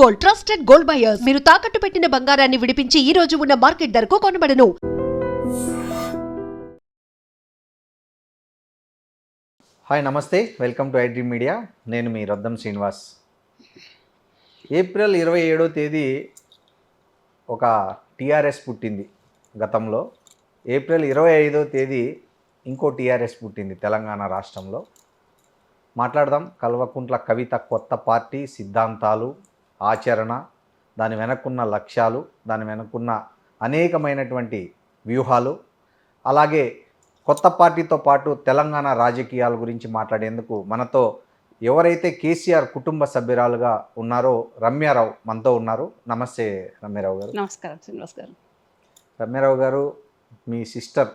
Gold, trusted gold buyers. మీరు తాకట్టు పెట్టిన బంగారాన్ని విడిపించి ఈ రోజు ఉన్న మార్కెట్ ధరకు కొనబడను. హాయ్ నమస్తే, వెల్కమ్ టు ఐడ్రీమ్ మీడియా. నేను మీ రద్దం శ్రీనివాస్. ఏప్రిల్ 27వ తేదీ ఒక టీఆర్ఎస్ పుట్టింది గతంలో. ఏప్రిల్ 25వ తేదీ ఇంకో టీఆర్ఎస్ పుట్టింది తెలంగాణ రాష్ట్రంలో. మాట్లాడదాం కల్వకుంట్ల కవిత కొత్త పార్టీ, సిద్ధాంతాలు, ఆచరణ, దాని వెనక్కున్న లక్ష్యాలు, దాని వెనక్కున్న అనేకమైనటువంటి వ్యూహాలు, అలాగే కొత్త పార్టీతో పాటు తెలంగాణ రాజకీయాల గురించి మాట్లాడేందుకు మనతో ఎవరైతే కేసీఆర్ కుటుంబ సభ్యురాలుగా ఉన్నారో రమ్యారావు మనతో ఉన్నారు. నమస్తే రమ్యారావు గారు. నమస్కారం శ్రీనివాస్ గారు. రమ్యారావు గారు, మీ సిస్టర్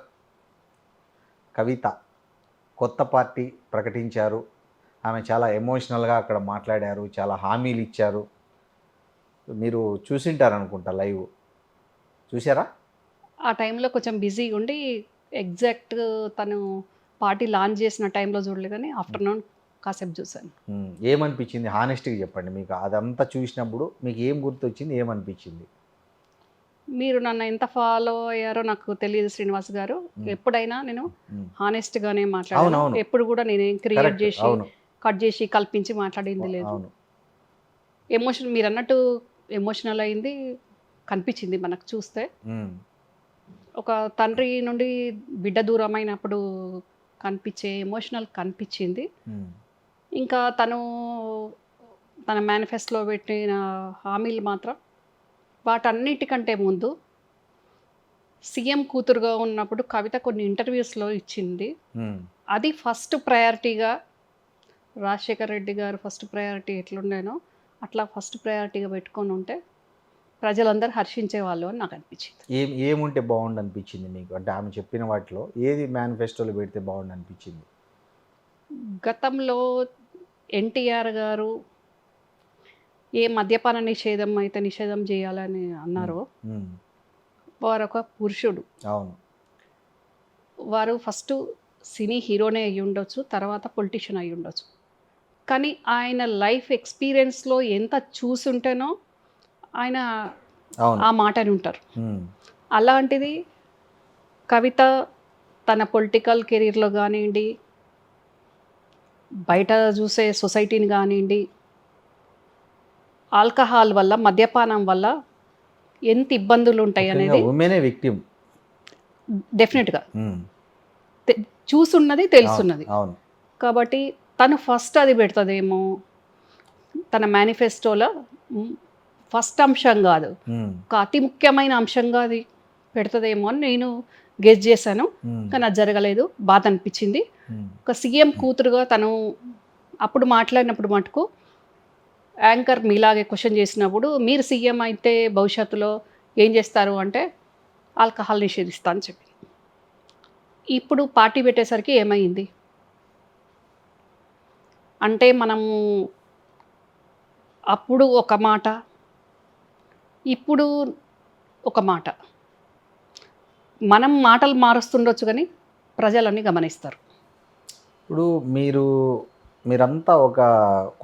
కవిత కొత్త పార్టీ ప్రకటించారు. ఆమె చాలా ఎమోషనల్గా అక్కడ మాట్లాడారు, చాలా హామీలు ఇచ్చారు. మీరు చూసింటారు అనుకుంటా, లైవ్ చూసారా? ఆ టైంలో కొంచెం బిజీగా ఉండి ఎగ్జాక్ట్ తను పార్టీ లాంచ్ చేసిన టైంలో చూడలేదు, కానీ ఆఫ్టర్నూన్ కాసేపు చూశాను. ఏమనిపించింది? హానెస్ట్గా చెప్పండి. మీకు అదంతా చూసినప్పుడు మీకు ఏం గుర్తొచ్చింది, ఏమనిపించింది? మీరు నన్ను ఎంత ఫాలో అయ్యారో నాకు తెలియదు శ్రీనివాస్ గారు. ఎప్పుడైనా నేను హానెస్ట్గానే మాట్లాడాను. ఎప్పుడు కూడా నేనేం క్రియేట్ చేసి కట్ చేసి కల్పించి మాట్లాడింది లేదు. ఎమోషన్, మీరు అన్నట్టు ఎమోషనల్ అయింది కనిపించింది మనకు చూస్తే. ఒక తండ్రి నుండి బిడ్డ దూరమైనప్పుడు కనిపించే ఎమోషనల్ కనిపించింది. ఇంకా తన మేనిఫెస్టోలో పెట్టిన హామీలు మాత్రం వాటన్నిటికంటే ముందు సీఎం కూతురుగా ఉన్నప్పుడు కవిత కొన్ని ఇంటర్వ్యూస్లో ఇచ్చింది. అది ఫస్ట్ ప్రయారిటీగా, రాజశేఖర్ రెడ్డి గారు ఫస్ట్ ప్రయారిటీ ఎట్లుండేనో అట్లా ఫస్ట్ ప్రయారిటీగా పెట్టుకొని ఉంటే ప్రజలందరూ హర్షించేవాళ్ళు అని నాకు అనిపించింది. ఏముంటే బాగుండు అనిపించింది మీకు? అంటే ఆమె చెప్పిన వాటిలో ఏది మేనిఫెస్టోలో పెడితే బాగుండు అనిపించింది? గతంలో ఎన్టీఆర్ గారు ఏ మద్యపాన నిషేధం అయితే నిషేధం చేయాలని అన్నారో, వారు ఒక పురుషుడు. అవును, వారు ఫస్ట్ సినీ హీరోనే అయ్యి ఉండొచ్చు, తర్వాత పొలిటీషియన్ అయ్యి ఉండొచ్చు, కానీ ఆయన లైఫ్ ఎక్స్పీరియన్స్లో ఎంత చూసుంటేనో ఆయన ఆ మాటని ఉంటారు. అలాంటిది కవిత తన పొలిటికల్ కెరీర్లో కానివ్వండి, బయట చూసే సొసైటీని కానివ్వండి, ఆల్కహాల్ వల్ల, మద్యపానం వల్ల ఎంత ఇబ్బందులు ఉంటాయి అనేది డెఫినెట్గా చూసున్నది, తెలుసున్నది. కాబట్టి తను ఫస్ట్ అది పెడుతుందేమో తన మేనిఫెస్టోలో. ఫస్ట్ అంశం కాదు, ఒక అతి ముఖ్యమైన అంశంగా అది పెడుతుందేమో అని నేను గెస్ చేశాను. కానీ అది జరగలేదు, బాధ అనిపించింది. ఒక సీఎం కూతురుగా తను అప్పుడు మాట్లాడినప్పుడు మటుకు యాంకర్ మీలాగే క్వశ్చన్ చేసినప్పుడు, మీరు సీఎం అయితే భవిష్యత్తులో ఏం చేస్తారు అంటే ఆల్కహాల్ నిషేధిస్తా అని చెప్పి, ఇప్పుడు పార్టీ పెట్టేసరికి ఏమైంది అంటే మనము అప్పుడు ఒక మాట, ఇప్పుడు ఒక మాట. మనం మాటలు మారుస్తుండొచ్చు కానీ ప్రజలన్నీ గమనిస్తారు. ఇప్పుడు మీరంతా ఒక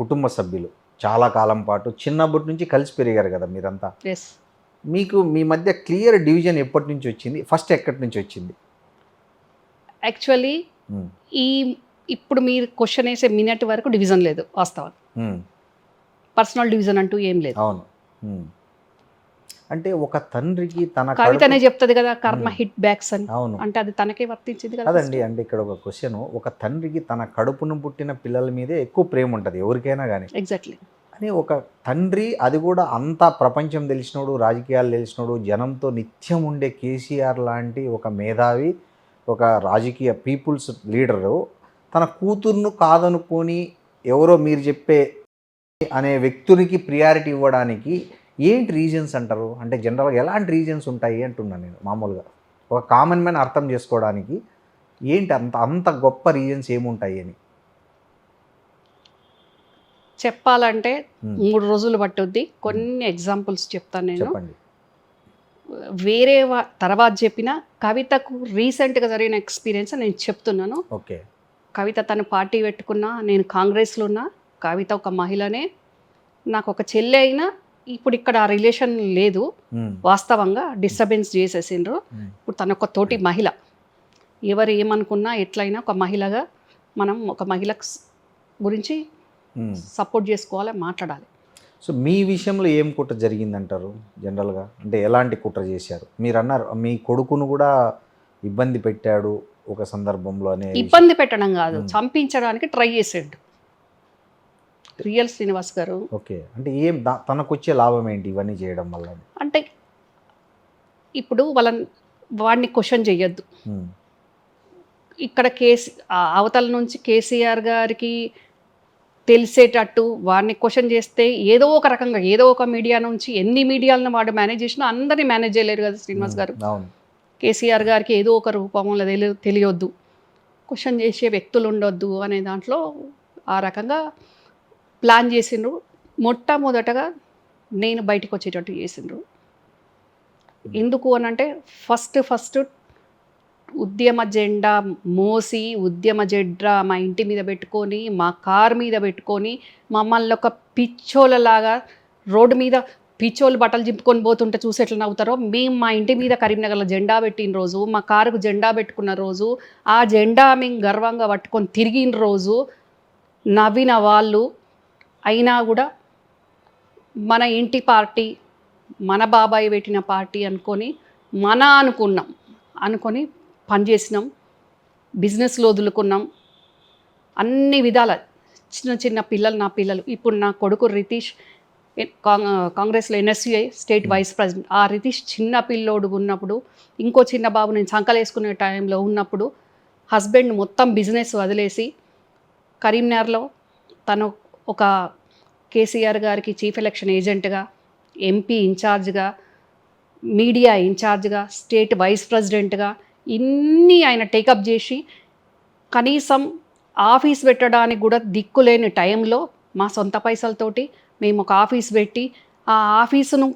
కుటుంబ సభ్యులు, చాలా కాలం పాటు చిన్నప్పటి నుంచి కలిసి పెరిగారు కదా మీరంతా. ఎస్. మీకు మీ మధ్య క్లియర్ డివిజన్ ఎప్పటి నుంచి వచ్చింది? ఫస్ట్ ఎక్కడి నుంచి వచ్చింది? యాక్చువల్లీ ఇప్పుడు మీరు క్వశ్చన్ వేసే మినిట్ వరకు డివిజన్ లేదు వాస్తవం. పర్సనల్ డివిజన్ అంటూ ఏం లేదు. అవును. అంటే ఒక తండ్రికి తన కవితనే చెప్తుంది కదా, కర్మ హిట్ బ్యాక్స్ అని. అవును, అంటే అది తనకే వర్తించింది కదా. అదండి, అంటే ఇక్కడ ఒక క్వశ్చన్, ఒక తండ్రికి తన కడుపును పుట్టిన పిల్లల మీదే ఎక్కువ ప్రేమ ఉంటుంది ఎవరికైనా కానీ. ఎగ్జాక్ట్లీ. అని ఒక తండ్రి, అది కూడా అంతా ప్రపంచం తెలిసినోడు, రాజకీయాలు తెలిసినోడు, జనంతో నిత్యం ఉండే కేసీఆర్ లాంటి ఒక మేధావి, ఒక రాజకీయ పీపుల్స్ లీడరు తన కూతుర్ను కాదనుకొని ఎవరో మీరు చెప్పే అనే వ్యక్తునికి ప్రియారిటీ ఇవ్వడానికి ఏంటి రీజన్స్ అంటారు? అంటే జనరల్గా ఎలాంటి రీజన్స్ ఉంటాయి అంటున్నాను నేను. మామూలుగా ఒక కామన్ మ్యాన్ అర్థం చేసుకోవడానికి ఏంటి అంత గొప్ప రీజన్స్ ఏముంటాయి అని చెప్పాలంటే 3 రోజులు పట్టుద్ది. కొన్ని ఎగ్జాంపుల్స్ చెప్తాను నేను. చెప్పండి. వేరే తర్వాత చెప్పిన కవితకు రీసెంట్గా జరిగిన ఎక్స్పీరియన్స్ నేను చెప్తున్నాను. ఓకే. కవిత తను పార్టీ పెట్టుకున్నా, నేను కాంగ్రెస్లో ఉన్నా, కవిత ఒక మహిళనే, నాకు ఒక చెల్లి అయినా ఇప్పుడు ఇక్కడ ఆ రిలేషన్ లేదు, ఉమ్, వాస్తవంగా డిస్టర్బెన్స్ చేసేసిండ్రు. ఉమ్, ఇప్పుడు తన ఒక తోటి మహిళ, ఎవరు ఏమనుకున్నా ఎట్లయినా ఒక మహిళగా మనం ఒక మహిళ గురించి ఉమ్. సపోర్ట్ చేసుకోవాలి, మాట్లాడాలి. సో మీ విషయంలో ఏం కుట్ర జరిగిందంటారు జనరల్గా? అంటే ఎలాంటి కుట్ర చేశారు? మీరు అన్నారు మీ కొడుకును కూడా ఇబ్బంది పెట్టాడు ఒక సందర్భంలో అనే విషయం. ఇబ్బంది పెట్టడం కాదు, చంపించడానికి ట్రై చేసాడు రియల్ శ్రీనివాస్ గారు. ఓకే, అంటే ఏం తనకు వచ్చే లాభం ఏంటి ఇవన్నీ చేయడం వల్ల? అంటే ఇప్పుడు వాడిని క్వశ్చన్ చెయ్యొద్దు. ఉమ్, ఇక్కడ అవతల నుంచి కేసీఆర్ గారికి తెలిసేటట్టు వాడిని క్వశ్చన్ చేస్తే ఏదో ఒక రకంగా ఏదో ఒక మీడియా నుంచి, ఎన్ని మీడియాలను వాడు మేనేజ్ చేసినా అందరినీ మేనేజ్ చేయలేరు కదా శ్రీనివాస్ గారు. అవును. కేసీఆర్ గారికి ఏదో ఒక రూపంలో తెలియొద్దు, క్వశ్చన్ చేసే వ్యక్తులు ఉండొద్దు అనే దాంట్లో ఆ రకంగా ప్లాన్ చేసిండ్రు. మొట్టమొదటగా నేను బయటకు వచ్చేటట్టు చేసిండ్రు. ఎందుకు అని అంటే ఫస్ట్ ఉద్యమ జెండా మోసి, ఉద్యమ జెండా మా ఇంటి మీద పెట్టుకొని, మా కారు మీద పెట్టుకొని, మమ్మల్ని ఒక పిచ్చోళ్ళలాగా రోడ్డు మీద పిచ్చోళ్ళు బట్టలు చింపుకొని పోతుంటే చూసి ఎట్లా నవ్వుతారో, మేము మా ఇంటి మీద కరీంనగర్లో జెండా పెట్టిన రోజు, మా కారుకు జెండా పెట్టుకున్న రోజు, ఆ జెండా మేము గర్వంగా పట్టుకొని తిరిగిన రోజు నవ్విన వాళ్ళు అయినా కూడా మన ఇంటి పార్టీ, మన బాబాయ్ పెట్టిన పార్టీ అనుకొని అనుకొని పనిచేసినాం, బిజినెస్లో వదులుకున్నాం. అన్ని విధాల చిన్న పిల్లలు, నా పిల్లలు, ఇప్పుడు నా కొడుకు రితీష్ కాంగ్రెస్లో NSCI స్టేట్ వైస్ ప్రెసిడెంట్. ఆ రితీష్ చిన్న పిల్లోడు ఉన్నప్పుడు, ఇంకో చిన్న బాబు నేను సంకలేసుకునే టైంలో ఉన్నప్పుడు, హస్బెండ్ మొత్తం బిజినెస్ వదిలేసి కరీంనగర్లో తను ఒక కేసీఆర్ గారికి చీఫ్ ఎలక్షన్ ఏజెంట్గా, MP ఇన్ఛార్జ్గా, మీడియా ఇన్ఛార్జ్గా, స్టేట్ వైస్ ప్రెసిడెంట్గా ఇన్ని ఆయన టేకప్ చేసి, కనీసం ఆఫీస్ పెట్టడానికి కూడా దిక్కులేని టైంలో మా సొంత పైసలతోటి మేము ఒక ఆఫీస్ పెట్టి, ఆ ఆఫీసును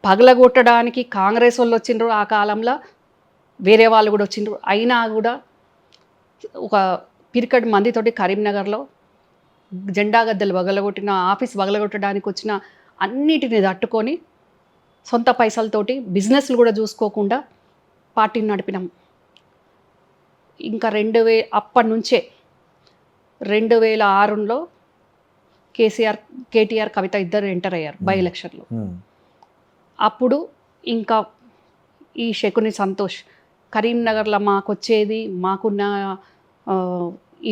పగలగొట్టడానికి కాంగ్రెస్ వాళ్ళు వచ్చిండ్రు. ఆ కాలంలో వేరే వాళ్ళు కూడా వచ్చిండ్రు. అయినా కూడా ఒక పిరికడ్ మందితోటి కరీంనగర్లో జెండా గద్దెలు పగలగొట్టిన, ఆఫీస్ పగలగొట్టడానికి వచ్చిన అన్నిటిని తట్టుకొని సొంత పైసలతోటి బిజినెస్లు కూడా చూసుకోకుండా పార్టీని నడిపినాం. ఇంకా అప్పటి నుంచే 2006లో KTR కవిత ఇద్దరు ఎంటర్ అయ్యారు బై ఎలక్షన్లో. అప్పుడు ఇంకా ఈ శకుని సంతోష్ కరీంనగర్లో మాకున్న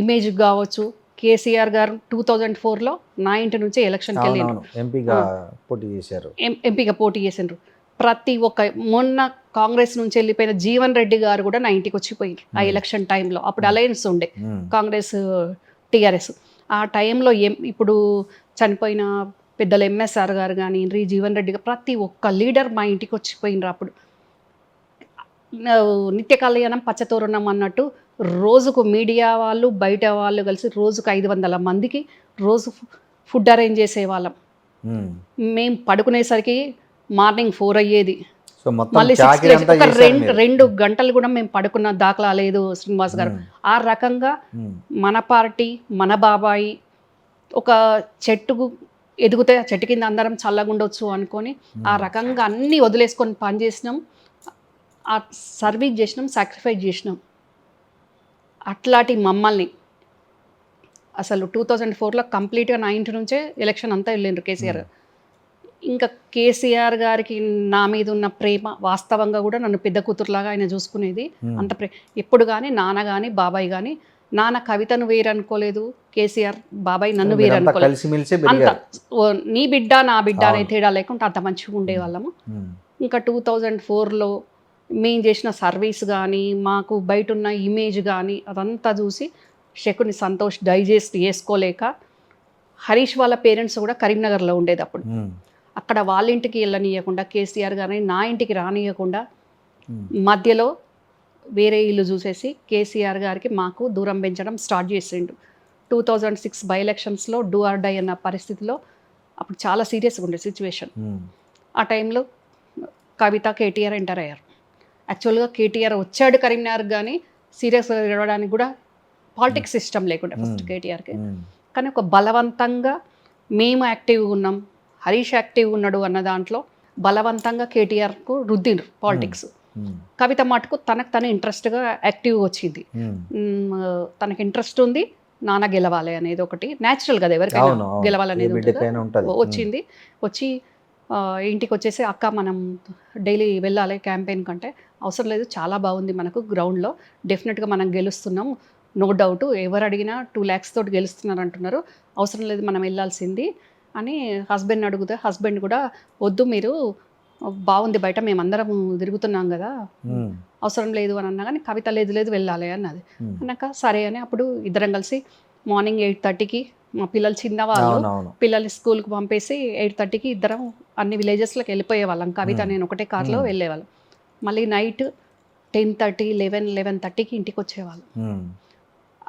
ఇమేజ్ కావచ్చు, కేసీఆర్ గారు 2004లో నా ఇంటి నుంచే ఎలక్షన్కి వెళ్ళారు, ఎంపీగా పోటీ చేసిండ్రు. ప్రతి ఒక్క మొన్న కాంగ్రెస్ నుంచి వెళ్ళిపోయిన జీవన్ రెడ్డి గారు కూడా నా ఇంటికి వచ్చిపోయారు ఆ ఎలక్షన్ టైంలో. అప్పుడు అలయన్స్ ఉండే కాంగ్రెస్ TRS. ఆ టైంలో ఇప్పుడు చనిపోయిన పెద్దలు MSR గారు కానీ, జీవన్ రెడ్డి గారు, ప్రతి ఒక్క లీడర్ మా ఇంటికి వచ్చిపోయినరు. అప్పుడు నిత్య కళ్యాణం పచ్చతోరణం అన్నట్టు రోజుకు మీడియా వాళ్ళు, బయట వాళ్ళు కలిసి రోజుకు 500 మందికి రోజు ఫుడ్ అరేంజ్ చేసేవాళ్ళం. మేము పడుకునేసరికి మార్నింగ్ 4 అయ్యేది. మళ్ళీ 6 ఒక 2 గంటలు కూడా మేము పడుకున్న దాఖలా లేదు శ్రీనివాస్ గారు. ఆ రకంగా మన పార్టీ, మన బాబాయి ఒక చెట్టుకు ఎదిగితే ఆ చెట్టు కింద అందరం చల్లగా ఉండొచ్చు అనుకొని ఆ రకంగా అన్నీ వదిలేసుకొని పనిచేసినాం, ఆ సర్వీస్ చేసినాం, సాక్రిఫైస్ చేసినాం. అట్లాంటి మమ్మల్ని అసలు 2004లో కంప్లీట్గా నా ఇంటి నుంచే ఎలక్షన్ అంతా వెళ్ళిండ్రు కేసీఆర్. ఇంకా కేసీఆర్ గారికి నా మీద ఉన్న ప్రేమ, వాస్తవంగా కూడా నన్ను పెద్ద కూతురులాగా ఆయన చూసుకునేది. అంత ఎప్పుడు కానీ నాన్న కానీ బాబాయ్ కానీ, నాన్న కవితను వేరనుకోలేదు, కేసీఆర్ బాబాయ్ నన్ను వేరనుకోలేదు. అంత నీ బిడ్డ నా బిడ్డ అనే తేడా లేకుండా అంత మంచిగా ఉండేవాళ్ళము. ఇంకా 2004లో మేము చేసిన సర్వీస్ కానీ, మాకు బయట ఉన్న ఇమేజ్ కానీ అదంతా చూసి శకుని సంతోష్ డైజెస్ట్ చేసుకోలేక, హరీష్ వాళ్ళ పేరెంట్స్ కూడా కరీంనగర్లో ఉండేది అప్పుడు. అక్కడ వాళ్ళ ఇంటికి వెళ్ళనీయకుండా, కేసీఆర్ గారిని నా ఇంటికి రానియకుండా మధ్యలో వేరే ఇల్లు చూసేసి కేసీఆర్ గారికి మాకు దూరం పెంచడం స్టార్ట్ చేసిండు. 2006 బై ఎలక్షన్స్లో డూ ఆర్ డై అన్న పరిస్థితిలో అప్పుడు చాలా సీరియస్గా ఉండే సిచ్యువేషన్. ఆ టైంలో కవిత, KTR ఎంటర్ అయ్యారు. యాక్చువల్గా KTR వచ్చాడు కరీంనగర్, కానీ సీరియస్గా గడవడానికి కూడా పాలిటిక్స్ సిస్టమ్ లేకుండా ఫస్ట్ KTRకి. కానీ ఒక బలవంతంగా మేము యాక్టివ్గా ఉన్నాం, హరీష్ యాక్టివ్ ఉన్నాడు అన్న దాంట్లో బలవంతంగా కేటీఆర్కు రుద్దిండ్రు పాలిటిక్స్. కవిత మటుకు తనకు తన ఇంట్రెస్ట్గా యాక్టివ్గా వచ్చింది. తనకి ఇంట్రెస్ట్ ఉంది, నాన్న గెలవాలి అనేది ఒకటి న్యాచురల్ కదా, ఎవరికైనా గెలవాలనేది వచ్చింది. వచ్చి ఇంటికి వచ్చేసి అక్క మనం డైలీ వెళ్ళాలి క్యాంపెయిన్ కంటే, అవసరం లేదు చాలా బాగుంది మనకు గ్రౌండ్లో, డెఫినెట్గా మనం గెలుస్తున్నాం, నో డౌట్, ఎవరు అడిగినా 2 lakhs తోటి గెలుస్తున్నారు అంటున్నారు, అవసరం లేదు మనం వెళ్ళాల్సింది అని హస్బెండ్ అడిగితే హస్బెండ్ కూడా వద్దు మీరు బాగుంది బయట మేమందరం తిరుగుతున్నాం కదా అవసరం లేదు అని అన్నా, కానీ కవిత లేదు లేదు వెళ్ళాలి అన్నది. అన్నాక సరే అని అప్పుడు ఇద్దరం కలిసి మార్నింగ్ 8:30కి మా పిల్లలు చిన్నవాళ్ళు, పిల్లల్ని స్కూల్కి పంపేసి 8:30కి ఇద్దరం అన్ని విలేజెస్లోకి వెళ్ళిపోయే వాళ్ళం. కవిత నేను ఒకటే కార్లో వెళ్ళేవాళ్ళం. మళ్ళీ నైట్ 10:30, 11:30కి ఇంటికి వచ్చేవాళ్ళం.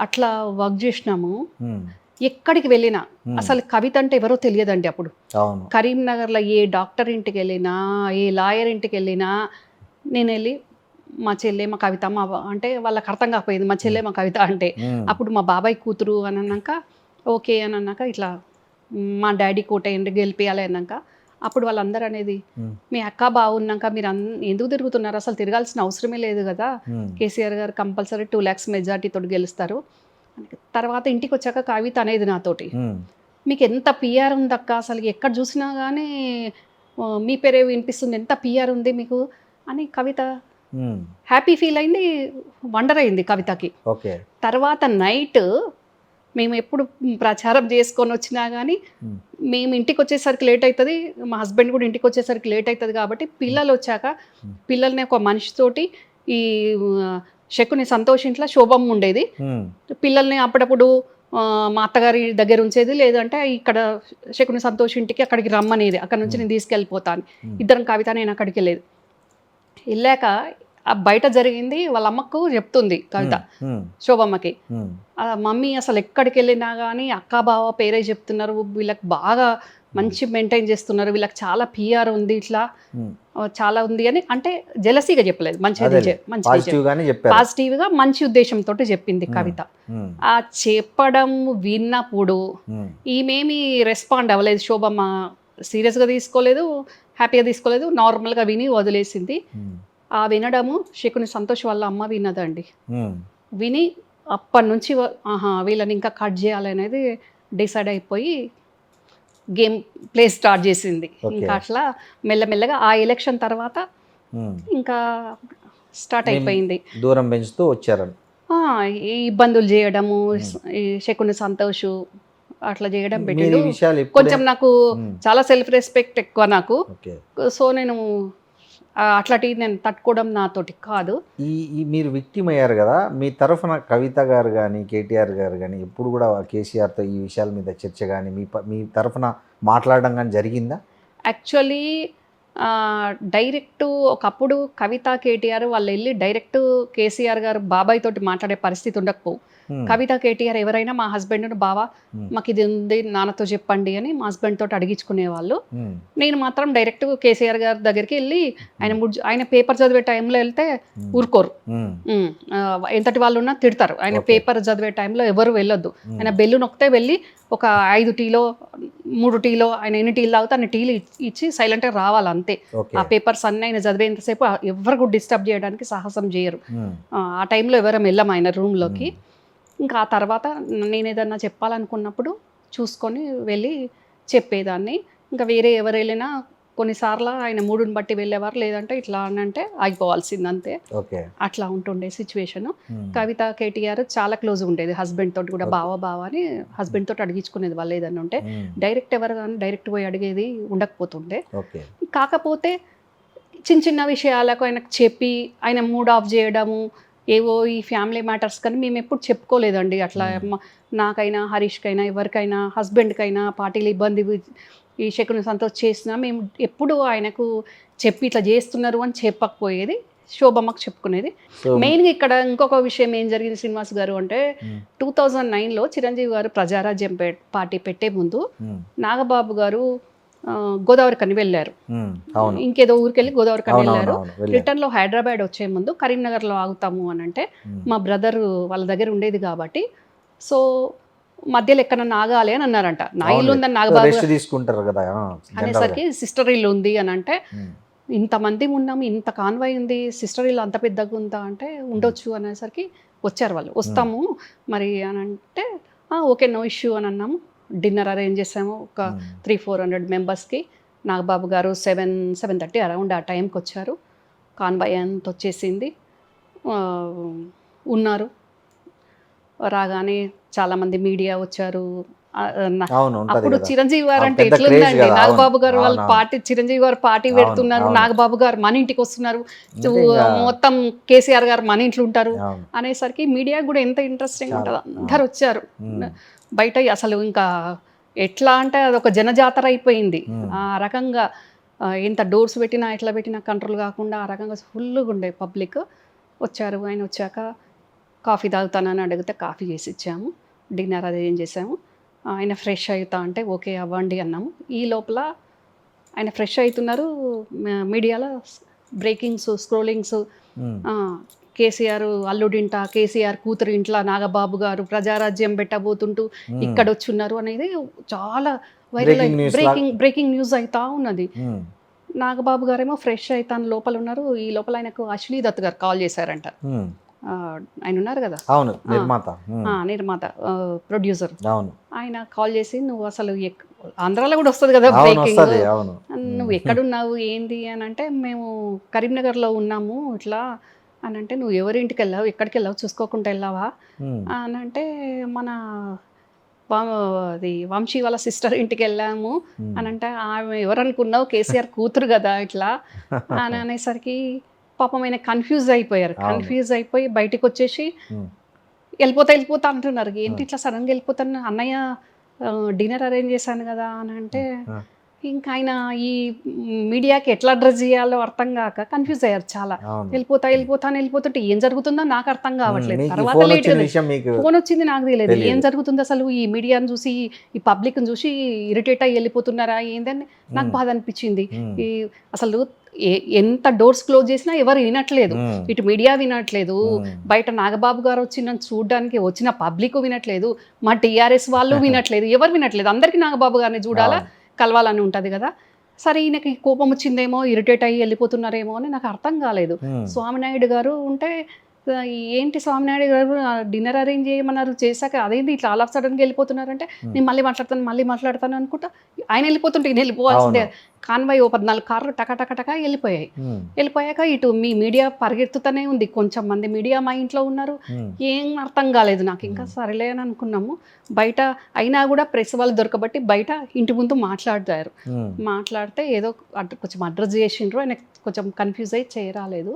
అట్లా వర్క్ చేసినాము. ఎక్కడికి వెళ్ళినా అసలు కవిత అంటే ఎవరో తెలియదండి అప్పుడు. కరీంనగర్లో ఏ డాక్టర్ ఇంటికి వెళ్ళినా, ఏ లాయర్ ఇంటికి వెళ్ళినా నేను వెళ్ళి మా చెల్లె మా కవిత మా అంటే వాళ్ళకి అర్థం కాకపోయింది మా చెల్లె మా కవిత అంటే. అప్పుడు మా బాబాయ్ కూతురు అని అన్నాక ఓకే అని అన్నాక ఇట్లా మా డాడీ కోటేయండి గెలిపియాలి అన్నాక అప్పుడు వాళ్ళందరూ అనేది మీ అక్క బాగున్నాక మీరు ఎందుకు తిరుగుతున్నారు, అసలు తిరగాల్సిన అవసరమే లేదు కదా, కేసీఆర్ గారు కంపల్సరీ 2 lakhs మెజార్టీతో గెలుస్తారు. తర్వాత ఇంటికి వచ్చాక కవిత అనేది నాతోటి మీకు ఎంత పిఆర్ ఉంది అక్క, అసలు ఎక్కడ చూసినా కానీ మీ పేరే వినిపిస్తుంది, ఎంత పిఆర్ ఉంది మీకు అని కవిత హ్యాపీ ఫీల్ అయింది, వండర్ అయింది కవితకి. తర్వాత నైట్ మేము ఎప్పుడు ప్రచారం చేసుకొని వచ్చినా కానీ మేము ఇంటికి వచ్చేసరికి లేట్ అవుతుంది, మా హస్బెండ్ కూడా ఇంటికి వచ్చేసరికి లేట్ అవుతుంది కాబట్టి పిల్లలు వచ్చాక పిల్లల్ని ఒక మనిషితోటి ఈ శకుని సంతోష్ ఇంట్లో శోభమ్మ ఉండేది, పిల్లల్ని అప్పుడప్పుడు మా అత్తగారి దగ్గర ఉంచేది, లేదంటే ఇక్కడ శకుని సంతోష్ ఇంటికి అక్కడికి రమ్మనేది, అక్కడ నుంచి నేను తీసుకెళ్ళిపోతాను. ఇద్దరం కవిత నేను అక్కడికి వెళ్ళేది. వెళ్ళాక ఆ బయట జరిగింది వాళ్ళ అమ్మకు చెప్తుంది కవిత శోభమ్మకి, మమ్మీ అసలు ఎక్కడికి వెళ్ళినా కానీ అక్క బావ పేరే చెప్తున్నారు, వీళ్ళకి బాగా మంచి మెయింటైన్ చేస్తున్నారు, వీళ్ళకి చాలా పిఆర్ ఉంది, ఇట్లా చాలా ఉంది అని, అంటే జెలసీగా చెప్పలేదు, పాజిటివ్గా మంచి ఉద్దేశంతో చెప్పింది కవిత. ఆ చెప్పడం విన్నప్పుడు ఈమెమి రెస్పాండ్ అవ్వలేదు, శోభమ్మ సీరియస్గా తీసుకోలేదు, హ్యాపీగా తీసుకోలేదు, నార్మల్గా విని వదిలేసింది. ఆ వినడము శకుని సంతోష్ వాళ్ళ అమ్మ విన్నదండి. విని అప్పటి నుంచి వీళ్ళని ఇంకా కట్ చేయాలనేది డిసైడ్ అయిపోయి గేమ్ ప్లే స్టార్ట్ చేసింది. ఇంకా అట్లా మెల్లమెల్లగా ఆ ఎలక్షన్ తర్వాత ఇంకా స్టార్ట్ అయిపోయింది. దూరం పెంచుతూ వచ్చారు, ఇబ్బందులు చేయడము, ఈ శకుని సంతోష్ అట్లా చేయడం పెట్టాడు. కొంచెం నాకు చాలా సెల్ఫ్ రెస్పెక్ట్ ఎక్కువ నాకు, సో నేను అట్లాంటి నేను తట్టుకోవడం నాతోటి కాదు. ఈ మీరు విక్టిమ్ అయ్యారు కదా, మీ తరఫున కవిత గారు కానీ కేటీఆర్ గారు కానీ ఎప్పుడు కూడా కేసీఆర్తో ఈ విషయాల మీద చర్చ కానీ మీ తరఫున మాట్లాడడం కానీ జరిగిందా? యాక్చువల్లీ డైరెక్ట్ ఒకప్పుడు కవిత కేటీఆర్ వాళ్ళు వెళ్ళి డైరెక్ట్ కేసీఆర్ గారు బాబాయ్ తోటి మాట్లాడే పరిస్థితి ఉండకపోవు. కవిత కేటీఆర్ ఎవరైనా మా హస్బెండ్ బావా మాకు ఇది ఉంది నాన్నతో చెప్పండి అని మా హస్బెండ్ తోటి అడిగించుకునేవాళ్ళు. నేను మాత్రం డైరెక్ట్ కేసీఆర్ గారి దగ్గరికి వెళ్ళి ఆయన పేపర్ చదివే టైంలో వెళ్తే ఊరుకోరు, ఎంతటి వాళ్ళు ఉన్నా తిడతారు. ఆయన పేపర్ చదివే టైంలో ఎవరు వెళ్ళొద్దు, ఆయన బెల్లు నొక్కితే వెళ్ళి ఒక 5 టీలో 3 టీలో ఆయన ఎన్ని టీలు తాగితే అన్ని టీలు ఇచ్చి సైలెంట్గా రావాలి అంతే. ఆ పేపర్స్ అన్నీ ఆయన చదివేంతసేపు ఎవరు కూడా డిస్టర్బ్ చేయడానికి సాహసం చేయరు. ఆ టైంలో ఎవరు వెళ్ళం ఆయన రూమ్లోకి. ఇంకా ఆ తర్వాత నేను ఏదన్నా చెప్పాలనుకున్నప్పుడు చూసుకొని వెళ్ళి చెప్పేదాన్ని. ఇంకా వేరే ఎవరు వెళ్ళినా కొన్నిసార్లు ఆయన మూడుని బట్టి వెళ్ళేవారు, లేదంటే ఇట్లా అని అంటే ఆగిపోవాల్సింది అంతే. అట్లా ఉంటుండే సిచ్యువేషన్. కవిత కేటీఆర్ చాలా క్లోజ్ ఉండేది హస్బెండ్ తోటి కూడా, బావ అని హస్బెండ్ తోటి అడిగించుకునేది వాళ్ళు ఏదన్నా ఉంటే. డైరెక్ట్ ఎవరు కానీ డైరెక్ట్ పోయి అడిగేది ఉండకపోతుండే. కాకపోతే చిన్న చిన్న విషయాలకు ఆయనకు చెప్పి ఆయన మూడ్ ఆఫ్ చేయడము, ఏవో ఈ ఫ్యామిలీ మ్యాటర్స్ కానీ మేము ఎప్పుడు చెప్పుకోలేదండి. అట్లా నాకైనా హరీష్కైనా ఎవరికైనా హస్బెండ్కైనా పార్టీలు ఇబ్బంది ఈ శకుని సంతోష్ చేసినా మేము ఎప్పుడు ఆయనకు చెప్పి ఇట్లా చేస్తున్నారు అని చెప్పకపోయేది, శోభమ్మకు చెప్పుకునేది. మెయిన్గా ఇక్కడ ఇంకొక విషయం ఏం జరిగింది శ్రీనివాస్ గారు అంటే 2009లో చిరంజీవి గారు ప్రజారాజ్యం పార్టీ పెట్టే ముందు నాగబాబు గారు గోదావరి కని వెళ్ళారు, ఇంకేదో ఊరికెళ్ళి గోదావరి కని వెళ్ళారు. రిటర్న్లో హైదరాబాద్ వచ్చే ముందు కరీంనగర్లో ఆగుతాము అని అంటే మా బ్రదర్ వాళ్ళ దగ్గర ఉండేది కాబట్టి, సో మధ్యలో ఎక్కడన్నా ఆగాలి అని అన్నారంట. నా ఇల్లు ఉందని నాగబాబు రెస్ట్ తీసుకుంటారు కదా అనేసరికి సిస్టర్ ఇల్లు ఉంది అని అంటే, ఇంతమంది ఉన్నాము, ఇంత కాన్వాయ్ ఉంది, సిస్టర్ ఇల్లు అంత పెద్దగా ఉందా అంటే ఉండొచ్చు అనేసరికి వచ్చారు వాళ్ళు. వస్తాము మరి అని అంటే ఓకే నో ఇష్యూ అని అన్నాము. డిన్నర్ అరేంజ్ చేసాము ఒక 300-400 మెంబర్స్కి. నాగబాబు గారు 7-7:30 అరౌండ్ ఆ టైంకి వచ్చారు. కాన్వాయ్ అంత వచ్చేసింది. ఉన్నారు. రాగానే చాలామంది మీడియా వచ్చారు. అప్పుడు చిరంజీవి గారు అంటే ఎట్లుందండి, నాగబాబు గారు వాళ్ళ పార్టీ, చిరంజీవి గారు పార్టీ పెడుతున్నారు, నాగబాబు గారు మన ఇంటికి వస్తున్నారు, మొత్తం కేసీఆర్ గారు మన ఇంట్లో ఉంటారు అనేసరికి మీడియా కూడా ఎంత ఇంట్రెస్టింగ్ ఉంటుంది. అందరు వచ్చారు. బయట అసలు ఇంకా ఎట్లా అంటే అదొక జనజాతర అయిపోయింది. ఆ రకంగా ఎంత డోర్స్ పెట్టినా ఎట్లా పెట్టినా కంట్రోల్ కాకుండా ఆ రకంగా ఫుల్గా ఉండే పబ్లిక్ వచ్చారు. ఆయన వచ్చాక కాఫీ తాగుతానని అడిగితే కాఫీ చేసి ఇచ్చాము. డిన్నర్ అరేంజ్ చేసాము. ఆయన ఫ్రెష్ అవుతా అంటే ఓకే అవ్వండి అన్నాము. ఈ లోపల ఆయన ఫ్రెష్ అవుతున్నారు. మీడియాలో బ్రేకింగ్స్, స్క్రోలింగ్స్, కేసీఆర్ అల్లుడింట, కేసీఆర్ కూతురు ఇంట్లో నాగబాబు గారు ప్రజారాజ్యం పెట్టబోతుంటూ ఇక్కడ వచ్చున్నారు అనేది చాలా వైరల్ బ్రేకింగ్ న్యూస్ అవుతా ఉన్నది. నాగబాబు గారేమో ఫ్రెష్ అవుతాను లోపల ఉన్నారు. ఈ లోపల ఆయనకు అశ్విని దత్ గారు కాల్ చేశారంట. ఆయన ఉన్నారు కదా నిర్మాత ప్రొడ్యూసర్, ఆయన కాల్ చేసి నువ్వు అసలు ఆంధ్రాలో కూడా వస్తుంది కదా బ్రేకింగ్, నువ్వు ఎక్కడున్నావు ఏంది అని అంటే మేము కరీంనగర్లో ఉన్నాము ఇట్లా అని అంటే, నువ్వు ఎవరింటికి వెళ్ళావు, ఎక్కడికి వెళ్ళావు, చూసుకోకుండా వెళ్ళావా అని అంటే, మన అది వంశీ వాళ్ళ సిస్టర్ ఇంటికి వెళ్ళాము అని అంటే, ఆమె ఎవరనుకున్నావు, కేసీఆర్ కూతురు కదా ఇట్లా అని అనేసరికి పాపం ఆయన కన్ఫ్యూజ్ అయిపోయారు. కన్ఫ్యూజ్ అయిపోయి బయటకు వచ్చేసి వెళ్ళిపోతా అంటున్నారు. ఏంటి ఇట్లా సడన్గా వెళ్ళిపోతాను, అన్నయ్య డిన్నర్ అరేంజ్ చేశాను కదా అని అంటే, ఇంకా ఆయన ఈ మీడియాకి ఎట్లా అడ్రస్ చేయాలో అర్థం కాక కన్ఫ్యూజ్ అయ్యారు చాలా. వెళ్ళిపోతుంటే ఏం జరుగుతుందో నాకు అర్థం కావట్లేదు. తర్వాత లేట్ ఫోన్ వచ్చింది, నాకు తెలియదు ఏం జరుగుతుందో అసలు. ఈ మీడియాని చూసి, ఈ పబ్లిక్ని చూసి ఇరిటేట్ అయ్యి వెళ్ళిపోతున్నారా ఏందని నాకు బాధ అనిపించింది. ఈ అసలు ఎంత డోర్స్ క్లోజ్ చేసినా ఎవరు వినట్లేదు. ఇటు మీడియా వినట్లేదు, బయట నాగబాబు గారు వచ్చి నన్ను చూడడానికి వచ్చిన పబ్లిక్ వినట్లేదు, మా టీఆర్ఎస్ వాళ్ళు వినట్లేదు, ఎవరు వినట్లేదు. అందరికీ నాగబాబు గారిని చూడాలా, కలవాలని ఉంటుంది కదా. సరే ఈయనకి కోపం వచ్చిందేమో, ఇరిటేట్ అయ్యి వెళ్ళిపోతున్నారేమో అని నాకు అర్థం కాలేదు. స్వామినాయుడు గారు ఉంటే ఏంటి స్వామినాయుడు గారు డిన్నర్ అరేంజ్ చేయమన్నారు, చేశాక అదేంటి ఇట్లా ఆల్ ఆఫ్ సడన్గా వెళ్ళిపోతున్నారంటే, నేను మళ్ళీ మాట్లాడతాను అనుకుంటా ఆయన వెళ్ళిపోతుంటే ఈయన వెళ్ళిపోవాల్సిందే. కాన్వాయ్ 14 కార్లు టక వెళ్ళిపోయాక ఇటు మీ మీడియా పరిగెత్తుతూనే ఉంది. కొంచెం మంది మీడియా మా ఇంట్లో ఉన్నారు. ఏం అర్థం కాలేదు నాకు. ఇంకా సరేలే అని అనుకున్నాము. బయట అయినా కూడా ప్రెస్ వాళ్ళు దొరకబట్టి బయట ఇంటి ముందు మాట్లాడితే ఏదో కొంచెం అడ్రస్ చేసిండ్రు. ఆయన కొంచెం కన్ఫ్యూజ్ అయ్యి చేయరాలేదు,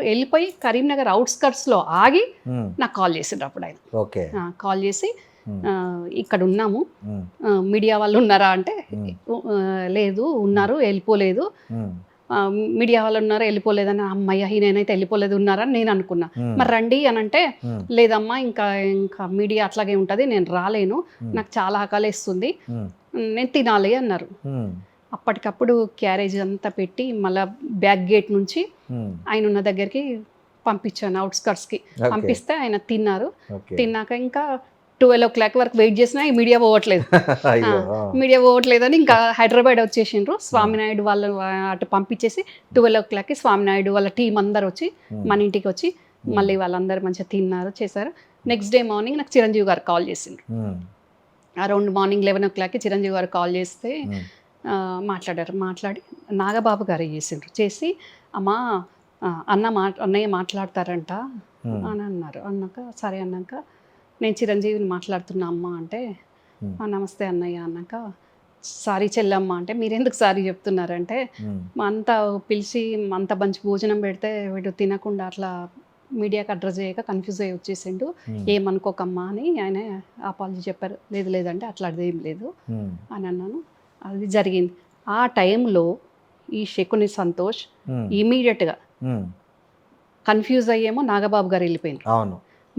వెళ్ళిపోయి కరీంనగర్ అవుట్స్కట్స్లో ఆగి నాకు కాల్ చేసిండ్రు. అప్పుడు ఆయన కాల్ చేసి ఇక్కడ ఉన్నాము, మీడియా వాళ్ళు ఉన్నారా అంటే, లేదు ఉన్నారు, వెళ్ళిపోలేదు, మీడియా వాళ్ళు ఉన్నారా వెళ్ళిపోలేదని. అమ్మయ్య ఈయనైతే వెళ్ళిపోలేదు ఉన్నారని నేను అనుకున్నా. మరి రండి అని అంటే, లేదమ్మా ఇంకా మీడియా అట్లాగే ఉంటుంది, నేను రాలేను, నాకు చాలా ఆకలేస్తుంది, నేను తినాలి అన్నారు. అప్పటికప్పుడు క్యారేజ్ అంతా పెట్టి మళ్ళీ బ్యాక్ గేట్ నుంచి ఆయన ఉన్న దగ్గరికి పంపించాను, అవుట్స్కట్స్కి పంపిస్తే ఆయన తిన్నారు. తిన్నాక ఇంకా 12 o'clock వరకు వెయిట్ చేసినా ఈ మీడియా పోవట్లేదని ఇంకా హైదరాబాద్ వచ్చేసిండ్రు. స్వామినాయుడు వాళ్ళు అటు పంపించేసి 12 o'clockకి స్వామినాయుడు వాళ్ళ టీం అందరు వచ్చి మన ఇంటికి వచ్చి మళ్ళీ వాళ్ళందరూ మంచిగా తిన్నారు, చేశారు. నెక్స్ట్ డే మార్నింగ్ నాకు చిరంజీవి గారు కాల్ చేసిండ్రు. అరౌండ్ మార్నింగ్ 11 o'clockకి చిరంజీవి గారు కాల్ చేస్తే మాట్లాడి నాగబాబు గారు చేసి, అమ్మా అన్నయ్య మాట్లాడతారంట అని అన్నారు. అన్నాక సరే అన్నాక, నేను చిరంజీవిని మాట్లాడుతున్నా అమ్మ అంటే, నమస్తే అన్నయ్య అన్నాక, సారీ చెల్లమ్మ అంటే, మీరెందుకు సారీ చెప్తున్నారంటే, అంతా పిలిచి అంత మంచి భోజనం పెడితే వీడు తినకుండా అట్లా మీడియాకి అడ్రస్ చేయక కన్ఫ్యూజ్ అయ్యి వచ్చేసిండు, ఏమనుకోకమ్మా అని ఆయన అపాలజీ చెప్పారు. లేదంటే అట్లాంటిది ఏం లేదు అని అన్నాను. అది జరిగింది. ఆ టైంలో ఈ శకుని సంతోష్ ఇమీడియట్గా కన్ఫ్యూజ్ అయ్యేమో నాగబాబు గారు వెళ్ళిపోయింది.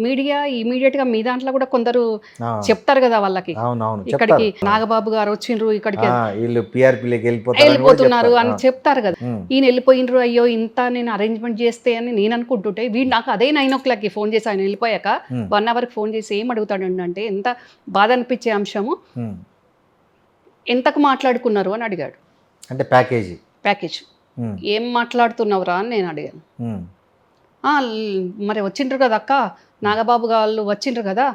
మీడియా ఇమీడియట్ గా మీ దాంట్లో కూడా కొందరు ఆ, చెప్తారు కదా వాళ్ళకి, అవునవును ఇక్కడికి చెప్తారు. నాగబాబు గారు వచ్చిండ్రు, ఇక్కడికి వీళ్ళు పిఆర్పీలోకి వెళ్ళిపోతారు వెళ్ళిపోతున్నారు అని చెప్తారు కదా. ఈయన వెళ్ళిపోయినరు, అయ్యో ఇంత నేను అరేంజ్మెంట్ చేస్తే అని నేను అనుకుంటుంటే, వీడు నాకు అదే 9 o'clockకి ఫోన్ చేసి ఆయన వెళ్ళిపోయాక 1 hourకి ఫోన్ చేసి ఏం అడుగుతాడండి అంటే, ఎంత బాధ అనిపించే అంశము, ఎంతకు మాట్లాడుకున్నారు అని అడిగాడు. అంటే ప్యాకేజ్. ఏం మాట్లాడుతున్నావురా అని నేను అడిగాను. మరి వచ్చిండ్రు కదా అక్క, నాగబాబు వాళ్ళు వచ్చిండ్రు కదా,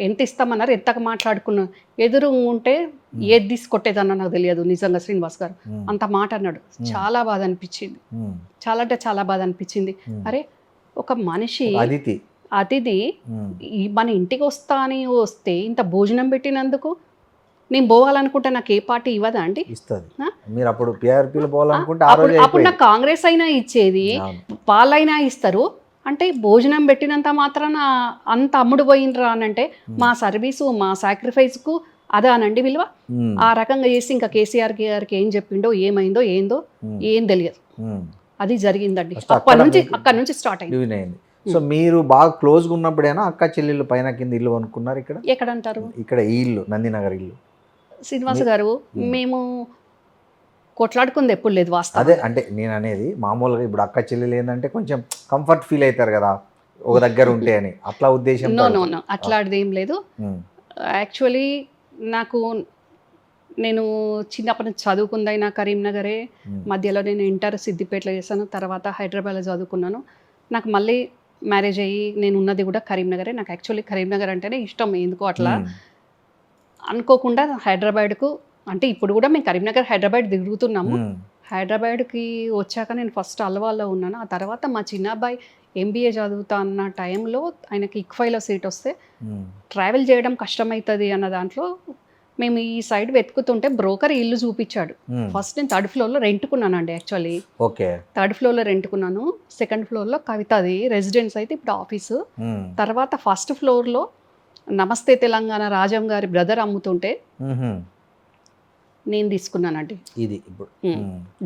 ఎంత ఇస్తామన్నారు, ఎంతకు మాట్లాడుకున్నాం, ఎదురు ఉంటే ఏది తీసుకొట్టేదన్న నాకు తెలియదు నిజంగా శ్రీనివాస్ గారు, అంత మాట అన్నాడు. చాలా బాధ అనిపించింది, చాలా అంటే చాలా బాధ అనిపించింది. అరే ఒక మనిషి అతిథి మన ఇంటికి వస్తే ఇంత భోజనం పెట్టినందుకు నేను పోవాలనుకుంటే నాకు ఏ పార్టీ ఇవ్వదా అండి? మీరు అప్పుడు పిఆర్పీలో పోవాలనుకుంటే అప్పుడు నాకు కాంగ్రెస్ అయినా ఇచ్చేది, వాళ్ళైనా ఇస్తారు. అంటే భోజనం పెట్టినంత మాత్రాన అంత అమ్ముడు పోయినరా అని అంటే, మా సర్వీసు మా సాక్రిఫైస్కు అదానండి విలువ. ఆ రకంగా చేసి ఇంకా కేసీఆర్ గారికి ఏం చెప్పిండో, ఏమైందో ఏందో ఏం తెలియదు. అది జరిగిందండి. అక్కడ నుంచి స్టార్ట్ అయింది. సో మీరు బాగా క్లోజ్గా ఉన్నప్పుడైనా అక్క చెల్లెళ్ళు పైన కింద ఇల్లు అనుకున్నారు ఇక్కడ? ఎక్కడంటారు? ఇక్కడ ఈ ఇల్లు నందినగర్ ఇల్లు. శ్రీనివాస్ గారు మేము కొట్లాడుకుంది ఎప్పుడు లేదు వాస్తవం. అదే అంటే నేను అనేది మామూలుగా ఇప్పుడు అక్క చెల్లెలు ఏంటంటే కొంచెం కంఫర్ట్ ఫీల్ అవుతారు కదా ఒక దగ్గర ఉంటే అని, అట్లా ఉద్దేశం? నో అట్లాంటిది ఏం లేదు. యాక్చువల్లీ నేను చిన్నప్పటి నుంచి చదువుకుందైనా కరీంనగరే, మధ్యలో నేను ఇంటర్ సిద్దిపేటలో చేశాను, తర్వాత హైదరాబాద్లో చదువుకున్నాను. నాకు మళ్ళీ మ్యారేజ్ అయ్యి నేను ఉన్నది కూడా కరీంనగరే. నాకు యాక్చువల్లీ కరీంనగర్ అంటేనే ఇష్టం, ఎందుకో అట్లా అనుకోకుండా హైదరాబాద్కు, అంటే ఇప్పుడు కూడా మేము కరీంనగర్ హైదరాబాద్ తిరుగుతున్నాము. హైదరాబాద్కి వచ్చాక నేను ఫస్ట్ అల్వాల్లో ఉన్నాను. ఆ తర్వాత మా చిన్న అబ్బాయి MBA చదువుతా అన్న టైంలో ఆయనకి ఇక్ఫైలో సీట్ వస్తే ట్రావెల్ చేయడం కష్టమవుతుంది అన్న దాంట్లో మేము ఈ సైడ్ వెతుకుతుంటే బ్రోకర్ ఇల్లు చూపించాడు. ఫస్ట్ నేను 3rd floorలో రెంట్కున్నాను అండి. Actually 3rd floorలో రెంట్కున్నాను. 2nd floorలో కవితది రెసిడెన్స్ అయితే ఇప్పుడు ఆఫీసు. తర్వాత 1st floorలో నమస్తే తెలంగాణ రాజం గారి బ్రదర్ అమ్ముతుంటే నేను తీసుకున్నానండి. ఇది ఇప్పుడు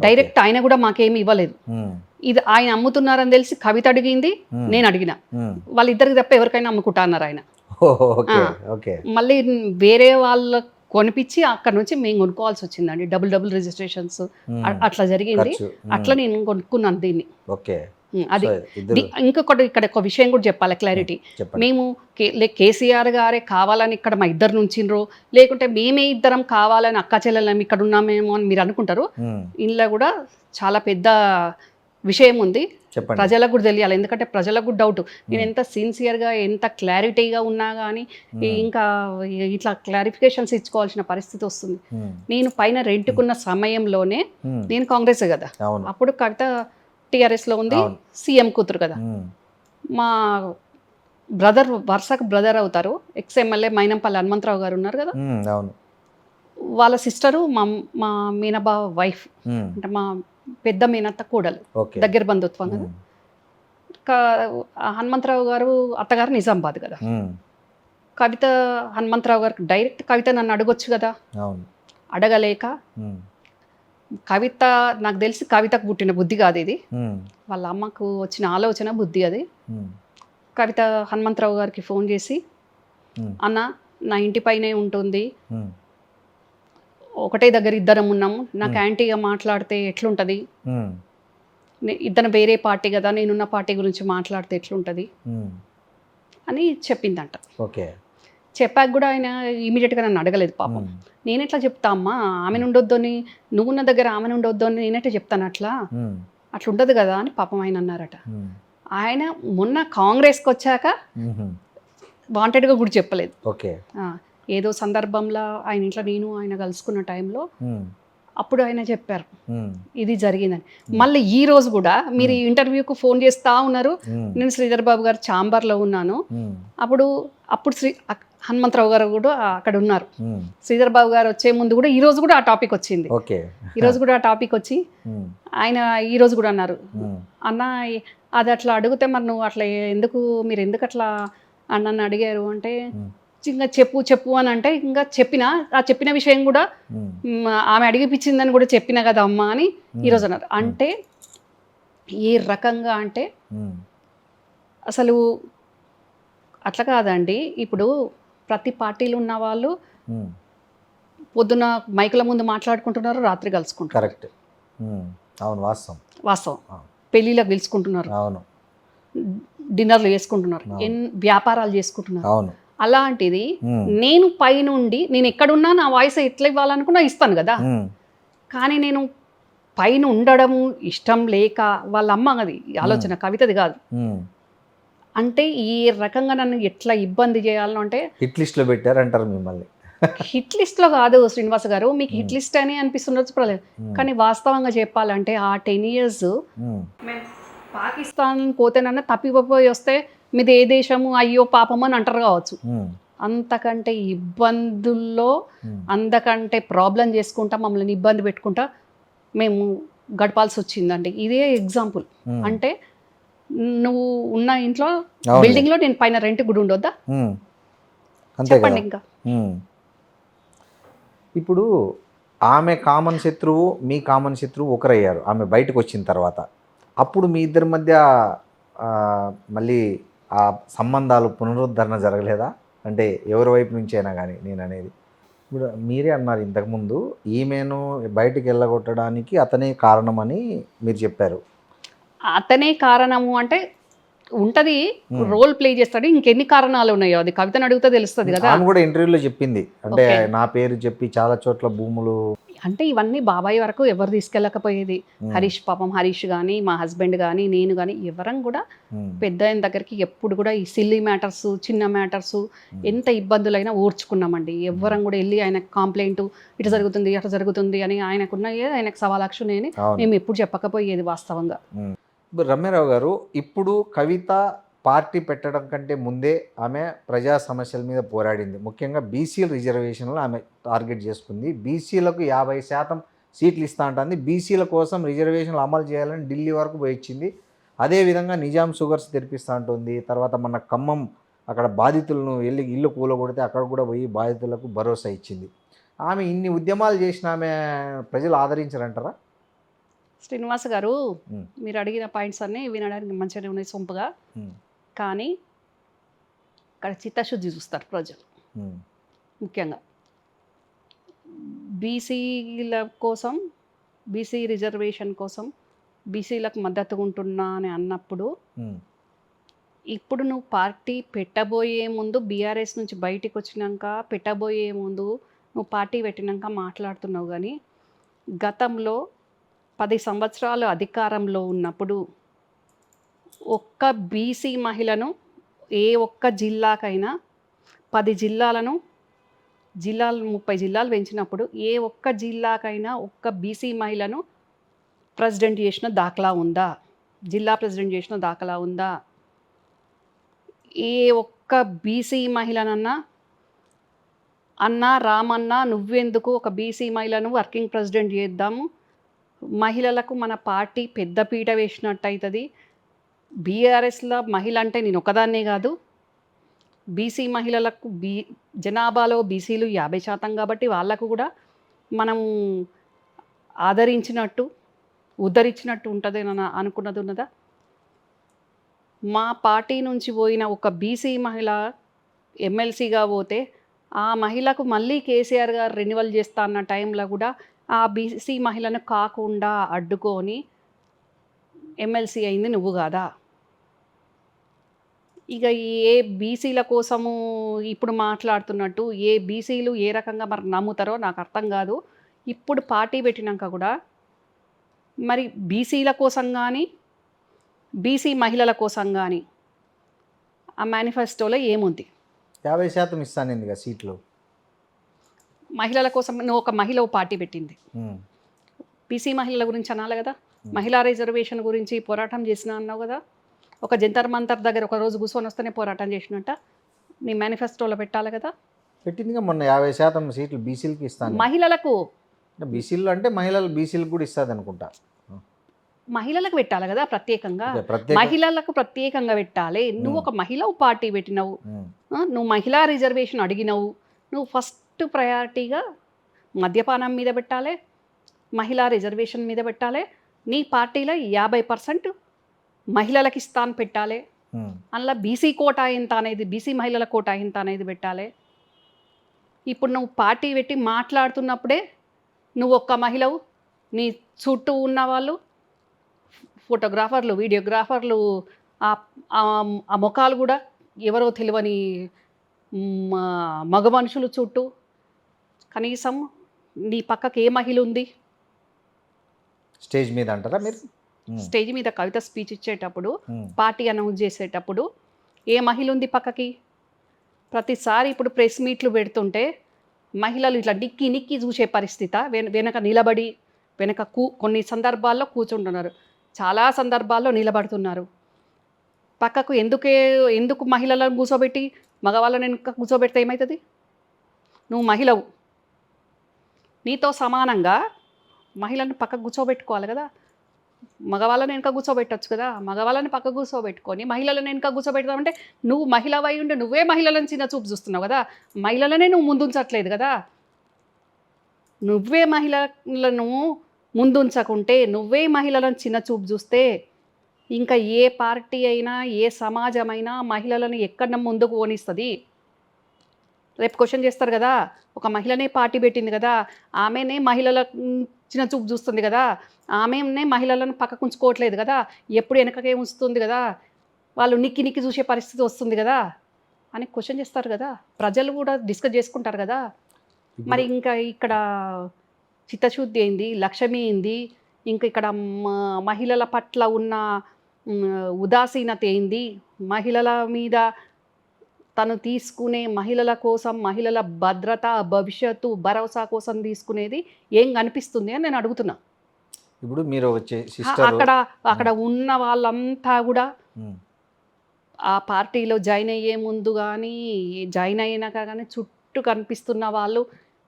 డైరెక్ట్ ఆయన కూడా మాకేమి ఇవ్వలేదు. ఇది ఆయన అమ్ముతున్నారని తెలిసి కవిత అడిగింది, నేను అడిగిన. వాళ్ళిద్దరికి తప్ప ఎవరికైనా అమ్ముకుంటా అన్నారు ఆయన. మళ్ళీ వేరే వాళ్ళ కొనిపించి అక్కడ నుంచి మేము కొనుక్కోవాల్సి వచ్చిందండి. డబుల్ రిజిస్ట్రేషన్స్ అట్లా జరిగింది. అట్లా నేను కొనుక్కున్నాను దీన్ని. అది ఇంకొకటి ఇక్కడ ఒక విషయం కూడా చెప్పాలి, క్లారిటీ. మేము కేసీఆర్ గారే కావాలని ఇక్కడ మా ఇద్దరు నుంచిండ్రో, లేకుంటే మేమే ఇద్దరం కావాలని అక్క చెల్లెలం ఇక్కడ ఉన్నామేమో అని మీరు అనుకుంటారు. ఇందులో కూడా చాలా పెద్ద విషయం ఉంది, ప్రజలకు కూడా తెలియాలి. ఎందుకంటే ప్రజలకు కూడా డౌట్, నేను ఎంత సిన్సియర్గా ఎంత క్లారిటీగా ఉన్నా కానీ ఇంకా ఇట్లా క్లారిఫికేషన్స్ ఇచ్చుకోవాల్సిన పరిస్థితి వస్తుంది. నేను పైన రెంట్కున్న సమయంలోనే నేను కాంగ్రెస్ కదా, అప్పుడు కవిత టీఆర్ఎస్లో ఉంది, సీఎం కూతురు కదా. మా బ్రదర్ వరుసకు బ్రదర్ అవుతారు, ఎక్స్-ఎమ్మెల్యే మైనంపల్లి హనుమంతరావు గారు ఉన్నారు కదా, వాళ్ళ సిస్టరు మా మీనబావ వైఫ్, అంటే మా పెద్ద మీనత్త కోడలు, దగ్గర బంధుత్వం కదా. హనుమంతరావు గారు అత్తగారు నిజామాబాద్ కదా. కవిత హనుమంతరావు గారికి డైరెక్ట్ కవిత నన్ను అడగొచ్చు కదా, అడగలేక కవిత, నాకు తెలిసి కవితకు పుట్టిన బుద్ధి కాదు ఇది, వాళ్ళ అమ్మకు వచ్చిన ఆలోచన బుద్ధి అది. కవిత హనుమంతరావు గారికి ఫోన్ చేసి, అన్న నా ఇంటి పైనే ఉంటుంది, ఒకటే దగ్గర ఇద్దరం ఉన్నాము, నాకు యాంటీగా మాట్లాడితే ఎట్లుంటుంది, ఇద్దరు వేరే పార్టీ కదా, నేనున్న పార్టీ గురించి మాట్లాడితే ఎట్లుంటుంది అని చెప్పిందంట. చెప్పాక కూడా ఆయన ఇమీడియట్గా నన్ను అడగలేదు పాపం. నేనెట్లా చెప్తా అమ్మా, ఆమె ఉండొద్దని, నువ్వున్న దగ్గర ఆమె ఉండొద్దు అని నేనెట్లా చెప్తాను, అట్లా ఉండదు కదా అని పాపం ఆయన అన్నారట. ఆయన మొన్న కాంగ్రెస్కి వచ్చాక వాంటెడ్గా కూడా చెప్పలేదు. ఏదో సందర్భంలో ఆయన ఇంట్లో నేను ఆయన కలుసుకున్న టైంలో అప్పుడు ఆయన చెప్పారు ఇది జరిగిందని. మళ్ళీ ఈ రోజు కూడా మీరు ఇంటర్వ్యూకు ఫోన్ చేస్తా ఉన్నారు, నేను శ్రీధర్ బాబు గారు ఛాంబర్లో ఉన్నాను, అప్పుడు హనుమంతరావు గారు కూడా అక్కడ ఉన్నారు. శ్రీధర్ బాబు గారు వచ్చే ముందు కూడా ఈ రోజు కూడా ఆ టాపిక్ వచ్చింది. ఈ రోజు కూడా ఆ టాపిక్ వచ్చి ఆయన ఈ రోజు కూడా అన్నారు, అన్న అది అట్లా అడిగితే మరి నువ్వు అట్లా మీరు ఎందుకు అట్లా నన్ను అడిగారు అంటే, ఇంకా చెప్పు అని అంటే, ఇంకా చెప్పిన విషయం కూడా ఆమె అడిగిపించిందని కూడా చెప్పిన కదా అమ్మ అని ఈరోజు అన్నారు. అంటే ఏ రకంగా అంటే అసలు అట్లా కాదండి. ఇప్పుడు ప్రతి పార్టీలో ఉన్న వాళ్ళు ఉమ్, పొద్దున మైకుల ముందు మాట్లాడుకుంటున్నారు, రాత్రి కలుసుకుంటారు. కరెక్ట్. అవును, వాస్తవం. వాస్తవం. ఆ. పెళ్ళిళ్ళకి పిలుచుకుంటున్నారు, అవును. డిన్నర్లు చేసుకుంటున్నారు, అవును. వ్యాపారాలు చేసుకుంటున్నారు. అవును. అలాంటిది ఉమ్, నేను పైనుండి నేను ఎక్కడున్నా నా వాయిస్ ఎట్లా ఇవ్వాలనుకున్నా ఇస్తాను కదా. ఉమ్, కానీ నేను పైన ఉండడము ఇష్టం లేక వాళ్ళ అమ్మ అది ఆలోచన, కవితది కాదు. ఉమ్. అంటే ఈ రకంగా నన్ను ఎట్లా ఇబ్బంది చేయాలను అంటే హిట్ లిస్ట్లో పెట్టారంటారు మిమ్మల్ని. హిట్ లిస్ట్లో కాదు శ్రీనివాస్ గారు, మీకు హిట్ లిస్ట్ అని అనిపిస్తుండొచ్చు పర్లేదు, కానీ వాస్తవంగా చెప్పాలంటే ఆ 10 years ఉమ్, మేము పాకిస్తాన్ పోతేనన్నా తప్పిపోయి వస్తే మీది ఏ దేశము అయ్యో పాపం అని అంటారు కావచ్చు. ఉమ్, అంతకంటే ఇబ్బందుల్లో ఉమ్, అంతకంటే ప్రాబ్లం చేసుకుంటా మమ్మల్ని ఇబ్బంది పెట్టుకుంటా మేము గడపాల్సి వచ్చిందండి. ఇదే ఎగ్జాంపుల్. ఉమ్. అంటే నువ్వు ఉన్న ఇంట్లో అవునులే. బిల్డింగ్లో నేను పైన రెంట్ కూడా ఉండొద్దా? ఉమ్, అంతే చెప్పండి కదా. ఇంకా. ఉమ్. ఇప్పుడు ఆమె కామన్ శత్రువు, మీ కామన్ శత్రువు ఒకరయ్యారు ఆమె బయటకు వచ్చిన తర్వాత. అప్పుడు మీ ఇద్దరి మధ్య ఆ, మళ్ళీ ఆ సంబంధాలు పునరుద్ధరణ జరగలేదా? అంటే ఎవరి వైపు నుంచి అయినా కానీ నేను అనేది. ఇప్పుడు మీరే అన్నారు ఇంతకుముందు ఈమెను బయటికి వెళ్ళగొట్టడానికి అతనే కారణమని మీరు చెప్పారు. అతనే కారణము అంటే ఉంటది, రోల్ ప్లే చేస్తాడు. ఇంకెన్ని కారణాలు ఉన్నాయో అది కవితను అడిగితే తెలుస్తుంది కదా. ఆమె కూడా ఇంటర్వ్యూలో చెప్పింది, అంటే ఓకే. నా పేరు చెప్పి చాలా చోట్ల భూములు. అంటే ఇవన్నీ బాబాయ్ వరకు ఎవరు తీసుకెళ్ళకపోయేది. హరీష్ పాపం, హరీష్ కానీ మా హస్బెండ్ కానీ నేను కానీ ఎవరం కూడా ఉమ్, పెద్ద ఆయన దగ్గరికి ఎప్పుడు కూడా ఈ సిల్లీ మ్యాటర్స్, చిన్న మ్యాటర్స్ ఎంత ఇబ్బందులైనా ఓర్చుకున్నామండి. ఎవ్వరం కూడా వెళ్ళి ఆయనకు కంప్లైంట్ ఇటు జరుగుతుంది అటు జరుగుతుంది అని ఆయనకున్నాయే ఆయనకు సవాలక్షుని అని అవును. మేము ఎప్పుడు చెప్పకపోయేది వాస్తవంగా. ఇప్పుడు రమ్యారావు గారు, ఇప్పుడు కవిత పార్టీ పెట్టడం కంటే ముందే ఆమె ప్రజా సమస్యల మీద పోరాడింది. ముఖ్యంగా బీసీల రిజర్వేషన్లు ఆమె టార్గెట్ చేసుకుంది. బీసీలకు 50% సీట్లు ఇస్తా అంటుంది. బీసీల కోసం రిజర్వేషన్లు అమలు చేయాలని ఢిల్లీ వరకు పోయి ఇచ్చింది. అదేవిధంగా నిజాం షుగర్స్ తెరిపిస్తూ ఉంటుంది. తర్వాత మన ఖమ్మం అక్కడ బాధితులను వెళ్ళి ఇల్లు కూలగొడితే అక్కడ కూడా పోయి బాధితులకు భరోసా ఇచ్చింది. ఆమె ఇన్ని ఉద్యమాలు చేసిన ఆమె ప్రజలు ఆదరించారంటారా? శ్రీనివాస్ గారు, ఉమ్, మీరు అడిగిన పాయింట్స్ అన్నీ వినడానికి మంచిగానే ఉన్నాయి సొంపుగా. ఉమ్, కానీ ఇక్కడ చిత్తశుద్ధి చూస్తారు ప్రజలు. ఉమ్, ముఖ్యంగా బీసీల కోసం, బీసీ రిజర్వేషన్ కోసం బీసీలకు మద్దతు ఉంటున్నా అని అన్నప్పుడు ఉమ్, ఇప్పుడు నువ్వు పార్టీ పెట్టబోయే ముందు బీఆర్ఎస్ నుంచి బయటికి వచ్చినాక పెట్టబోయే ముందు నువ్వు పార్టీ పెట్టినాక మాట్లాడుతున్నావు. కానీ గతంలో 10 సంవత్సరాలు అధికారంలో ఉన్నప్పుడు ఒక్క బీసీ మహిళను ఏ ఒక్క జిల్లాకైనా 10 జిల్లాలను 30 జిల్లాలు పెంచినప్పుడు ఏ ఒక్క జిల్లాకైనా ఒక్క బీసీ మహిళను ప్రెసిడెంట్ చేసిన దాఖలా ఉందా? జిల్లా ప్రెసిడెంట్ చేసిన దాఖలా ఉందా? ఏ ఒక్క బీసీ మహిళనన్నా అన్నా రామన్నా నువ్వెందుకు ఒక బీసీ మహిళను వర్కింగ్ ప్రెసిడెంట్ చేద్దాము, మహిళలకు మన పార్టీ పెద్దపీట వేసినట్టు అవుతుంది. బీఆర్ఎస్లో మహిళ అంటే నేను ఒకదాన్నే కాదు, బీసీ మహిళలకు జనాభాలో బీసీలు 50% కాబట్టి వాళ్ళకు కూడా మనం ఆదరించినట్టు ఉద్ధరించినట్టు ఉంటుంది అని అనుకున్నది ఉన్నదా? మా పార్టీ నుంచి పోయిన ఒక బీసీ మహిళ ఎమ్మెల్సీగా పోతే ఆ మహిళకు మళ్ళీ కేసీఆర్ గారు రెన్యువల్ చేస్తా అన్న టైంలో కూడా ఆ బీసీ మహిళను కాకుండా అడ్డుకొని ఎమ్మెల్సీ అయింది నువ్వు కాదా? ఇక ఏ బీసీల కోసము ఇప్పుడు మాట్లాడుతున్నట్టు ఏ బీసీలు ఏ రకంగా మరి నమ్ముతారో నాకు అర్థం కాదు. ఇప్పుడు పార్టీ పెట్టినాక కూడా మరి బీసీల కోసం కానీ బీసీ మహిళల కోసం కానీ ఆ మేనిఫెస్టోలో ఏముంది? 50% ఇస్తాను కదా సీట్లు. మహిళల కోసం నువ్వు ఒక మహిళ పార్టీ పెట్టింది, బీసీ మహిళల గురించి అనాలి కదా. మహిళా రిజర్వేషన్ గురించి పోరాటం చేసిన అన్నావు కదా. ఒక జంతర్ మంతర్ దగ్గర ఒక రోజు కూర్చొని వస్తేనే పోరాటం చేసినట్ట నీ మేనిఫెస్టోలో పెట్టాలి కదా. పెట్టిందిగా మొన్న 50% సీట్లు బీసీలకి ఇస్తాను. మహిళలకు బీసీలు అంటే మహిళలు బీసీలకు కూడా ఇస్తుంది అనుకుంటా. మహిళలకు పెట్టాలి కదా ప్రత్యేకంగా. మహిళలకు ప్రత్యేకంగా పెట్టాలి. నువ్వు ఒక మహిళ పార్టీ పెట్టినావు, నువ్వు మహిళా రిజర్వేషన్ అడిగినావు, నువ్వు ఫస్ట్ ప్రయారిటీగా మద్యపానం మీద పెట్టాలి, మహిళా రిజర్వేషన్ మీద పెట్టాలి. నీ పార్టీలో 50% మహిళలకు ఇస్తాను పెట్టాలి. అందులో బీసీ కోటా ఎంత అనేది, బీసీ మహిళల కోటా ఎంత అనేది పెట్టాలి. ఇప్పుడు నువ్వు పార్టీ పెట్టి మాట్లాడుతున్నప్పుడే నువ్వు ఒక్క మహిళవు, నీ చుట్టూ ఉన్న వాళ్ళు ఫోటోగ్రాఫర్లు, వీడియోగ్రాఫర్లు, ఆ ముఖాలు కూడా ఎవరో తెలియని మగ మనుషులు చుట్టూ. కనీసం నీ పక్కకి ఏ మహిళ ఉంది? స్టేజ్ మీద అంటారా మీరు? స్టేజ్ మీద కవిత స్పీచ్ ఇచ్చేటప్పుడు, పార్టీ అనౌన్స్ చేసేటప్పుడు ఏ మహిళ ఉంది పక్కకి? ప్రతిసారి ఇప్పుడు ప్రెస్ మీట్లు పెడుతుంటే మహిళలు ఇట్లా నిక్కి నిక్కి చూసే పరిస్థితి, వెనక నిలబడి, వెనక కొన్ని సందర్భాల్లో కూర్చుంటున్నారు, చాలా సందర్భాల్లో నిలబడుతున్నారు. పక్కకు ఎందుకు మహిళలను కూర్చోబెట్టి మగవాళ్ళని వెనక కూర్చోబెడితే ఏమవుతుంది? నువ్వు మహిళవు, నీతో సమానంగా మహిళలను పక్కకు కూర్చోబెట్టుకోవాలి కదా. మగవాళ్ళని వెనక కూర్చోబెట్టచ్చు కదా. మగవాళ్ళని పక్క కూర్చోబెట్టుకొని మహిళలను వెనక కూర్చోబెడతామంటే నువ్వు మహిళవై ఉండి నువ్వే మహిళలను చిన్న చూపు చూస్తున్నావు కదా. మహిళలనే నువ్వు ముందుంచట్లేదు కదా. నువ్వే మహిళలను ముందుంచకుంటే, నువ్వే మహిళలను చిన్న చూపు చూస్తే ఇంకా ఏ పార్టీ అయినా, ఏ సమాజమైనా మహిళలను ఎక్కడ ముందుకు పోనిస్తుంది? రేపు క్వశ్చన్ చేస్తారు కదా, ఒక మహిళనే పార్టీ పెట్టింది కదా, ఆమెనే మహిళల చిన్న చూపు చూస్తుంది కదా, ఆమెనే మహిళలను పక్కకు ఉంచుకోవట్లేదు కదా, ఎప్పుడు వెనకకే ఉంచుతుంది కదా, వాళ్ళు నిక్కి నిక్కి చూసే పరిస్థితి వస్తుంది కదా అని క్వశ్చన్ చేస్తారు కదా. ప్రజలు కూడా డిస్కస్ చేసుకుంటారు కదా. మరి ఇంకా ఇక్కడ చిత్తశుద్ధి ఏంది, లక్ష్మి ఏంది, ఇంకా ఇక్కడ మహిళల పట్ల ఉన్న ఉదాసీనత ఏంది, మహిళల మీద తను తీసుకునే, మహిళల కోసం, మహిళల భద్రత, భవిష్యత్తు, భరోసా కోసం తీసుకునేది ఏం కనిపిస్తుంది అని నేను అడుగుతున్నా. ఇప్పుడు మీరు అక్కడ ఉన్న వాళ్ళంతా కూడా ఆ పార్టీలో జాయిన్ అయ్యే ముందు కానీ, జాయిన్ అయినాక కానీ చుట్టూ కనిపిస్తున్న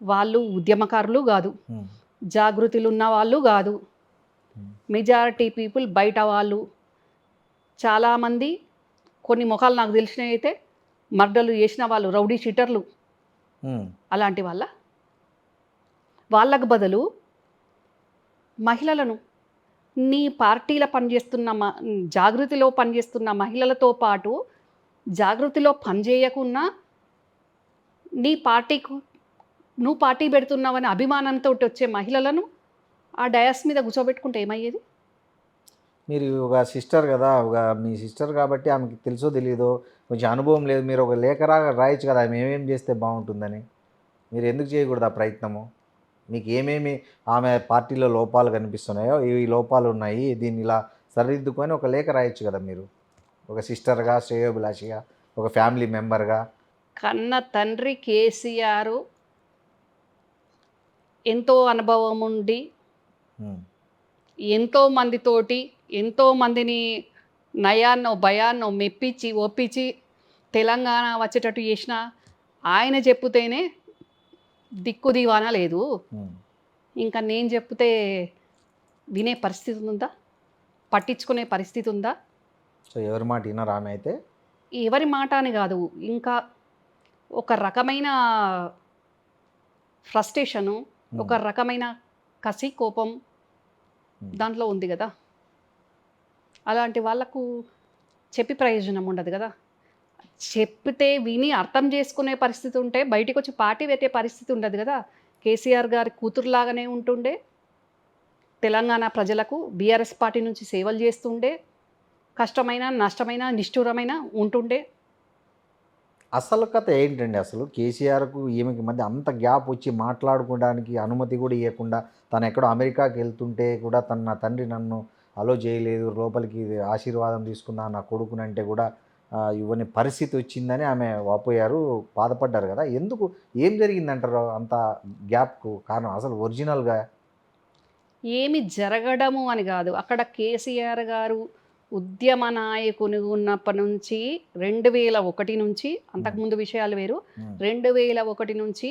వాళ్ళు ఉద్యమకారులు కాదు, జాగృతులు ఉన్న వాళ్ళు కాదు. మెజారిటీ పీపుల్ బయట వాళ్ళు. చాలామంది, కొన్ని ముఖాలు నాకు తెలిసినవి అయితే మర్డర్లు చేసిన వాళ్ళు, రౌడీ షీటర్లు, అలాంటి వాళ్ళకు బదులు మహిళలను, నీ పార్టీలో పనిచేస్తున్న జాగృతిలో పనిచేస్తున్న మహిళలతో పాటు, జాగృతిలో పనిచేయకున్నా నీ పార్టీకు నువ్వు పార్టీ పెడుతున్నావని అభిమానంతో వచ్చే మహిళలను ఆ డయాస్ మీద కూర్చోబెట్టుకుంటే ఏమయ్యేది? మీరు ఒక సిస్టర్ కదా, మీ సిస్టర్ కాబట్టి ఆమెకి తెలుసో తెలియదో, కొంచెం అనుభవం లేదు, మీరు ఒక లేఖ రాయొచ్చు కదా ఆమె ఏమేమి చేస్తే బాగుంటుందని. మీరు ఎందుకు చేయకూడదు ఆ ప్రయత్నము? మీకు ఏమేమి ఆమె పార్టీలో లోపాలు కనిపిస్తున్నాయో, ఈ లోపాలు ఉన్నాయి, దీన్ని ఇలా సరిదిద్దుకొని ఒక లేఖ రాయొచ్చు కదా మీరు, ఒక సిస్టర్గా, శ్రేయోభిలాషిగా, ఒక ఫ్యామిలీ మెంబర్గా. కన్న తండ్రి కేసీఆర్ ఎంతో అనుభవం ఉండి, ఎంతో మందితోటి, ఎంతో మందిని నయాన్నో భయాన్నో మెప్పించి ఒప్పించి తెలంగాణ వచ్చేటట్టు చేసిన ఆయన చెప్తేనే దిక్కు దివానా లేదు. ఇంకా నేను చెప్తే వినే పరిస్థితి ఉందా? పట్టించుకునే పరిస్థితి ఉందా? సో ఎవరి మాట వినరా ఆమె అయితే? ఎవరి మాట అని కాదు, ఇంకా ఒక రకమైన ఫ్రస్ట్రేషను, ఒక రకమైన కసి, కోపం దాంట్లో ఉంది కదా. అలాంటి వాళ్ళకు చెప్పి ప్రయోజనం ఉండదు కదా. చెప్తే విని అర్థం చేసుకునే పరిస్థితి ఉంటే బయటికి వచ్చి పార్టీ పెట్టే పరిస్థితి ఉండదు కదా. కేసీఆర్ గారి కూతురులాగానే ఉంటుండే, తెలంగాణ ప్రజలకు బీఆర్ఎస్ పార్టీ నుంచి సేవలు చేస్తుండే, కష్టమైన, నష్టమైన, నిష్ఠూరమైన ఉంటుండే. అసలు కథ ఏంటండి? అసలు కేసీఆర్కు ఈమెకి మధ్య అంత గ్యాప్ వచ్చి మాట్లాడుకోవడానికి అనుమతి కూడా ఇవ్వకుండా, తను ఎక్కడో అమెరికాకి వెళ్తుంటే కూడా నా తండ్రి నన్ను అలో చేయలేదు, లోపలికి ఆశీర్వాదం తీసుకుందా నా కొడుకునంటే కూడా ఇవ్వని పరిస్థితి వచ్చిందని ఆమె వాపోయారు, బాధపడ్డారు కదా. ఎందుకు, ఏం జరిగిందంటారు అంత గ్యాప్కు కారణం? అసలు ఒరిజినల్గా ఏమి జరగడము అని కాదు, అక్కడ కేసీఆర్ గారు ఉద్యమ నాయకుని ఉన్నప్పటి నుంచి 2001 నుంచి, అంతకుముందు విషయాలు వేరు, 2001 నుంచి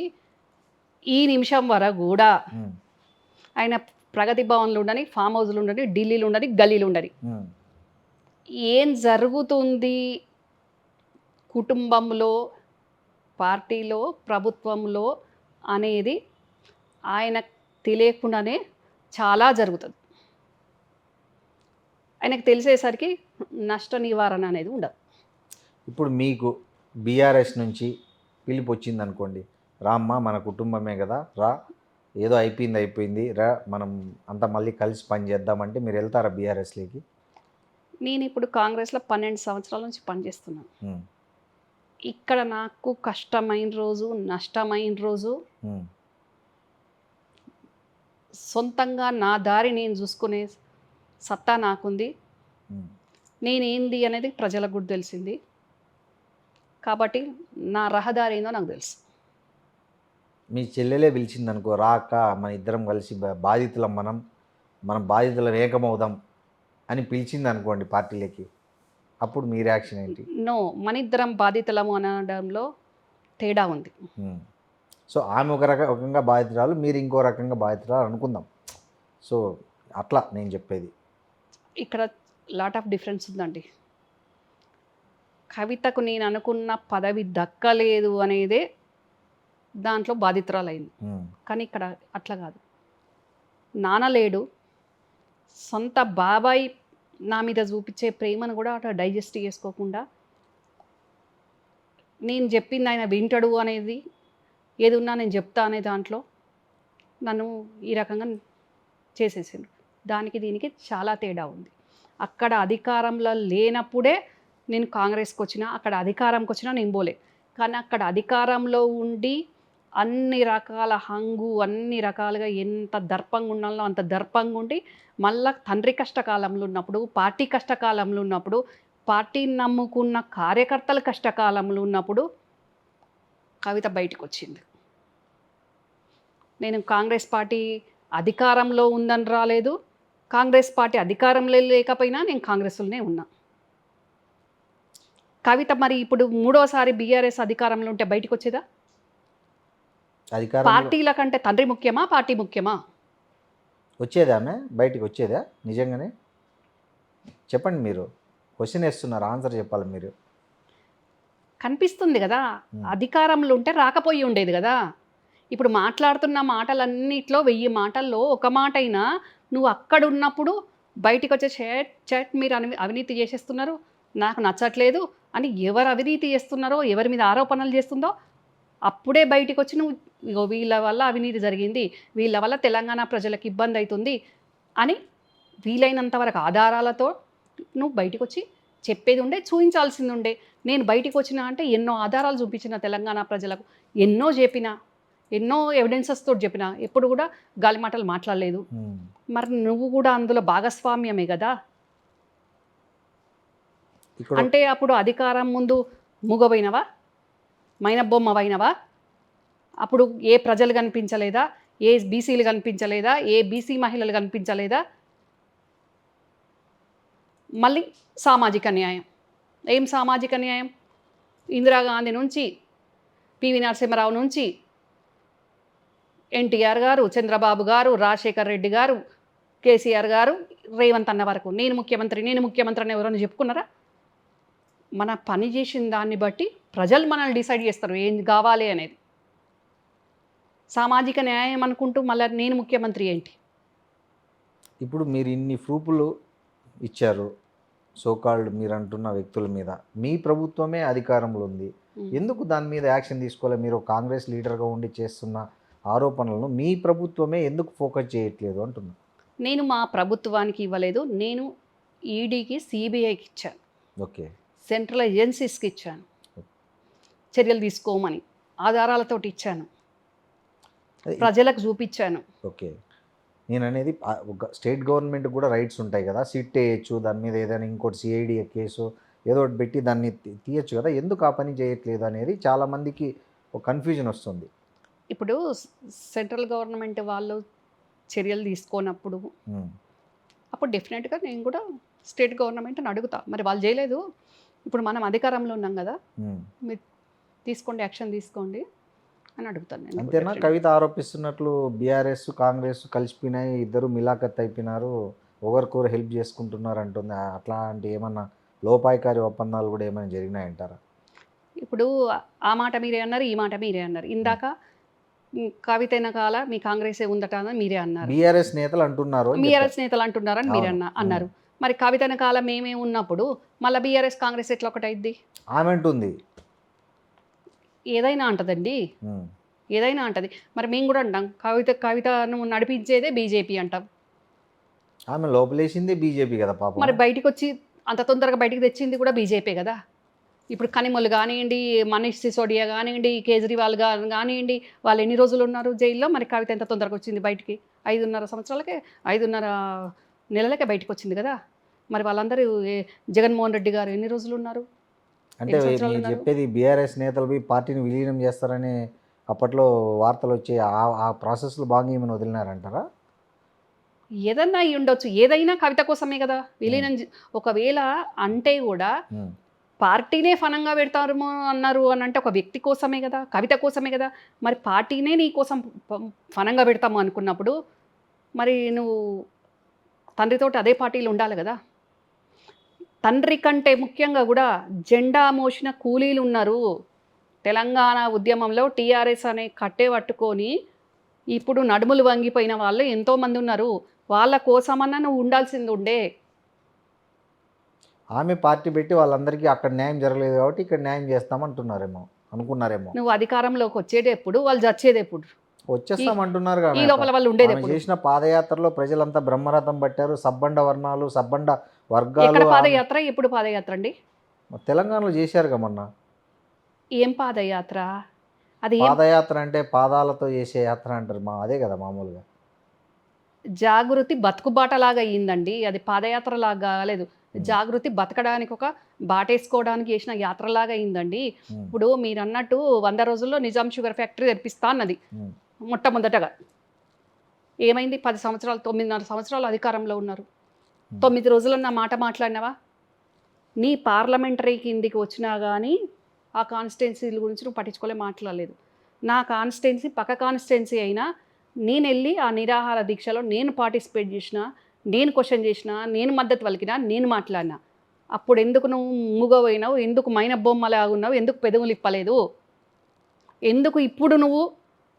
ఈ నిమిషం వరకు కూడా ఆయన ప్రగతి భవన్లు ఉండని, ఫామ్ హౌస్లు ఉండని, ఢిల్లీలు ఉండని, గల్లీలు ఉండని, ఏం జరుగుతుంది కుటుంబంలో, పార్టీలో, ప్రభుత్వంలో అనేది ఆయన తెలియకుండానే చాలా జరుగుతుంది. ఆయనకు తెలిసేసరికి నష్ట నివారణ అనేది ఉండదు. ఇప్పుడు మీకు బీఆర్ఎస్ నుంచి పిలుపు వచ్చింది అనుకోండి, రామ్మా మన కుటుంబమే కదా, రా ఏదో అయిపోయింది రా మనం అంతా మళ్ళీ కలిసి పని చేద్దామంటే మీరు వెళ్తారా బీఆర్ఎస్లోకి? నేను ఇప్పుడు కాంగ్రెస్లో 12 సంవత్సరాల నుంచి పనిచేస్తున్నాను. ఇక్కడ నాకు కష్టమైన రోజు, నష్టమైన రోజు, సొంతంగా నా దారి నేను చూసుకునే సత్తా నాకుంది. నేనేంది అనేది ప్రజలకు కూడా తెలిసింది. కాబట్టి నా రహదారి ఏందో నాకు తెలుసు. మీ చెల్లెలే పిలిచింది అనుకో, రాక మన ఇద్దరం కలిసి బాధితులం మనం బాధితులం ఏకమవుదాం అని పిలిచింది అనుకోండి పార్టీలకి, అప్పుడు మీ రియాక్షన్ ఏంటి? నో, మన ఇద్దరం బాధితులము అనడంలో తేడా ఉంది. సో ఆమె ఒక రకంగా బాధితురాలు, మీరు ఇంకో రకంగా బాధితురాలు అనుకుందాం. సో అట్లా నేను చెప్పేది. ఇక్కడ లాట్ ఆఫ్ డిఫరెన్స్ ఉందండి. కవితకు నేను అనుకున్న పదవి దక్కలేదు అనేదే దాంట్లో బాధితురాలైంది. కానీ ఇక్కడ అట్లా కాదు. నాన్న లేడు, సొంత బాబాయ్ నా మీద చూపించే ప్రేమను కూడా అట్లా డైజెస్ట్ చేసుకోకుండా నేను చెప్పింది ఆయన వింటాడు అనేది, ఏది ఉన్నా నేను చెప్తా అనే దాంట్లో నన్ను ఈ రకంగా చేసేసిండు. దానికి దీనికి చాలా తేడా ఉంది. అక్కడ అధికారంలో లేనప్పుడే నేను కాంగ్రెస్కి వచ్చినా, అక్కడ అధికారంకి వచ్చినా నేను పోలే. కానీ అక్కడ అధికారంలో ఉండి అన్ని రకాల హంగు, అన్ని రకాలుగా ఎంత దర్పంగా ఉండాలో అంత దర్పంగా ఉండి, మళ్ళా తండ్రి కష్టకాలంలో ఉన్నప్పుడు, పార్టీ కష్టకాలంలో ఉన్నప్పుడు, పార్టీని నమ్ముకున్న కార్యకర్తల కష్టకాలంలో ఉన్నప్పుడు కవిత బయటకు వచ్చింది. నేను కాంగ్రెస్ పార్టీ అధికారంలో ఉందని రాలేదు, కాంగ్రెస్ పార్టీ అధికారంలో లేకపోయినా నేను కాంగ్రెస్లోనే ఉన్నా. కవిత మరి ఇప్పుడు మూడోసారి బీఆర్ఎస్ అధికారంలో ఉంటే బయటకు వచ్చేదా? పార్టీల కంటే తండ్రి ముఖ్యమా, పార్టీ ముఖ్యమా? వచ్చేదా ఆమె బయటికి వచ్చేదా? నిజంగానే చెప్పండి. మీరు క్వశ్చన్ వేస్తున్నారు, ఆన్సర్ చెప్పాలి మీరు. కనిపిస్తుంది కదా, అధికారంలో ఉంటే రాకపోయి ఉండేది కదా. ఇప్పుడు మాట్లాడుతున్న మాటలన్నిట్లో 1000 మాటల్లో ఒక మాట అయినా నువ్వు అక్కడ ఉన్నప్పుడు బయటికి వచ్చే చాట్ మీరు అవినీతి చేసేస్తున్నారు, నాకు నచ్చట్లేదు అని ఎవరు అవినీతి చేస్తున్నారో, ఎవరి మీద ఆరోపణలు చేస్తుందో అప్పుడే బయటికి వచ్చి నువ్వు వీళ్ళ వల్ల అవినీతి జరిగింది, వీళ్ళ వల్ల తెలంగాణ ప్రజలకు ఇబ్బంది అవుతుంది అని వీలైనంత వరకు ఆధారాలతో నువ్వు బయటకు వచ్చి చెప్పేది ఉండే, చూపించాల్సింది ఉండే. నేను బయటికి వచ్చినా అంటే ఎన్నో ఆధారాలు చూపించిన తెలంగాణ ప్రజలకు, ఎన్నో చెప్పిన, ఎన్నో ఎవిడెన్సెస్ తోటి చెప్పిన, ఎప్పుడు కూడా గాలి మాటలు మాట్లాడలేదు. మరి నువ్వు కూడా అందులో భాగస్వామ్యమే కదా. అంటే అప్పుడు అధికారం ముందు మూగబోయినవా, మైనబొమ్మవైనవా? అప్పుడు ఏ ప్రజలు కనిపించలేదా, ఏ బీసీలు కనిపించలేదా, ఏ బీసీ మహిళలు కనిపించలేదా? మళ్ళీ సామాజిక న్యాయం, ఏం సామాజిక న్యాయం? ఇందిరాగాంధీ నుంచి, పివి నరసింహారావు నుంచి, ఎన్టీఆర్ గారు, చంద్రబాబు గారు, రాజశేఖర్ రెడ్డి గారు, కేసీఆర్ గారు, రేవంత్ అన్న వరకు నేను ముఖ్యమంత్రి అని ఎవరైనా చెప్పుకున్నారా? మన పని చేసిన దాన్ని బట్టి ప్రజలు మనల్ని డిసైడ్ చేస్తారు ఏం కావాలి అనేది. సామాజిక న్యాయం అనుకుంటూ మళ్ళీ నేను ముఖ్యమంత్రి ఏంటి? ఇప్పుడు మీరు ఇన్ని ప్రూఫ్లు ఇచ్చారు సోకాల్డ్ మీరు అంటున్న వ్యక్తుల మీద, మీ ప్రభుత్వమే అధికారంలో ఉంది, ఎందుకు దాని మీద యాక్షన్ తీసుకోవాలి? మీరు కాంగ్రెస్ లీడర్గా ఉండి చేస్తున్న ఆరోపణలను మీ ప్రభుత్వమే ఎందుకు ఫోకస్ చేయట్లేదు అంటున్నా. నేను మా ప్రభుత్వానికి ఇవ్వలేదు, నేను ఈడీకి, సిబిఐకి ఇచ్చాను, ఓకే, సెంట్రల్ ఏజెన్సీస్కి ఇచ్చాను, చర్యలు తీసుకోమని ఆధారాలతోటి ఇచ్చాను, ప్రజలకు చూపించాను. ఓకే, నేను అనేది ఒక స్టేట్ గవర్నమెంట్ కూడా రైట్స్ ఉంటాయి కదా, సిట్ వేయచ్చు, దాని మీద ఏదైనా ఇంకోటి సిఐడి కేసు ఏదో ఒకటి పెట్టి దాన్ని తీయచ్చు కదా, ఎందుకు ఆ పని చేయట్లేదు అనేది చాలామందికి ఒక కన్ఫ్యూజన్ వస్తుంది. ఇప్పుడు సెంట్రల్ గవర్నమెంట్ వాళ్ళు చర్యలు తీసుకోనప్పుడు అప్పుడు డెఫినెట్గా నేను కూడా స్టేట్ గవర్నమెంట్ని అడుగుతా, మరి వాళ్ళు చేయలేదు, ఇప్పుడు మనం అధికారంలో ఉన్నాం కదా, మీరు తీసుకోండి, యాక్షన్ తీసుకోండి అని అడుగుతాను నేను. అంతేనా? కవిత ఆరోపిస్తున్నట్లు బీఆర్ఎస్ కాంగ్రెస్ కలిసిపోయినాయి, ఇద్దరు మిలాఖత్ అయిపోయినారు, ఒకరికొకరు హెల్ప్ చేసుకుంటున్నారు అంటుంది. అట్లాంటి ఏమన్నా లోపాయికారి ఒప్పందాలు కూడా ఏమైనా జరిగినాయంటారా? ఇప్పుడు ఆ మాట మీరే అన్నారు, ఈ మాట మీరే అన్నారు. ఇందాక కవిత వెనకాల మీ కాంగ్రెసే ఉందట అని మీరే అన్నారు, బీఆర్ఎస్ నేతలు అంటున్నారు, బీఆర్ఎస్ నేతలు అంటున్నారని మీరే అన్నారు. మరి కవిత కాలం మేమే ఉన్నప్పుడు మళ్ళీ బీఆర్ఎస్ కాంగ్రెస్ ఎట్లా ఒకటైద్ది? ఆమె అంటుంది. ఏదైనా అంటదండి, ఏదైనా అంటది. మరి మేము కూడా అంటాం కవితను నడిపించేదే బీజేపీ అంటాం. ఆమె లోపలేసింది బీజేపీ కదా పాపం. మరి బయటికి వచ్చి అంత తొందరగా బయటికి తెచ్చింది కూడా బీజేపీ కదా. ఇప్పుడు కనిమొలు కానివ్వండి, మనీష్ సిసోడియా కానివ్వండి, కేజ్రీవాల్ కానివ్వండి, వాళ్ళు ఎన్ని రోజులు ఉన్నారు జైల్లో? మరి కవిత ఎంత తొందరగా వచ్చింది బయటికి? 5.5 నెలలకే బయటకు వచ్చింది కదా. మరి వాళ్ళందరూ జగన్మోహన్ రెడ్డి గారు ఎన్ని రోజులు ఉన్నారు? అంటే మీరు చెప్పేది బీఆర్ఎస్ నేతలు పోయి పార్టీని విలీనం చేస్తారని అప్పట్లో వార్తలు వచ్చి ఆ ప్రాసెస్లో భాగంగా ఏమైనా వదిలినారంటారా? ఏదన్నా అయి ఉండొచ్చు. ఏదైనా కవిత కోసమే కదా విలీనం. ఒకవేళ అంటే కూడా పార్టీనే ఫనంగా పెడతారేమో అన్నారు అని అంటే ఒక వ్యక్తి కోసమే కదా, కవిత కోసమే కదా. మరి పార్టీనే నీ కోసం ఫనంగా పెడతాము అనుకున్నప్పుడు మరి నువ్వు తండ్రితోటి అదే పార్టీలు ఉండాలి కదా. తండ్రి కంటే ముఖ్యంగా కూడా జెండా మోసిన కూలీలు ఉన్నారు. తెలంగాణ ఉద్యమంలో టీఆర్ఎస్ అనే కట్టే పట్టుకొని ఇప్పుడు నడుములు వంగిపోయిన వాళ్ళు ఎంతోమంది ఉన్నారు. వాళ్ళ కోసమన్నా నువ్వు ఉండాల్సింది ఉండే. ఆమె పార్టీ పెట్టి వాళ్ళందరికీ అక్కడ న్యాయం జరగలేదు కాబట్టి ఇక్కడ న్యాయం చేస్తామంటున్నారేమో, అనుకున్నారేమో. నువ్వు అధికారంలోకి వచ్చేది ఎప్పుడు, వాళ్ళు చచ్చేది ఎప్పుడు? వచ్చేస్తామంటున్నారు ఈ లోపల వాళ్ళు ఉండేది ఆమె ఎప్పుడు? చేసిన పాదయాత్రలో ప్రజలంతా బ్రహ్మరథం పట్టారు. సబ్బండ వర్ణాలు, సబ్బండ వర్గాలు. ఎక్కడ పాదయాత్ర? ఎప్పుడు పాదయాత్ర అండి? తెలంగాణలో చేశారుగా మొన్న. ఏం పాదయాత్ర అది? పాదయాత్ర అంటే పాదాలతో చేసే యాత్ర అంటారు, అదే కదా మామూలుగా. జాగృతి బతుకుబాటలాగా అయ్యిందండి, అది పాదయాత్ర లాగా కాలేదు. జాగృతి బతకడానికి ఒక బాటేసుకోవడానికి చేసిన యాత్రలాగా అయిందండి. ఇప్పుడు మీరు అన్నట్టు 100 రోజుల్లో నిజాం షుగర్ ఫ్యాక్టరీ తెరిపిస్తా అన్నది మొట్టమొదటగా. ఏమైంది? 10 సంవత్సరాలు, 9.5 సంవత్సరాలు అధికారంలో ఉన్నారు. 9 రోజులన్న మాట మాట్లాడినావా? నీ పార్లమెంటరీ కిందికి వచ్చినా కానీ ఆ కాన్స్టిట్యున్సీల గురించి నువ్వు పట్టించుకోలే, మాట్లాడలేదు. నా కాన్స్టిట్యున్సీ పక్క కాన్స్టిట్యున్సీ అయినా నేను వెళ్ళి ఆ నిరాహార దీక్షలో నేను పార్టిసిపేట్ చేసిన, నేను క్వశ్చన్ చేసిన, నేను మద్దతు పలికినా, నేను మాట్లాడినా. అప్పుడు ఎందుకు నువ్వు మూగపోయినావు? ఎందుకు మైన బొమ్మలాగున్నావు? ఎందుకు పెదవులు ఇప్పలేదు? ఎందుకు ఇప్పుడు నువ్వు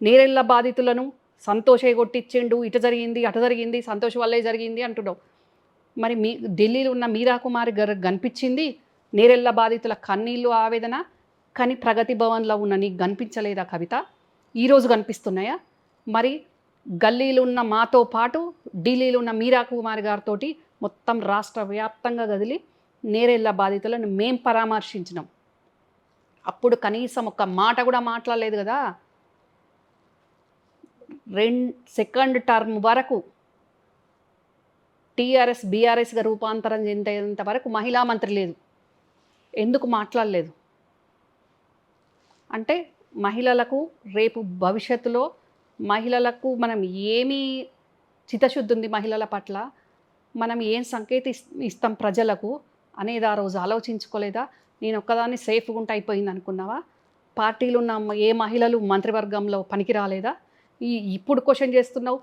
నేరెళ్ళ బాధితులను సంతోషే కొట్టించిండు, ఇటు జరిగింది అటు జరిగింది, సంతోష్ వల్లే జరిగింది అంటున్నావు? మరి ఢిల్లీలో ఉన్న మీరా కుమారి గారు కనిపించింది నేరెళ్ళ బాధితుల కన్నీళ్ళు ఆవేదన, కానీ ప్రగతి భవన్లో ఉన్న నీకు కనిపించలేదా కవిత? ఈరోజు కనిపిస్తున్నాయా? మరి గల్లీలు ఉన్న మాతో పాటు ఢిల్లీలో ఉన్న మీరా కుమారి గారితో మొత్తం రాష్ట్ర వ్యాప్తంగా కదిలి నేరెళ్ళ బాధితులను మేం పరామర్శించినాం. అప్పుడు కనీసం ఒక్క మాట కూడా మాట్లాడలేదు కదా. సెకండ్ టర్మ్ వరకు టీఆర్ఎస్ బీఆర్ఎస్గా రూపాంతరం చెందేంత వరకు మహిళా మంత్రి లేదు. ఎందుకు మాట్లాడలేదు? అంటే మహిళలకు రేపు భవిష్యత్తులో మహిళలకు మనం ఏమి చిత్తశుద్ధి ఉంది మహిళల పట్ల, మనం ఏం సంకేతం ఇస్తాం ప్రజలకు అనేది ఆ రోజు ఆలోచించుకోలేదా? నేను ఒక్కదాన్ని సేఫ్గా ఉంటే అయిపోయింది అనుకున్నావా? పార్టీలు ఉన్న ఏ మహిళలు మంత్రివర్గంలో పనికి రాలేదా? ఇప్పుడు క్వశ్చన్ చేస్తున్నావు.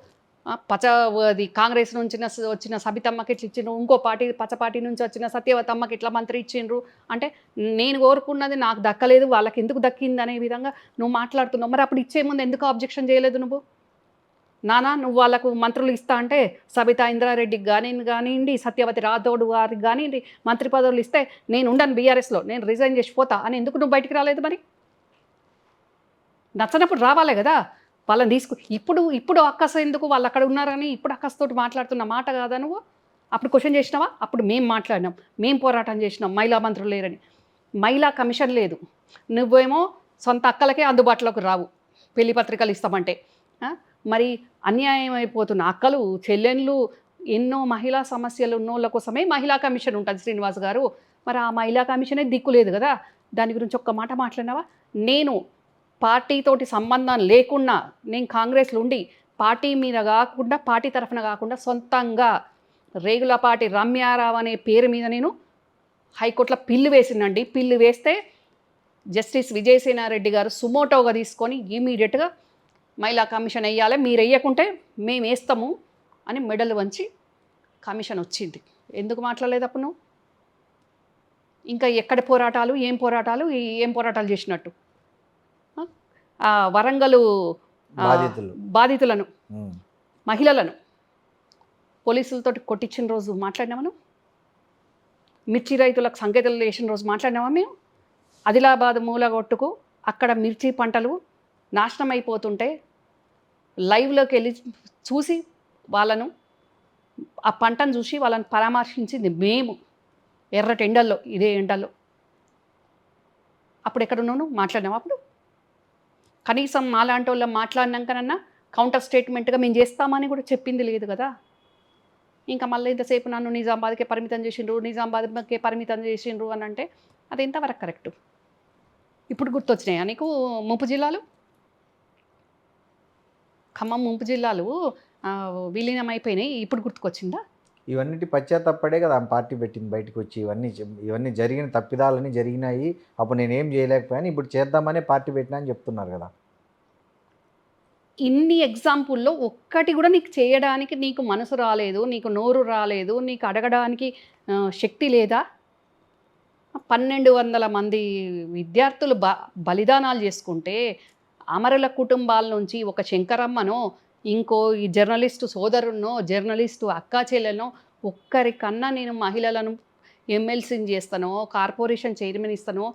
అది కాంగ్రెస్ నుంచి వచ్చిన సబితమ్మకి ఇట్లా ఇచ్చిండ్రు, ఇంకో పార్టీ పచ్చ పార్టీ నుంచి వచ్చిన సత్యవతమ్మకి ఇట్లా మంత్రి ఇచ్చిండ్రు అంటే నేను కోరుకున్నది నాకు దక్కలేదు, వాళ్ళకి ఎందుకు దక్కింది అనే విధంగా నువ్వు మాట్లాడుతున్నావు. మరి అప్పుడు ఇచ్చే ముందు ఎందుకు ఆబ్జెక్షన్ చేయలేదు నువ్వు? నువ్వు వాళ్ళకు మంత్రులు ఇస్తా అంటే సబితా ఇంద్రారెడ్డికి కానివ్వండి, సత్యవతి రాథోడ్ గారికి కానివ్వండి మంత్రి పదవులు ఇస్తే నేను ఉండను బీఆర్ఎస్లో, నేను రిజైన్ చేసి పోతా అని ఎందుకు నువ్వు బయటికి రాలేదు? మరి నచ్చనప్పుడు రావాలే కదా వాళ్ళని ఇప్పుడు అక్కస ఎందుకు వాళ్ళు అక్కడ ఉన్నారని ఇప్పుడు అక్కసతోటి మాట్లాడుతున్న మాట కాదా నువ్వు? అప్పుడు క్వశ్చన్ చేసినావా? అప్పుడు మేము మాట్లాడినాం, మేము పోరాటం చేసినాం మహిళా మంత్రులు లేరని. మహిళా కమిషన్ లేదు, నువ్వేమో సొంత అక్కలకే అందుబాటులోకి రావు పెళ్లి పత్రికలు ఇస్తామంటే. మరి అన్యాయం అయిపోతున్న అక్కలు చెల్లెళ్ళు ఎన్నో మహిళా సమస్యలు ఉన్నోళ్ళ కోసమే మహిళా కమిషన్ ఉంటుంది శ్రీనివాస్ గారు. మరి ఆ మహిళా కమిషనే దిక్కులేదు కదా, దాని గురించి ఒక్క మాట మాట్లాడినావా? నేను పార్టీతోటి సంబంధం లేకుండా నేను కాంగ్రెస్లో ఉండి పార్టీ మీద కాకుండా పార్టీ తరఫున కాకుండా సొంతంగా రేగులపాటి రమ్యారావు అనే పేరు మీద నేను హైకోర్టులో పిల్లు వేసిందండి. పిల్లు వేస్తే జస్టిస్ విజయసేనారెడ్డి గారు సుమోటోగా తీసుకొని ఇమీడియట్గా మహిళా కమిషన్ వేయాలి, మీరు వేయకుంటే మేము వేస్తాము అని మెడలు వంచి కమిషన్ వచ్చింది. ఎందుకు మాట్లాడలేదు అప్పుడు నువ్వు? ఇంకా ఎక్కడ పోరాటాలు, ఏం పోరాటాలు చేసినట్టు? వరంగల్ బాధితులను మహిళలను పోలీసులతో కొట్టించిన రోజు మాట్లాడినామను. మిర్చి రైతులకు సంకేతాలు వేసిన రోజు మాట్లాడినామా మేము? ఆదిలాబాద్ మూలగొట్టుకు అక్కడ మిర్చి పంటలు నాశనం అయిపోతుంటే లైవ్లోకి వెళ్ళి చూసి వాళ్ళను ఆ పంటను చూసి వాళ్ళని పరామర్శించింది మేము ఎర్రటి ఎండల్లో, ఇదే ఎండల్లో. అప్పుడు ఎక్కడున్నాను మాట్లాడినాము? అప్పుడు కనీసం మాలాంటి వాళ్ళం మాట్లాడినాకనన్నా కౌంటర్ స్టేట్మెంట్గా మేము చేస్తామని కూడా చెప్పింది లేదు కదా. ఇంకా మళ్ళీ ఇంతసేపు నన్ను నిజామాబాద్కే పరిమితం చేసిండ్రు అని అంటే అది ఎంతవరకు కరెక్టు? ఇప్పుడు గుర్తొచ్చినాయా నీకు ముంపు జిల్లాలు? ఖమ్మం ముంపు జిల్లాలు విలీనం అయిపోయినాయి, ఇప్పుడు గుర్తుకొచ్చిందా? ఇవన్నిటి పశ్చాత్తాపడే కదా ఆమె పార్టీ పెట్టింది బయటకు వచ్చి. ఇవన్నీ జరిగిన తప్పిదాలన్నీ జరిగినాయి, అప్పుడు నేనేం చేయలేకపోయాను, ఇప్పుడు చేద్దామనే పార్టీ పెట్టినా అని చెప్తున్నారు కదా. ఇన్ని ఎగ్జాంపుల్లో ఒక్కటి కూడా నీకు చేయడానికి నీకు మనసు రాలేదు, నీకు నోరు రాలేదు, నీకు అడగడానికి శక్తి లేదా? 1200 మంది విద్యార్థులు బలిదానాలు చేసుకుంటే అమరుల కుటుంబాల నుంచి ఒక శంకరమ్మనో ఇంకో ఈ జర్నలిస్టు సోదరున్నో జర్నలిస్టు అక్కా చెల్లెనో ఒక్కరికన్నా నేను మహిళలను ఎమ్మెల్సీని చేస్తానో కార్పొరేషన్ చైర్మన్ ఇస్తానో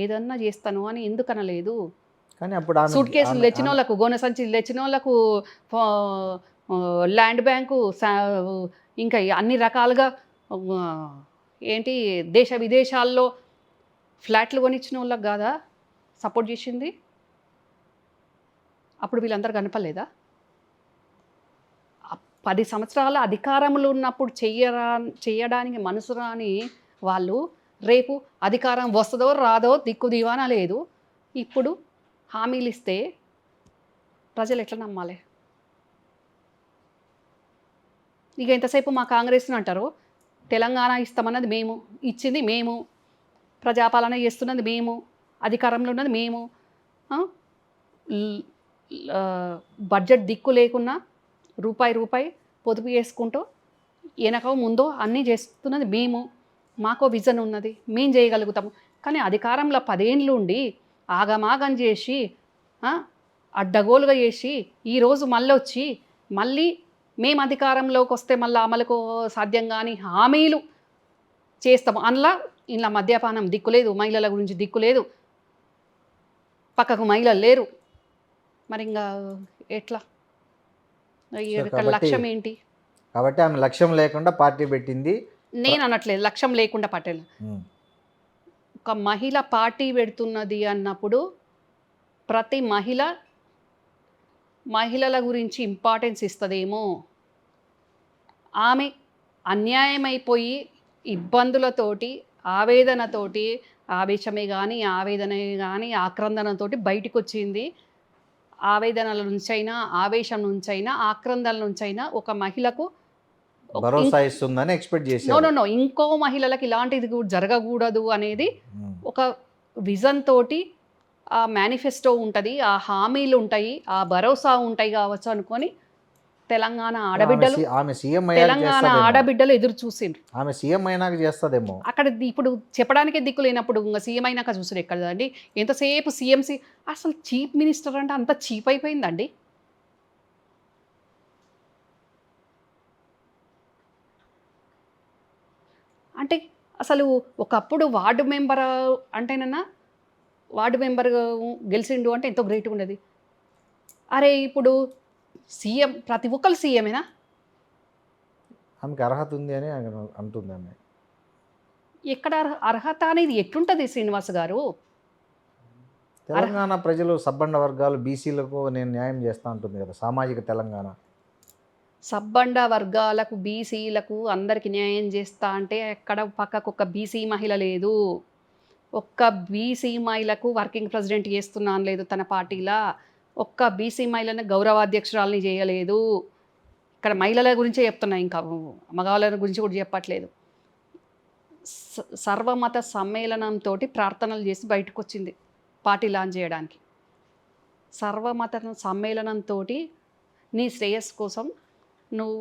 ఏదన్నా చేస్తానో అని ఎందుకు అనలేదు? కానీ అప్పుడు సూట్ కేసులు తెచ్చిన వాళ్ళకు, గోనె సంచులు తెచ్చిన వాళ్ళకు, ల్యాండ్ బ్యాంకు, ఇంకా అన్ని రకాలుగా ఏంటి దేశ విదేశాల్లో ఫ్లాట్లు కొనిచ్చిన వాళ్ళకి కాదా సపోర్ట్ చేసింది? అప్పుడు వీళ్ళందరూ కనపడలేదా? 10 సంవత్సరాల అధికారంలో ఉన్నప్పుడు చేయడానికి మనసు రాని వాళ్ళు రేపు అధికారం వస్తుందో రాదో దిక్కు దివానా లేదు. ఇప్పుడు హామీలు ఇస్తే ప్రజలు ఎట్లా నమ్మాలి? ఇక ఎంతసేపు మా కాంగ్రెస్ని అంటారు, తెలంగాణ ఇస్తామన్నది మేము, ఇచ్చింది మేము, ప్రజాపాలన చేస్తున్నది మేము, అధికారంలో ఉన్నది మేము, బడ్జెట్ దిక్కు లేకున్నా రూపాయి పొదుపు చేసుకుంటూ వెనక ముందో అన్నీ చేస్తున్నది మేము, మాకో విజన్ ఉన్నది, మేము చేయగలుగుతాము. కానీ అధికారంలో 10 ఏళ్ళు ఉండి ఆగమాగం చేసి అడ్డగోలుగా చేసి ఈరోజు మళ్ళీ మేము అధికారంలోకి వస్తే మళ్ళీ అమలుకు సాధ్యం కానీ హామీలు చేస్తాము. ఇలా మద్యపానం దిక్కులేదు, మహిళల గురించి దిక్కులేదు, పక్కకు మహిళలు లేరు, మరి ఇంకా ఎట్లా? లక్ష్యం ఏంటి? కాబట్టి ఆమె లక్ష్యం లేకుండా పార్టీ పెట్టింది. నేను అనట్లేదు లక్ష్యం లేకుండా పట్టేలా. ఒక మహిళ పార్టీ పెడుతున్నది అన్నప్పుడు ప్రతి మహిళల గురించి ఇంపార్టెన్స్ ఇస్తుందేమో. ఆమె అన్యాయమైపోయి ఇబ్బందులతోటి ఆవేదనతోటి, ఆవేశమే కానీ ఆవేదనే కానీ ఆక్రందనతోటి బయటకు వచ్చింది. ఆవేదనల నుంచైనా ఆవేశం నుంచైనా ఆక్రందనల నుంచైనా ఒక మహిళకు భరోసా ఇస్తుందని ఎక్స్పెక్ట్ చేశారు. నో ఇంకో మహిళలకు ఇలాంటిది జరగకూడదు అనేది ఒక విజన్ తోటి ఆ మేనిఫెస్టో ఉంటుంది, ఆ హామీలు ఉంటాయి, ఆ భరోసా ఉంటాయి కావచ్చు అనుకొని తెలంగాణ ఆడబిడ్డలు ఎదురు చూసిండ్రు. ఆమె సీఎం అయినాక చేస్తుందేమో. అక్కడ ఇప్పుడు చెప్పడానికే దిక్కు లేనప్పుడు ఇంకా సీఎం అయినాక చూసారు ఎక్కడండి? ఎంతసేపు సీఎంసీ, అసలు చీఫ్ మినిస్టర్ అంటే అంత చీప్ అయిపోయిందండి. అంటే అసలు ఒకప్పుడు వార్డు మెంబర్ అంటేనన్నా వార్డు మెంబర్ గెలిచిండు అంటే ఎంతో గ్రేట్గా ఉండేది. అరే ఇప్పుడు సీఎం, ప్రతి ఒక్కరు సీఎమేనా? ఆమెకు అర్హత ఉంది అని అంటుంది ఆమె. ఎక్కడ అర్హత అనేది ఎట్లుంటుంది శ్రీనివాస్ గారు? తెలంగాణ ప్రజలు సబ్బండ వర్గాలు బీసీలకు నేను న్యాయం చేస్తా ఉంటుంది కదా సామాజిక తెలంగాణ. సబ్బండ వర్గాలకు బీసీలకు అందరికి న్యాయం చేస్తా అంటే ఎక్కడ పక్కకు ఒక బీసీ మహిళ లేదు. ఒక్క బీసీ మహిళకు వర్కింగ్ ప్రెసిడెంట్ చేస్తున్నాను లేదు తన పార్టీలా. ఒక్క బీసీ మహిళను గౌరవాధ్యక్షురాలని చేయలేదు. ఇక్కడ మహిళల గురించే చెప్తున్నా, ఇంకా మగవాళ్ళ గురించి కూడా చెప్పట్లేదు. సర్వమత సమ్మేళనంతో ప్రార్థనలు చేసి బయటకు వచ్చింది పార్టీ లాంచ్ చేయడానికి. సర్వమత సమ్మేళనంతో నీ శ్రేయస్సు కోసం నువ్వు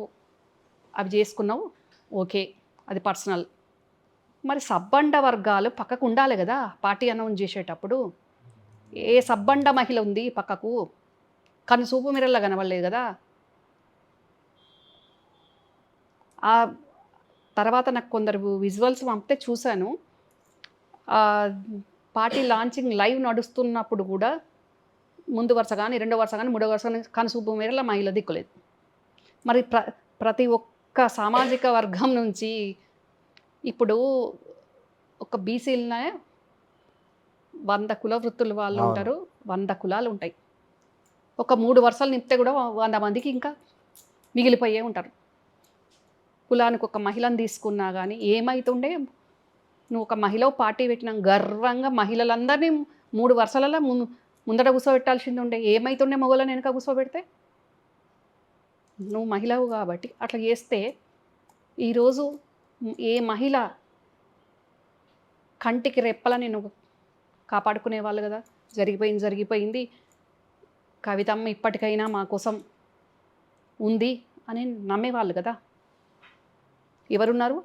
అవి చేసుకున్నావు, ఓకే, అది పర్సనల్. మరి సబ్బండ వర్గాలు పక్కకు ఉండాలి కదా పార్టీ అనౌన్స్ చేసేటప్పుడు. ఏ సబ్బండ మహిళ ఉంది పక్కకు? కను చూపు మిరల్లా కనబడలేదు కదా. తర్వాత నాకు కొందరు విజువల్స్ పంపితే చూశాను. పార్టీ లాంచింగ్ లైవ్ నడుస్తున్నప్పుడు కూడా ముందు వరుస కానీ, రెండో వరుస కానీ, మూడో వరుస కానీ కనుసూపు మేరలో మహిళ దిక్కులేదు. మరి ప్రతి ఒక్క సామాజిక వర్గం నుంచి ఇప్పుడు ఒక బీసీలనే 100 కుల వృత్తుల వాళ్ళు ఉంటారు, 100 కులాలు ఉంటాయి. ఒక 3 వరుసలు నింపితే కూడా 100 మందికి ఇంకా మిగిలిపోయే ఉంటారు. కులానికి ఒక మహిళను తీసుకున్నా కానీ ఏమైతుండే, నువ్వు ఒక మహిళ పార్టీ పెట్టినా గర్వంగా మహిళలందరినీ 3 వరుసలలో ముందట కూర్చోబెట్టాల్సింది ఉండే. ఏమైతుండే మొగలను వెనక కూర్చోబెడితే? నువ్వు మహిళవు కాబట్టి అట్లా చేస్తే ఈరోజు ఏ మహిళ కంటికి రెప్పల నేను కాపాడుకునే వాళ్ళు కదా. జరిగిపోయింది, కవితమ్మ ఇప్పటికైనా మా కోసం ఉంది అని నమ్మేవాళ్ళు కదా. ఎవరున్నారు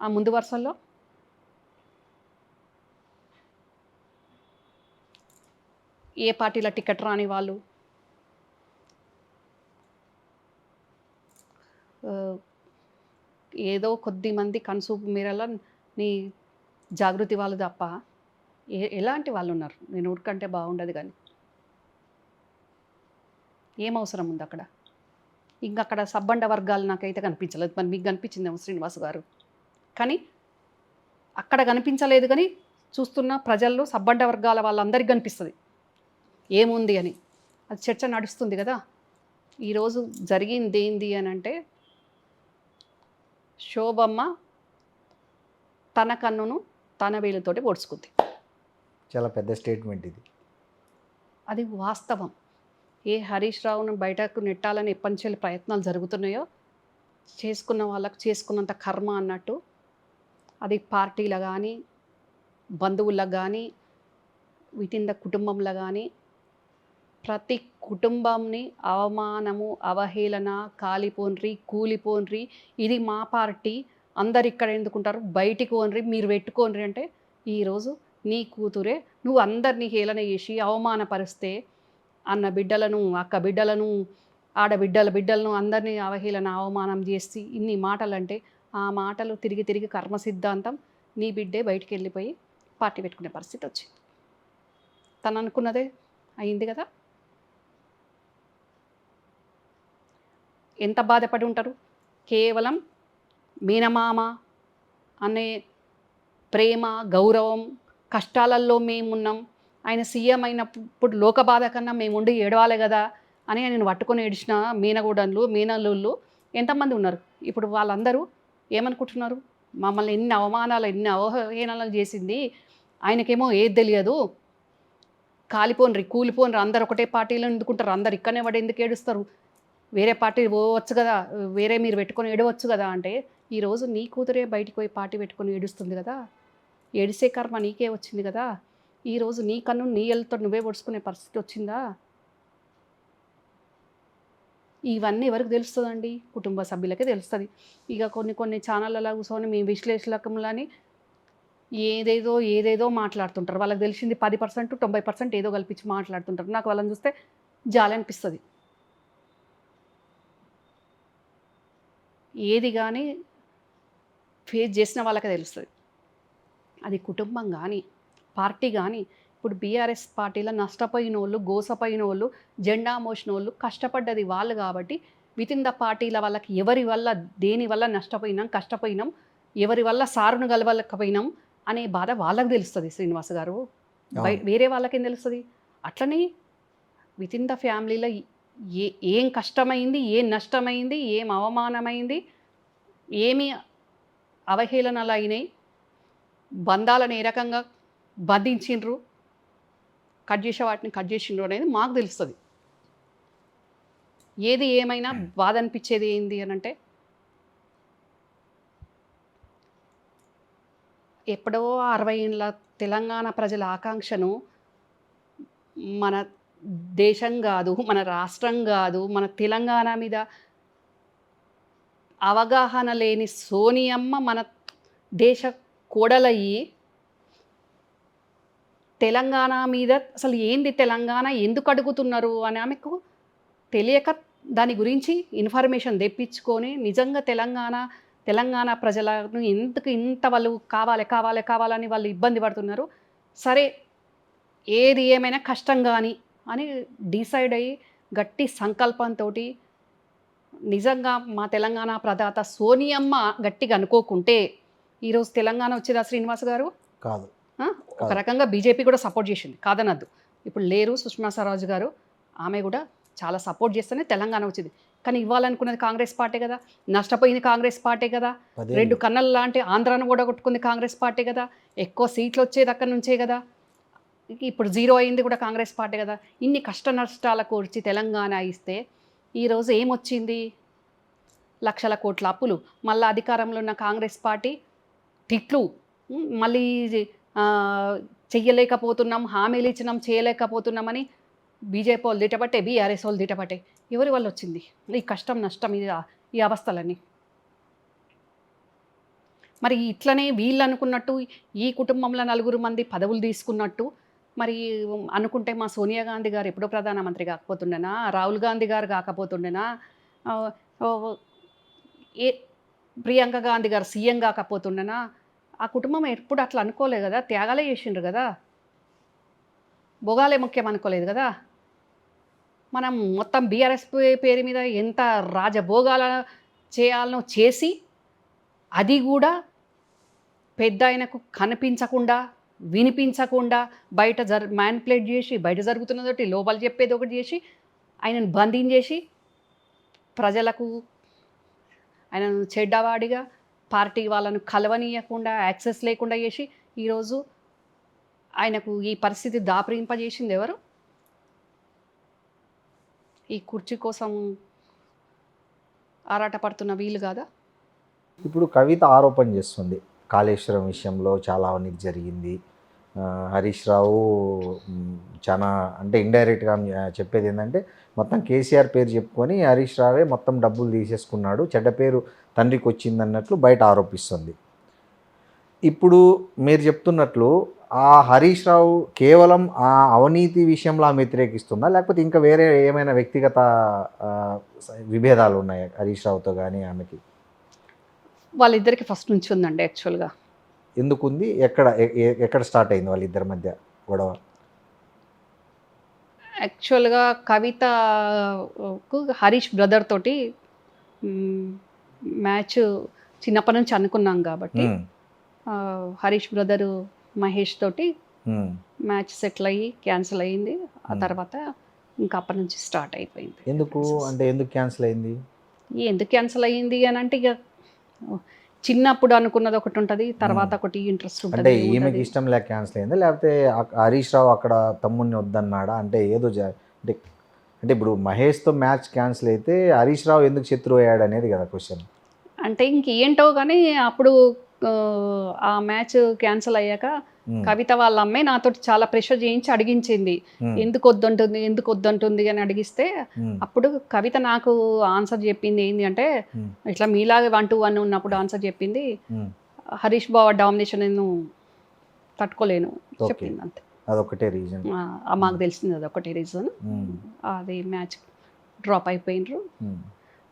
ఆ ముందు వరుసల్లో? ఏ పార్టీల టికెట్ రాని వాళ్ళు, ఏదో కొద్ది మంది కనుసూపు మేరలో నీ జాగృతి వాళ్ళు తప్ప ఎలాంటి వాళ్ళు ఉన్నారు? నేను ఊరికంటే బాగుండదు కానీ ఏం అవసరం ఉంది అక్కడ? ఇంకా అక్కడ సబ్బండ వర్గాలు నాకైతే కనిపించలేదు. మరి మీకు కనిపించిందేమో శ్రీనివాస్ గారు. కానీ అక్కడ కనిపించలేదు, కానీ చూస్తున్న ప్రజల్లో సబ్బండ వర్గాల వాళ్ళందరికీ కనిపిస్తుంది ఏముంది అని. అది చర్చ నడుస్తుంది కదా. ఈరోజు జరిగింది ఏంది అని అంటే, శోభమ్మ తన కన్నును తన వేలుతోటి పొడుచుకుంది. చాలా పెద్ద స్టేట్మెంట్ ఇది. అది వాస్తవం. ఏ హరీష్ రావును బయటకు నెట్టాలని ఎప్పటినుంచి ప్రయత్నాలు జరుగుతున్నాయో, చేసుకున్న వాళ్ళకు చేసుకున్నంత కర్మ అన్నట్టు, అది పార్టీలో కానీ, బంధువులకు కానీ, వితిన్ ద కుటుంబంలో కానీ ప్రతి కుటుంబంని అవమానము, అవహేళన, కాలిపోన్రి, కూలిపోన్రి, ఇది మా పార్టీ, అందరు ఇక్కడ ఎందుకుంటారు, బయటికి పోన్రి, మీరు పెట్టుకోన్రి అంటే, ఈరోజు నీ కూతురే నువ్వు అందరినీ హేళన చేసి అవమానపరిస్తే, అన్న బిడ్డలను, అక్క బిడ్డలను, బిడ్డలను అందరినీ అవహేళన, అవమానం చేసి ఇన్ని మాటలంటే, ఆ మాటలు తిరిగి తిరిగి కర్మ సిద్ధాంతం నీ బిడ్డే బయటికి వెళ్ళిపోయి పార్టీ పెట్టుకునే పరిస్థితి వచ్చింది. తను అనుకున్నదే అయింది కదా. ఎంత బాధపడి ఉంటారు? కేవలం మీనమామ అనే ప్రేమ, గౌరవం, కష్టాలలో మేమున్నాం, ఆయన సీఎం అయినప్పుడు లోక బాధ కన్నా మేము ఉండి ఏడవాలి కదా అని ఆయన పట్టుకొని ఏడిచిన మీనగూడన్లు, మీనల్లుళ్ళు ఎంతమంది ఉన్నారు. ఇప్పుడు వాళ్ళందరూ ఏమనుకుంటున్నారు? మమ్మల్ని ఎన్ని అవమానాలు, ఎన్ని అవహేళనలు చేసింది, ఆయనకేమో ఏది తెలియదు, కాలిపోన్రి, కూలిపోన్రి, అందరు ఒకటే పార్టీలో ఎందుకుంటారు, అందరు ఇక్కడనే పడి ఎందుకు ఏడుస్తారు, వేరే పార్టీ పోవచ్చు కదా, వేరే మీరు పెట్టుకొని ఏడవచ్చు కదా అంటే, ఈరోజు నీ కూతురే బయటికి పోయి పార్టీ పెట్టుకొని ఏడుస్తుంది కదా, ఏడిసే కర్మ నీకే వచ్చింది కదా. ఈరోజు నీ కన్ను నీ ఎల్తో నువ్వే పొడుచుకునే పరిస్థితి వచ్చిందా? ఇవన్నీ ఎవరికి తెలుస్తుందండి? కుటుంబ సభ్యులకే తెలుస్తుంది. ఇక కొన్ని ఛానళ్ళలో కూర్చొని మీ విశ్లేషకులని ఏదేదో మాట్లాడుతుంటారు. వాళ్ళకి తెలిసింది 10%, 90% ఏదో కల్పించి మాట్లాడుతుంటారు. నాకు వాళ్ళని చూస్తే జాలి అనిపిస్తుంది. ఏది కానీ ఫేస్ చేసిన వాళ్ళకే తెలుస్తుంది. అది కుటుంబం కానీ, పార్టీ కానీ. ఇప్పుడు బీఆర్ఎస్ పార్టీలో నష్టపోయిన వాళ్ళు, గోసపోయిన వాళ్ళు, జెండా మోసిన వాళ్ళు, కష్టపడ్డది వాళ్ళు కాబట్టి వితిన్ ద పార్టీల వాళ్ళకి ఎవరి వల్ల, దేని వల్ల నష్టపోయినాం, కష్టపోయినాం, ఎవరి వల్ల సారును గెలవలేకపోయినాం అనే బాధ వాళ్ళకి తెలుస్తుంది శ్రీనివాస్ గారు. వేరే వాళ్ళకేం తెలుస్తుంది? అట్లనే వితిన్ ద ఫ్యామిలీలో ఏం కష్టమైంది, ఏం నష్టమైంది, ఏం అవమానమైంది, ఏమి అవహేళనలు అయినాయి, బంధాలను ఏ రకంగా బంధించిండ్రు, కట్ చేసిండ్రు అనేది మాకు తెలుస్తుంది. ఏది ఏమైనా బాధ అనిపించేది ఏంది అని అంటే, ఎప్పుడో 60 ఏళ్ళ తెలంగాణ ప్రజల ఆకాంక్షను మన దేశం కాదు, మన రాష్ట్రం కాదు, మన తెలంగాణ మీద అవగాహన లేని సోనియమ్మ మన దేశ కోడలయ్యి తెలంగాణ మీద అసలు ఏంది, తెలంగాణ ఎందుకు అడుగుతున్నారు అని ఆమెకు తెలియక దాని గురించి ఇన్ఫర్మేషన్ తెప్పించుకొని నిజంగా తెలంగాణ ప్రజలను ఎందుకు ఇంత వాళ్ళు కావాలని వాళ్ళు ఇబ్బంది పడుతున్నారు. సరే ఏది ఏమైనా కష్టం కానీ అని డిసైడ్ అయ్యి గట్టి సంకల్పంతో నిజంగా మా తెలంగాణ ప్రదాత సోనియమ్మ గట్టిగా అనుకోకుంటే ఈరోజు తెలంగాణ వచ్చేదా శ్రీనివాస్ గారు? కాదు. ఒక రకంగా బీజేపీ కూడా సపోర్ట్ చేసింది, కాదనద్దు. ఇప్పుడు లేరు సుష్మా స్వరాజ్ గారు, ఆమె కూడా చాలా సపోర్ట్ చేస్తేనే తెలంగాణ వచ్చింది. కానీ ఇవ్వాలనుకున్నది కాంగ్రెస్ పార్టీ కదా, నష్టపోయింది కాంగ్రెస్ పార్టీ కదా, 2 కన్నల లాంటి ఆంధ్రాను కూడా కొట్టుకుంది కాంగ్రెస్ పార్టీ కదా, ఎక్కువ సీట్లు వచ్చేది అక్కడి నుంచే కదా, ఇప్పుడు 0 అయింది కూడా కాంగ్రెస్ పార్టీ కదా. ఇన్ని కష్ట నష్టాలకు వచ్చి తెలంగాణ ఇస్తే ఈరోజు ఏమొచ్చింది? లక్షల కోట్ల అప్పులు, మళ్ళీ అధికారంలో ఉన్న కాంగ్రెస్ పార్టీ తిట్లు, మళ్ళీ చెయ్యలేకపోతున్నాం, హామీలు ఇచ్చినాం చేయలేకపోతున్నామని బీజేపీ వాళ్ళు దిట్టబట్టే, బీఆర్ఎస్ వాళ్ళు దిట్టబట్టే. ఎవరి వల్ల వచ్చింది ఈ కష్టం నష్టం, ఈ అవస్థలన్నీ? మరి ఇట్లనే వీళ్ళు అనుకున్నట్టు ఈ కుటుంబంలో 4 మంది పదవులు తీసుకున్నట్టు మరి అనుకుంటే మా సోనియా గాంధీ గారు ఎప్పుడో ప్రధానమంత్రి కాకపోతుండేనా, రాహుల్ గాంధీ గారు కాకపోతుండేనా, ఏ ప్రియాంక గాంధీ గారు సీఎం కాకపోతుండేనా? ఆ కుటుంబం ఎప్పుడు అట్లా అనుకోలేదు కదా, త్యాగాలే చేసిండ్రు కదా, భోగాలే ముఖ్యం అనుకోలేదు కదా. మనం మొత్తం బీఆర్ఎస్ పేరు మీద ఎంత రాజభోగాల చేయాలనో చేసి, అది కూడా పెద్ద ఆయనకు కనిపించకుండా వినిపించకుండా బయట మ్యానిపులేట్ చేసి, బయట జరుగుతున్నదొకటి లోపల చెప్పేది ఒకటి చేసి, ఆయనను బంధించేసి ప్రజలకు ఆయనను చెడ్డవాడిగా పార్టీ వాళ్ళను కలవనీయకుండా యాక్సెస్ లేకుండా చేసి ఈరోజు ఆయనకు ఈ పరిస్థితి దాపరింపజేసింది ఎవరు? ఈ కుర్చీ కోసం ఆరాటపడుతున్న వీళ్ళు కాదా? ఇప్పుడు కవిత ఆరోపణ చేస్తుంది కాళేశ్వరం విషయంలో చాలా అవినీతి జరిగింది. హరీష్ రావు చాలా అంటే ఇండైరెక్ట్గా చెప్పేది ఏంటంటే మొత్తం కేసీఆర్ పేరు చెప్పుకొని హరీష్ రావే మొత్తం డబ్బులు తీసేసుకున్నాడు, చెడ్డ పేరు తండ్రికి వచ్చిందన్నట్లు బయట ఆరోపిస్తుంది. ఇప్పుడు మీరు చెప్తున్నట్లు ఆ హరీష్ రావు కేవలం ఆ అవినీతి విషయంలో ఆమె వ్యతిరేకిస్తుందా, లేకపోతే ఇంకా వేరే ఏమైనా వ్యక్తిగత విభేదాలు ఉన్నాయా హరీష్ రావుతో కానీ ఆమెకి? వాళ్ళిద్దరికి ఫస్ట్ నుంచి ఉందండి యాక్చువల్గా. ఎందుకుంది? ఎక్కడ స్టార్ట్ అయింది వాళ్ళిద్దరి మధ్య గొడవ? యాక్చువల్గా కవితకు హరీష్ బ్రదర్ తోటి మ్యాచ్ చిన్నప్పటి నుంచి అనుకున్నాం కాబట్టి హరీష్ బ్రదరు మహేష్ తోటి మ్యాచ్ సెటిల్ అయ్యి క్యాన్సిల్ అయ్యింది. ఆ తర్వాత ఇంకా అప్పటి నుంచి స్టార్ట్ అయిపోయింది. ఎందుకు క్యాన్సిల్ అయింది? ఎందుకు క్యాన్సిల్ అయ్యింది అని అంటే ఇక చిన్నప్పుడు అనుకున్నది ఒకటి ఉంటుంది, తర్వాత ఒకటి ఇంట్రెస్ట్ ఉంటుంది. అంటే ఈమెకి ఇష్టం లేక క్యాన్సిల్ అయిందా, లేకపోతే హరీష్ రావు అక్కడ తమ్ముడిని వద్దన్నాడా? అంటే ఏదో అంటే ఇప్పుడు మహేష్తో మ్యాచ్ క్యాన్సిల్ అయితే హరీష్ రావు ఎందుకు శత్రువు అయ్యాడు అనేది కదా క్వశ్చన్. అంటే ఇంకేంటో కానీ అప్పుడు ఆ మ్యాచ్ క్యాన్సిల్ అయ్యాక కవిత వాళ్ళ అమ్మాయి నాతో చాలా ప్రెషర్ చేయించి అడిగించింది, ఎందుకు వద్దంటుంది అని అడిగిస్తే అప్పుడు కవిత నాకు ఆన్సర్ చెప్పింది ఏంటి అంటే, ఇట్లా మీలాగే 1-1 ఉన్నప్పుడు ఆన్సర్ చెప్పింది, హరీష్ బావ డామినేషన్ నేను తట్టుకోలేను చెప్పింది, అంతే. అదొకటే రీజన్ మాకు తెలిసింది, అదొకటే రీజన్. అది మ్యాచ్ డ్రాప్ అయిపోయినరు,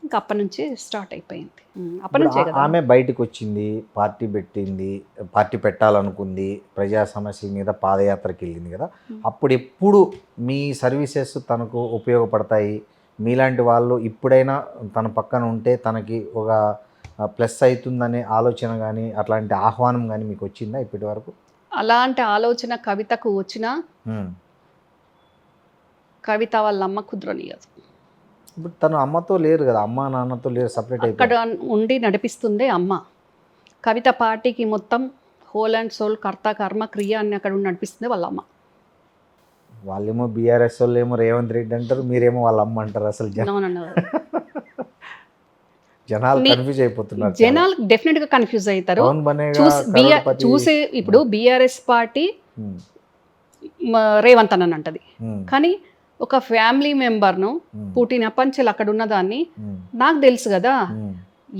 ఇంకా అప్పటి నుంచి స్టార్ట్ అయిపోయింది. అప్పటి నుంచే కదా ఆమె బయటకు వచ్చింది, పార్టీ పెట్టింది, పార్టీ పెట్టాలనుకుంది, ప్రజా సమస్యల మీద పాదయాత్రకి వెళ్ళింది కదా. అప్పుడు ఎప్పుడు మీ సర్వీసెస్ తనకు ఉపయోగపడతాయి, మీలాంటి వాళ్ళు ఇప్పుడైనా తన పక్కన ఉంటే తనకి ఒక ప్లస్ అవుతుందనే ఆలోచన కానీ అట్లాంటి ఆహ్వానం కానీ మీకు వచ్చిందా ఇప్పటి వరకు? అలాంటి ఆలోచన కవితకు వచ్చినా కవిత వాళ్ళ అమ్మ కుదరనియదు. ఇప్పుడు తను అమ్మతో లేరు కదా, అమ్మ నాన్నతో లేరు, సపరేట్ అక్కడ ఉండి నడిపిస్తుంది అమ్మ. కవిత పార్టీకి మొత్తం హోల్ అండ్ సోల్ కర్త కర్మ క్రియ అని అక్కడ ఉండి నడిపిస్తుంది వాళ్ళ అమ్మ. వాళ్ళేమో బీఆర్ఎస్ వాళ్ళు ఏమో రేవంత్ రెడ్డి అంటారు, మీరేమో వాళ్ళ అమ్మ అంటారు. అసలు జనాలు కన్ఫ్యూజ్ అయిపోతున్నారు. జనాలు డెఫినెట్ గా కన్ఫ్యూజ్ అవుతారు. చూసే ఇప్పుడు బీఆర్ఎస్ పార్టీ రేవంత్ అని అంటది, కానీ ఒక ఫ్యామిలీ మెంబర్ను పుట్టిన పంచెలు అక్కడ ఉన్నదాన్ని నాకు తెలుసు కదా,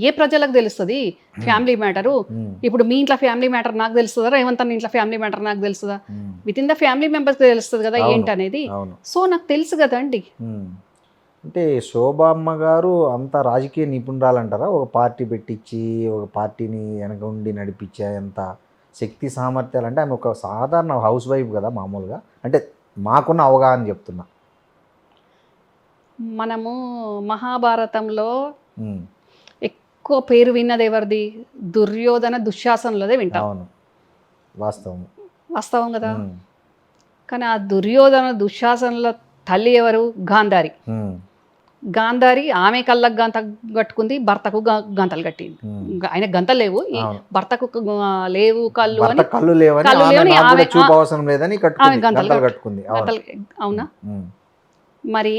ఏ ప్రజలకు తెలుస్తుంది ఫ్యామిలీ మ్యాటరు? ఇప్పుడు మీ ఇంట్లో ఫ్యామిలీ మ్యాటర్ నాకు తెలుస్తుందా, రేవంత్ అన్న ఇంట్లో ఫ్యామిలీ మ్యాటర్ నాకు తెలుస్తుందా? With in the family members తెలుస్తుంది కదా ఏంటనేది. సో నాకు తెలుసు కదా అండి. అంటే శోభామ్మ గారు అంత రాజకీయ నిపుణురాలంటారా? ఒక పార్టీ పెట్టించి ఒక పార్టీని వెనక ఉండి నడిపించే అంత శక్తి సామర్థ్యాలు, అంటే ఆమె ఒక సాధారణ హౌస్ వైఫ్ కదా మామూలుగా, అంటే మాకున్న అవగాహన చెప్తున్నా. మనము మహాభారతంలో ఉమ్, ఎక్కువ పేరు విన్నది ఎవరిది? దుర్యోధన దుశ్శాసనులదే వింటాం. అవును, వాస్తవం. వాస్తవం కదా. ఉమ్, కానీ ఆ దుర్యోధన దుశ్శాసనుల తల్లి ఎవరు? గాంధారి. ఉమ్, గాంధారి ఆమె కళ్ళకు గంత కట్టుకుంది, భర్తకు గంతలు కట్టింది. ఉమ్. ఆయన గంతలు లేవు, ఈ అవును. భర్తకు లేవు కళ్ళు భర్త అని కళ్ళు లేవని కళ్ళు ఆమె లేవని నాకు కూడా ఆమె చూపు అవసరం లేదని ఆమె గంతలు గంటలు కట్టుకుంది. అవును. గంతలు. అవునా? ఉమ్, మరి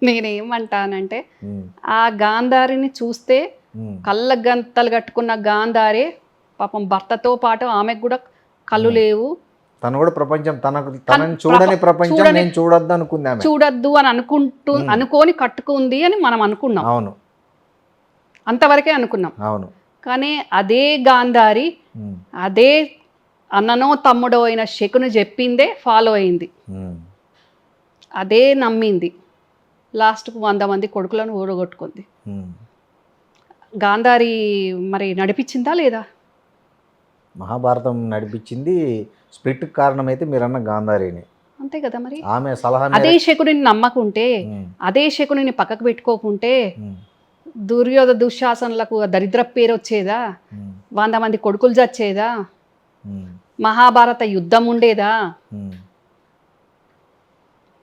నేనేమంటానంటే ఉమ్, ఆ గాంధారిని చూస్తే ఉమ్, కళ్ళ గంతలు కట్టుకున్న గాంధారే పాపం భర్తతో పాటు ఆమెకు కూడా కళ్ళు లేవు, తను కూడా ప్రపంచం తనని చూడని ప్రపంచం చూడని- నేను చూడొద్దు అనుకుంది ఆమె. చూడొద్దు అని అనుకొని కట్టుకుంది అని మనం అనుకున్నాం. అవును, అంతవరకే అనుకున్నాం. అవును. కానీ అదే గాంధారి ఉమ్, అదే అన్ననో తమ్ముడో అయిన శకుని చెప్పిందే ఫాలో అయింది, ఉమ్, అదే నమ్మింది. లాస్ట్కు 100 మంది కొడుకులను ఊడగొట్టుకుంది. ఉమ్. గాంధారి మరి నడిపించిందా లేదా? మహాభారతం నడిపించింది స్ప్లిట్ కారణమైతే మీరన్న గాంధారిని. అంతే కదా. మరి ఆమె సలహా అదే శకునిని నమ్మకుంటే, ఉమ్, అదే శకునిని పక్కకు పెట్టుకోకుంటే ఉమ్, దుశ్శాసనులకు దరిద్ర పేరు వచ్చేదా? ఉమ్, 100 మంది కొడుకులు చచ్చేదా? ఉమ్, మహాభారత యుద్ధం ఉండేదా? ఉమ్.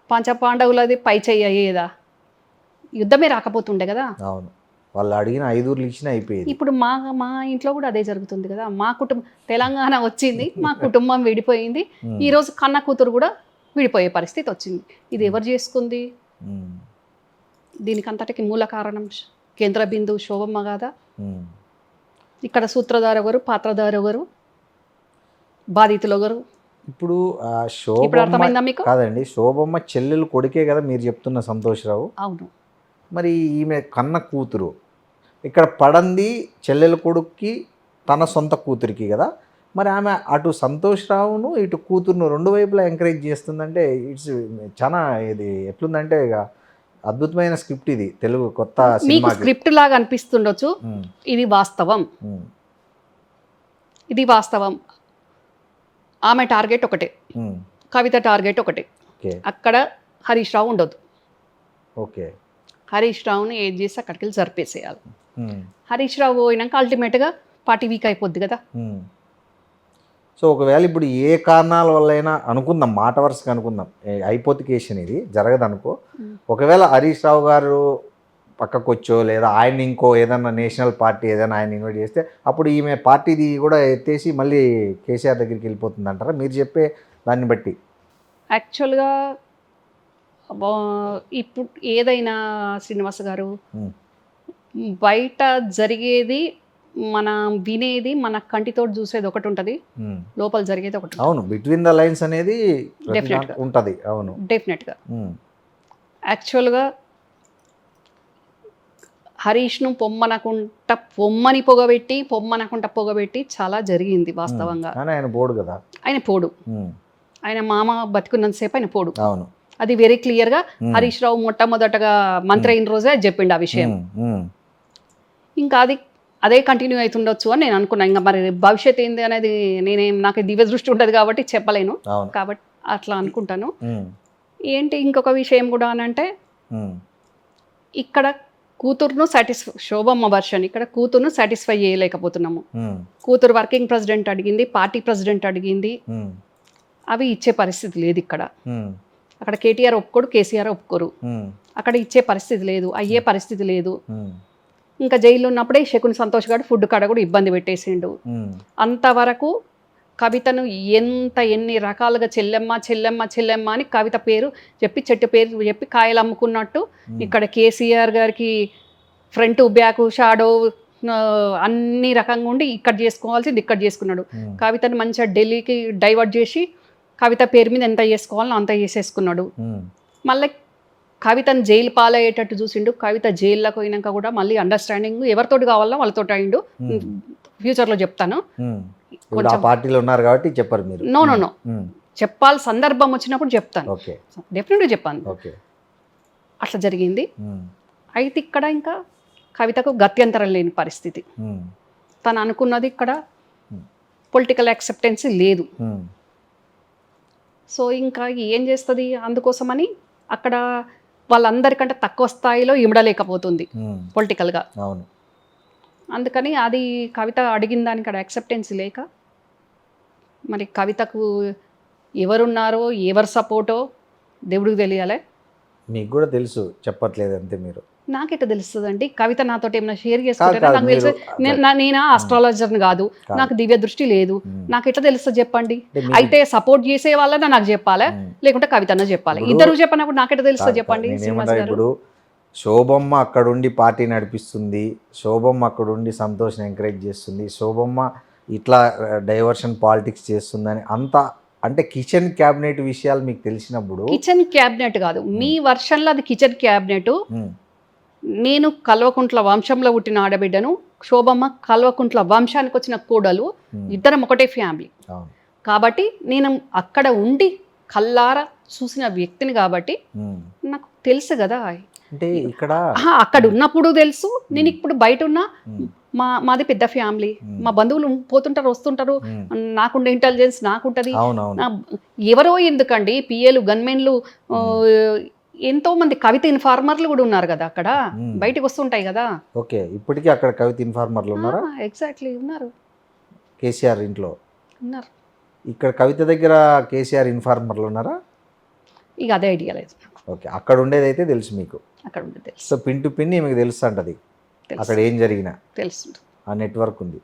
పంచపాండవులది పై చెయ్యి అయ్యేదా? యుద్ధమే రాకపోతుండే కదా. అవును, వాళ్ళు అడిగిన 5 ఊర్లు ఇచ్చినా అయిపోయేది. ఇప్పుడు మా ఇంట్లో కూడా అదే జరుగుతుంది కదా. మా కుటుంబం తెలంగాణ వచ్చింది, మా కుటుంబం విడిపోయింది, ఉమ్, ఈరోజు కన్న కూతురు కూడా విడిపోయే పరిస్థితి వచ్చింది. ఇది ఎవరు చేసుకుంది? ఉమ్, దీనికంతటికి మూల కారణం కేంద్ర బిందువు శోభమ్మ కాదా? ఉమ్. ఇక్కడ సూత్రధార ఎవరు, పాత్రధార ఎవరు, బాధితులు ఎవరు? ఇప్పుడు ఇప్పుడు శోభమ్మ అర్థమైందా మీకు? కాదండి, శోభమ్మ చెల్లెలు కొడుకే కదా మీరు చెప్తున్న సంతోష్రావు. అవును. మరి ఈమె కన్న కూతురు ఇక్కడ పడంది చెల్లెల కొడుక్కి తన సొంత కూతురికి కదా. మరి ఆమె అటు సంతోష్రావును ఇటు కూతురును రెండు వైపులా ఎంకరేజ్ చేస్తుందంటే ఇట్స్ చాలా ఇది ఎట్లుందంటే ఇక అద్భుతమైన స్క్రిప్ట్ ఇది, తెలుగు కొత్త మీకు సినిమాకి. స్క్రిప్ట్ లాగా అనిపిస్తుండొచ్చు, ఉమ్, ఇది వాస్తవం. ఉమ్, ఇది వాస్తవం. ఆమె టార్గెట్ ఒకటే, ఉమ్. కవిత టార్గెట్ ఒకటే. ఓకే, అక్కడ హరీష్ రావు ఉండొద్దు. ఓకే. హరీష్ రావుని ఏది చేసి అక్కడికి వెళ్ళి జరిపేసేయాలి. ఉమ్, హరీష్ రావు పోయినాక అల్టిమేట్గా పార్టీ వీక్ అయిపోద్ది కదా. ఉమ్. సో ఒకవేళ ఇప్పుడు ఏ కారణాల వల్లైనా అనుకుందాం, మాట వరుసగా అనుకుందాం, హైపోతికేషన్ ఇది జరగదు అనుకో, ఒకవేళ హరీష్ రావు గారు పక్కకు వచ్చో లేదా ఆయన ఇంకో ఏదైనా నేషనల్ పార్టీ ఏదైనా ఆయన ఇన్వైట్ చేస్తే అప్పుడు ఈమె పార్టీది కూడా ఎత్తేసి మళ్ళీ కేసీఆర్ దగ్గరికి వెళ్ళిపోతుంది అంటారా మీరు చెప్పే దాన్ని బట్టి? యాక్చువల్గా ఇప్పుడు ఏదైనా శ్రీనివాస్ గారు, ఉమ్, బయట జరిగేది మనం వినేది, మన కంటితో చూసేది ఒకటి ఉంటుంది, ఉమ్. లోపల జరిగేది ఒకటి ఉంటుంది. అవును, బిట్వీన్ ద లైన్స్ అనేది Definitely. ఉంటుంది. అవును. డెఫినెట్గా. ఉమ్, యాక్చువల్గా హరీష్ను పొమ్మని పొగబెట్టి చాలా జరిగింది వాస్తవంగా. కానీ ఆయన బోర్డు కదా. ఆయన పోడు, ఉమ్, ఆయన మామ బతికున్నంతసేపు ఆయన పోడు. అవును. అది వెరీ క్లియర్గా హరీష్ రావు మొట్టమొదటగా మంత్రి అయిన రోజే అది చెప్పిండు ఆ విషయం. ఉమ్, ఉమ్, ఇంకా అదే కంటిన్యూ అవుతుండొచ్చు అని నేను అనుకున్నాను. ఇంకా మరి భవిష్యత్ ఏంది అనేది నాకు దివ్య దృష్టి ఉంటుంది కాబట్టి చెప్పలేను, అవును. కాబట్టి అట్లా అనుకుంటాను. ఉమ్, ఏంటి ఇంకొక విషయం కూడా అని అంటే, ఉమ్, ఇక్కడ కూతురును శోభమ్మ వర్షన్ ఇక్కడ కూతురును సాటిస్ఫై చేయలేకపోతున్నాము. ఉమ్, కూతురు వర్కింగ్ ప్రెసిడెంట్ అడిగింది, పార్టీ ప్రెసిడెంట్ అడిగింది, ఉమ్, అవి ఇచ్చే పరిస్థితి లేదు ఇక్కడ. ఉమ్, అక్కడ కేటీఆర్ ఒప్పుకోడు, కేసీఆర్ ఒప్పుకోరు, ఉమ్, అక్కడ ఇచ్చే పరిస్థితి లేదు, అయ్యే పరిస్థితి లేదు. ఉమ్, ఇంకా జైల్లో ఉన్నప్పుడే శకుని సంతోష్ గారు ఫుడ్ కాడ కూడా ఇబ్బంది పెట్టేసిండు. ఉమ్, అంతవరకు కవితను ఎన్ని రకాలుగా చెల్లెమ్మ అని కవిత పేరు చెప్పి, చెట్టు పేరు చెప్పి కాయలు అమ్ముకున్నట్టు ఇక్కడ కేసీఆర్ గారికి ఫ్రంట్ బ్యాక్ షాడో అన్ని రకంగా ఉండి ఇక్కడ చేసుకోవాల్సింది ఇక్కడ చేసుకున్నాడు. ఉమ్, కవితను మంచిగా ఢిల్లీకి డైవర్ట్ చేసి కవిత పేరు మీద ఎంత చేసుకోవాలో అంత చేసేసుకున్నాడు. ఉమ్, మళ్ళీ కవితను జైలు పాలయ్యేటట్టు చూసిండు. కవిత జైల్లోకి పోయినాక కూడా మళ్ళీ అండర్స్టాండింగ్ ఎవరితోటి కావాలో వాళ్ళతోటి అయిండు. ఫ్యూచర్లో చెప్తాను. ఉమ్. ఇప్పుడు ఆ పార్టీలో ఉన్నారు కాబట్టి చెప్పరు మీరు. నో ఉమ్, చెప్పాలి, సందర్భం వచ్చినప్పుడు చెప్తాను, ఓకే, డెఫినెట్గా చెప్పాను. ఓకే. అట్లా జరిగింది. ఉమ్, అయితే ఇక్కడ ఇంకా కవితకు గత్యంతరం లేని పరిస్థితి. ఉమ్, తను అనుకున్నది ఇక్కడ ఉమ్, పొలిటికల్ యాక్సెప్టెన్సీ లేదు. ఉమ్, సో ఇంకా ఏం చేస్తుంది, అందుకోసమని అక్కడ వాళ్ళందరికంటే తక్కువ స్థాయిలో ఇమడలేకపోతుంది ఉమ్, పొలిటికల్గా. అవును. అందుకని అది కవిత అడిగిన దానికి అక్కడ యాక్సెప్టెన్సీ లేక మరి కవితకు ఎవరున్నారో ఎవరు సపోర్టో దేవుడికి తెలియాలి. మీకు కూడా తెలుసు, చెప్పట్లేదు అంతే మీరు. నాకెట్లా తెలుస్తుందండి? కవిత నాతో ఏమైనా షేర్ కాదు, చేసుకుంటే కాదు, నాకు తెలుసు. మీరు నేను ఆస్ట్రాలజర్ని కాదు, కాదు. నాకు దివ్య దృష్టి లేదు. ఉమ్, నాకు ఎట్లా తెలుస్తుంది చెప్పండి? అంటే మీరు- అయితే సపోర్ట్ చేసే వాళ్ళని నాకు చెప్పాలి, ఉమ్, లేకుంటే కవితన్న చెప్పాలి. ఇప్పుడు- ఇద్దరు చెప్పినప్పుడు నాకెట్లా తెలుస్తుంది కాదు, చెప్పండి కాదు, శ్రీనివాస్ నేనేమంటా, గారు? ఇప్పుడు శోభమ్మ అక్కడుండి పార్టీ నడిపిస్తుంది, శోభమ్మ అక్కడుండి సంతోష్ని ఎంకరేజ్ చేస్తుంది, శోభమ్మ ఇట్లా డైవర్షన్ పాలిటిక్స్ చేస్తుందని అంత అంటే కిచెన్ క్యాబినెట్ విషయాలు మీకు తెలిసినప్పుడు కిచెన్ క్యాబినెట్ కాదు, మీ వర్షన్లో అది కిచెన్ క్యాబినెట్. ఉమ్, నేను కల్వకుంట్ల వంశంలో పుట్టిన ఆడబిడ్డను, శోభమ్మ కల్వకుంట్ల వంశానికి వచ్చిన కోడలు, ఉమ్, ఇద్దరం ఒకటే ఫ్యామిలీ. అవును. కాబట్టి నేను అక్కడ ఉండి కల్లారా చూసిన వ్యక్తిని కాబట్టి ఉమ్, నాకు తెలుసు కదా. అంటే ఇక్కడ అక్కడ ఉన్నప్పుడు తెలుసు, నేను ఇప్పుడు బయట ఉన్నా. ఉమ్, మాది పెద్ద ఫ్యామిలీ, ఉమ్, మా బంధువులు పోతుంటారు వస్తుంటారు, ఉమ్, నాకుండే ఇంటెలిజెన్స్ నాకుంటుంది. అవునవును. ఎవరో ఎందుకండి, పిఏలు గన్మెన్లు ఎంతో మంది కవిత ఇన్ఫార్మర్లు కూడా ఉన్నారు కదా అక్కడ, ఉమ్. బయటకు వస్తుంటాయి కదా. ఓకే, ఇప్పటికీ అక్కడ కవిత ఇన్ఫార్మర్లు ఉన్నారా? ఎగ్జాక్ట్లీ ఉన్నారు, కేసీఆర్ ఇంట్లో ఉన్నారు. ఇక్కడ కవిత దగ్గర కేసీఆర్ ఇన్ఫార్మర్లు ఉన్నారా? ఇక అదే ఐడియా లేదు నాకు. ఓకే, అక్కడ ఉండేదైతే తెలుసు మీకు. అక్కడ ఉండే తెలుసు, సో పిన్ టు పిన్ మీకు తెలుసు అంటది అక్కడ ఏం జరిగినా తెలుసు. ఆ నెట్వర్క్ ఉంది.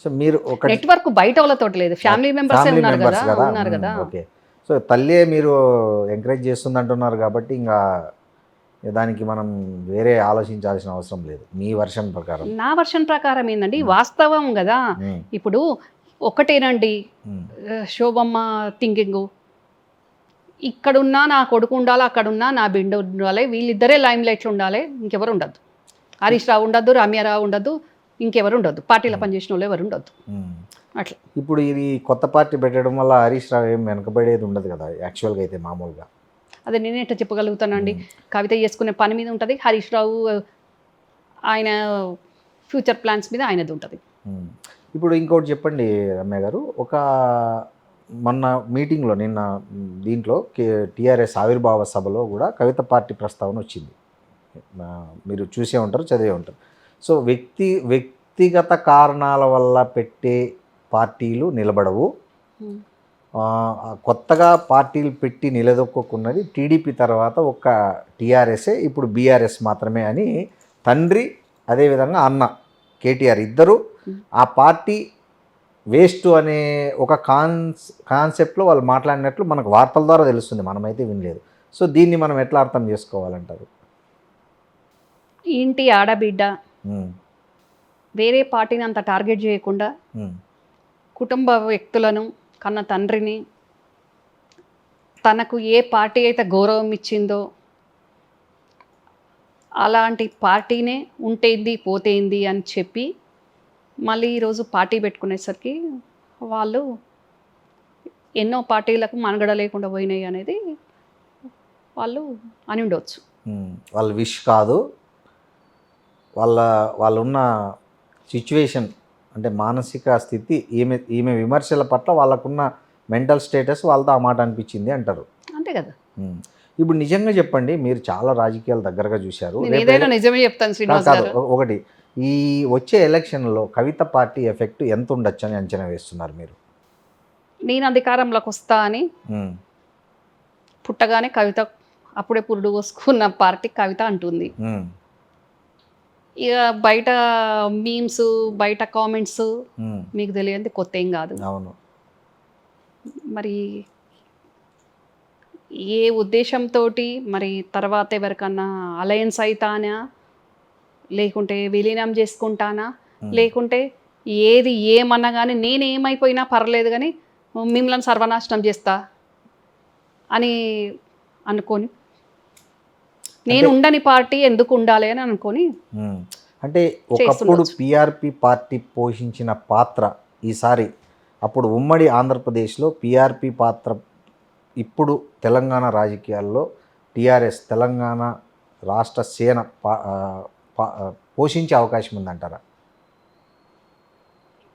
సో మీరు ఒక నెట్వర్క్ బయట వాళ్ళతో లేదు, ఫ్యామిలీ మెంబర్స్ ఫ్యామిలీ ఉన్నారు కదా, మెంబర్స్ కదా. ఉన్నారు కదా. ఓకే, సో తల్లే మీరు ఎంకరేజ్ చేస్తుంది అంటున్నారు కాబట్టి ఇంకా దానికి మనం వేరే ఆలోచించాల్సిన అవసరం లేదు మీ వర్షన్ ప్రకారం. నా వర్షన్ ప్రకారం ఏందండి, వాస్తవం కదా. ఉమ్, ఇప్పుడు ఒకటేనండి ఉమ్, శోభమ్మ థింకింగు, ఇక్కడున్నా నా కొడుకు ఉండాలి, అక్కడున్నా నా బిడ్డ ఉండాలి, వీళ్ళిద్దరే లైమ్ లైట్లు ఉండాలి, ఇంకెవరు ఉండద్దు. హరీష్ రావు ఉండద్దు, రమ్యారావు ఉండద్దు, ఇంకెవరు ఉండద్దు, పార్టీలో పనిచేసిన వాళ్ళు ఎవరు ఉండద్దు. ఉమ్. అట్లా ఇప్పుడు ఇది కొత్త పార్టీ పెట్టడం వల్ల హరీష్ రావు ఏం వెనకబడేది ఉండదు కదా యాక్చువల్గా అయితే మామూలుగా. అదే నేనేట చెప్పగలుగుతానండి. కవిత చేసుకునే పని మీద ఉంటుంది, హరీష్ రావు ఆయన ఫ్యూచర్ ప్లాన్స్ మీద ఆయనది ఉంటుంది. ఉమ్. ఇప్పుడు ఇంకోటి చెప్పండి రమ్య గారు, ఒక మొన్న మీటింగ్లో నిన్న దీంట్లో టీఆర్ఎస్ ఆవిర్భావ సభలో కూడా కవిత పార్టీ ప్రస్తావన వచ్చింది. మీరు చూసే ఉంటారు, చదివే ఉంటారు. సో వ్యక్తిగత కారణాల వల్ల పెట్టే పార్టీలు నిలబడవు, కొత్తగా పార్టీలు పెట్టి నిలదొక్కున్నది టీడీపీ తర్వాత ఒక టీఆర్ఎస్ఏ, ఇప్పుడు బీఆర్ఎస్ మాత్రమే అని తండ్రి అదేవిధంగా అన్న కేటీఆర్ ఇద్దరు ఆ పార్టీ వేస్ట్ అనే ఒక కాన్సెప్ట్లో వాళ్ళు మాట్లాడినట్లు మనకు వార్తల ద్వారా తెలుస్తుంది, మనమైతే వినలేదు. సో దీన్ని మనం ఎట్లా అర్థం చేసుకోవాలంటారు? ఇంటి ఆడబిడ్డ వేరే పార్టీని అంత టార్గెట్ చేయకుండా కుటుంబ వ్యక్తులను, కన్న తండ్రిని, తనకు ఏ పార్టీ అయితే గౌరవం ఇచ్చిందో అలాంటి పార్టీనే ఉంటేంది పోతేంది అని చెప్పి మళ్ళీ ఈరోజు పార్టీ పెట్టుకునేసరికి వాళ్ళు ఎన్నో పార్టీలకు మనుగడ లేకుండా పోయినాయి అనేది వాళ్ళు అని ఉండవచ్చు. వాళ్ళ విష్ కాదు, వాళ్ళున్న సిచ్యువేషన్ అంటే మానసిక స్థితి, ఈమె విమర్శల పట్ల వాళ్ళకున్న మెంటల్ స్టేటస్ వాళ్ళతో ఆ మాట అనిపించింది అంటారు. అంతే కదా. ఇప్పుడు నిజంగా చెప్పండి, మీరు చాలా రాజకీయాలు దగ్గరగా చూశారు, ఏదైనా నిజమే చెప్తాను శ్రీనివాస్ గారు. ఒకటి ఈ వచ్చే ఎలక్షన్లో కవిత పార్టీ ఎఫెక్ట్ ఎంత ఉండొచ్చు అని అంచనా వేస్తున్నారు మీరు? నేను అధికారంలోకి వస్తా అని పుట్టగానే కవిత అప్పుడే పురుడు పోసుకున్న పార్టీ కవిత అంటుంది. ఇక బయట మీమ్స్, బయట కామెంట్స్ మీకు తెలియంది కొత్త ఏం కాదు. అవును. మరి ఏ ఉద్దేశంతో మరి తర్వాత ఎవరికన్నా అలయన్స్ అవుతానా, లేకుంటే విలీనం చేసుకుంటానా, లేకుంటే ఏది ఏమన్నా కానీ నేను ఏమైపోయినా పర్లేదు కానీ మిమ్మల్ని సర్వనాశనం చేస్తా అని అనుకొని, నేను ఉండని పార్టీ ఎందుకు ఉండాలి అని అనుకొని అంటే ఒకప్పుడు పిఆర్పి పార్టీ పోషించిన పాత్ర ఈసారి, అప్పుడు ఉమ్మడి ఆంధ్రప్రదేశ్లో పిఆర్పి పాత్ర ఇప్పుడు తెలంగాణ రాజకీయాల్లో టీఆర్ఎస్ తెలంగాణ రాష్ట్ర సేన పోషించే అవకాశం ఉందంటారా?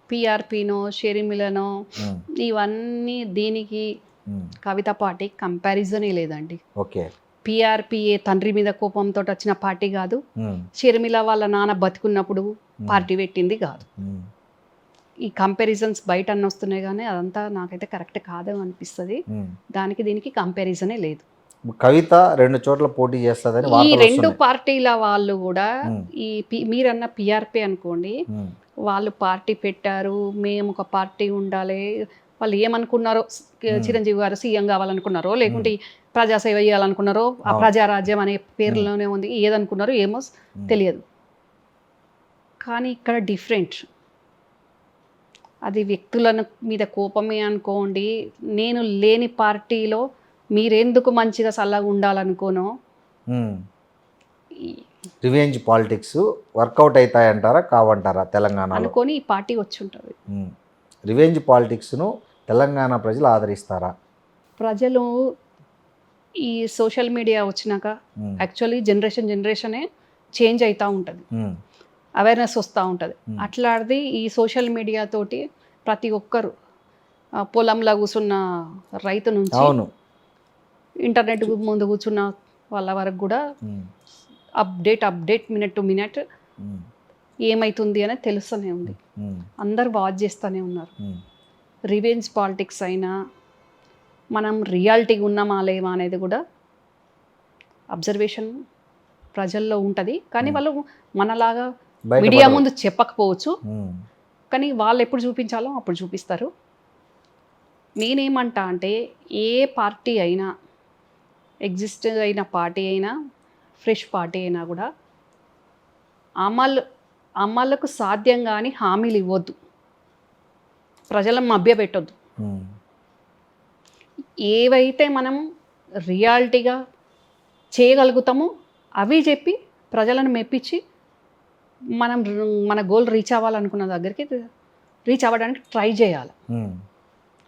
పిఆర్పినో షెరిమిలనో ఇవన్నీ దీనికి కవిత పార్టీ కంపారిజనే లేదండి. ఓకే. పిఆర్పి ఏ తండ్రి మీద కోపంతో వచ్చిన పార్టీ కాదు, షర్మిల వాళ్ళ నాన్న బతుకున్నప్పుడు పార్టీ పెట్టింది కాదు. ఈ కంపారిజన్స్ బయట అన్న వస్తున్నాయి కానీ అదంతా నాకైతే కరెక్ట్ కాదు అనిపిస్తుంది. దానికి దీనికి కంపారిజనే లేదు. కవిత 2 చోట్ల పోటీ చేస్తుందని ఈ 2 పార్టీల వాళ్ళు కూడా మీరన్న పిఆర్పి అనుకోండి, వాళ్ళు పార్టీ పెట్టారు, మేము ఒక పార్టీ ఉండాలి, వాళ్ళు ఏమనుకున్నారో, చిరంజీవి గారు సీఎం కావాలనుకున్నారో లేకుంటే ప్రజాసేవ చేయాలనుకున్నారో, ఆ ప్రజారాజ్యం అనే పేరులోనే ఉంది, ఏదనుకున్నారో ఏమో తెలియదు. కానీ ఇక్కడ డిఫరెంట్, అది వ్యక్తుల మీద కోపమే అనుకోండి. నేను లేని పార్టీలో మీరెందుకు మంచిగా చల్లగా ఉండాలనుకోనో, రివెంజ్ పాలిటిక్స్ వర్కౌట్ అవుతాయంటారా కావంటారా తెలంగాణ అనుకొని ఈ పార్టీ వచ్చి ఉంటుంది. రివెంజ్ పాలిటిక్స్ను తెలంగాణ ప్రజలు ఆదరిస్తారా? ప్రజలు ఈ సోషల్ మీడియా వచ్చినాక యాక్చువల్లీ జనరేషనే చేంజ్ అవుతూ ఉంటుంది, అవేర్నెస్ వస్తూ ఉంటుంది. అట్లాంటిది ఈ సోషల్ మీడియా తోటి ప్రతి ఒక్కరు పొలంలో కూర్చున్న రైతు నుంచి ఇంటర్నెట్ ముందు కూర్చున్న వాళ్ళ వరకు కూడా అప్డేట్ మినిట్ టు మినిట్ ఏమవుతుంది అనేది తెలుస్తూనే ఉంది. అందరు వాచ్ చేస్తూనే ఉన్నారు. రివెంజ్ పాలిటిక్స్ అయినా మనం రియాలిటీగా ఉన్నామా లేవా అనేది కూడా అబ్జర్వేషన్ ప్రజల్లో ఉంటుంది. కానీ వాళ్ళు మనలాగా మీడియా ముందు చెప్పకపోవచ్చు, కానీ వాళ్ళు ఎప్పుడు చూపించాలో అప్పుడు చూపిస్తారు. నేనేమంటా అంటే ఏ పార్టీ అయినా, ఎగ్జిస్ట్ అయిన పార్టీ అయినా, ఫ్రెష్ పార్టీ అయినా కూడా అమలుకు సాధ్యం కానీ హామీలు ఇవ్వద్దు, ప్రజలను మభ్యపెట్టొద్దు. ఏవైతే మనం రియాలిటీగా చేయగలుగుతామో అవి చెప్పి ప్రజలను మెప్పించి మనం మన గోల్ రీచ్ అవ్వాలనుకున్న దగ్గరికి రీచ్ అవ్వడానికి ట్రై చేయాలి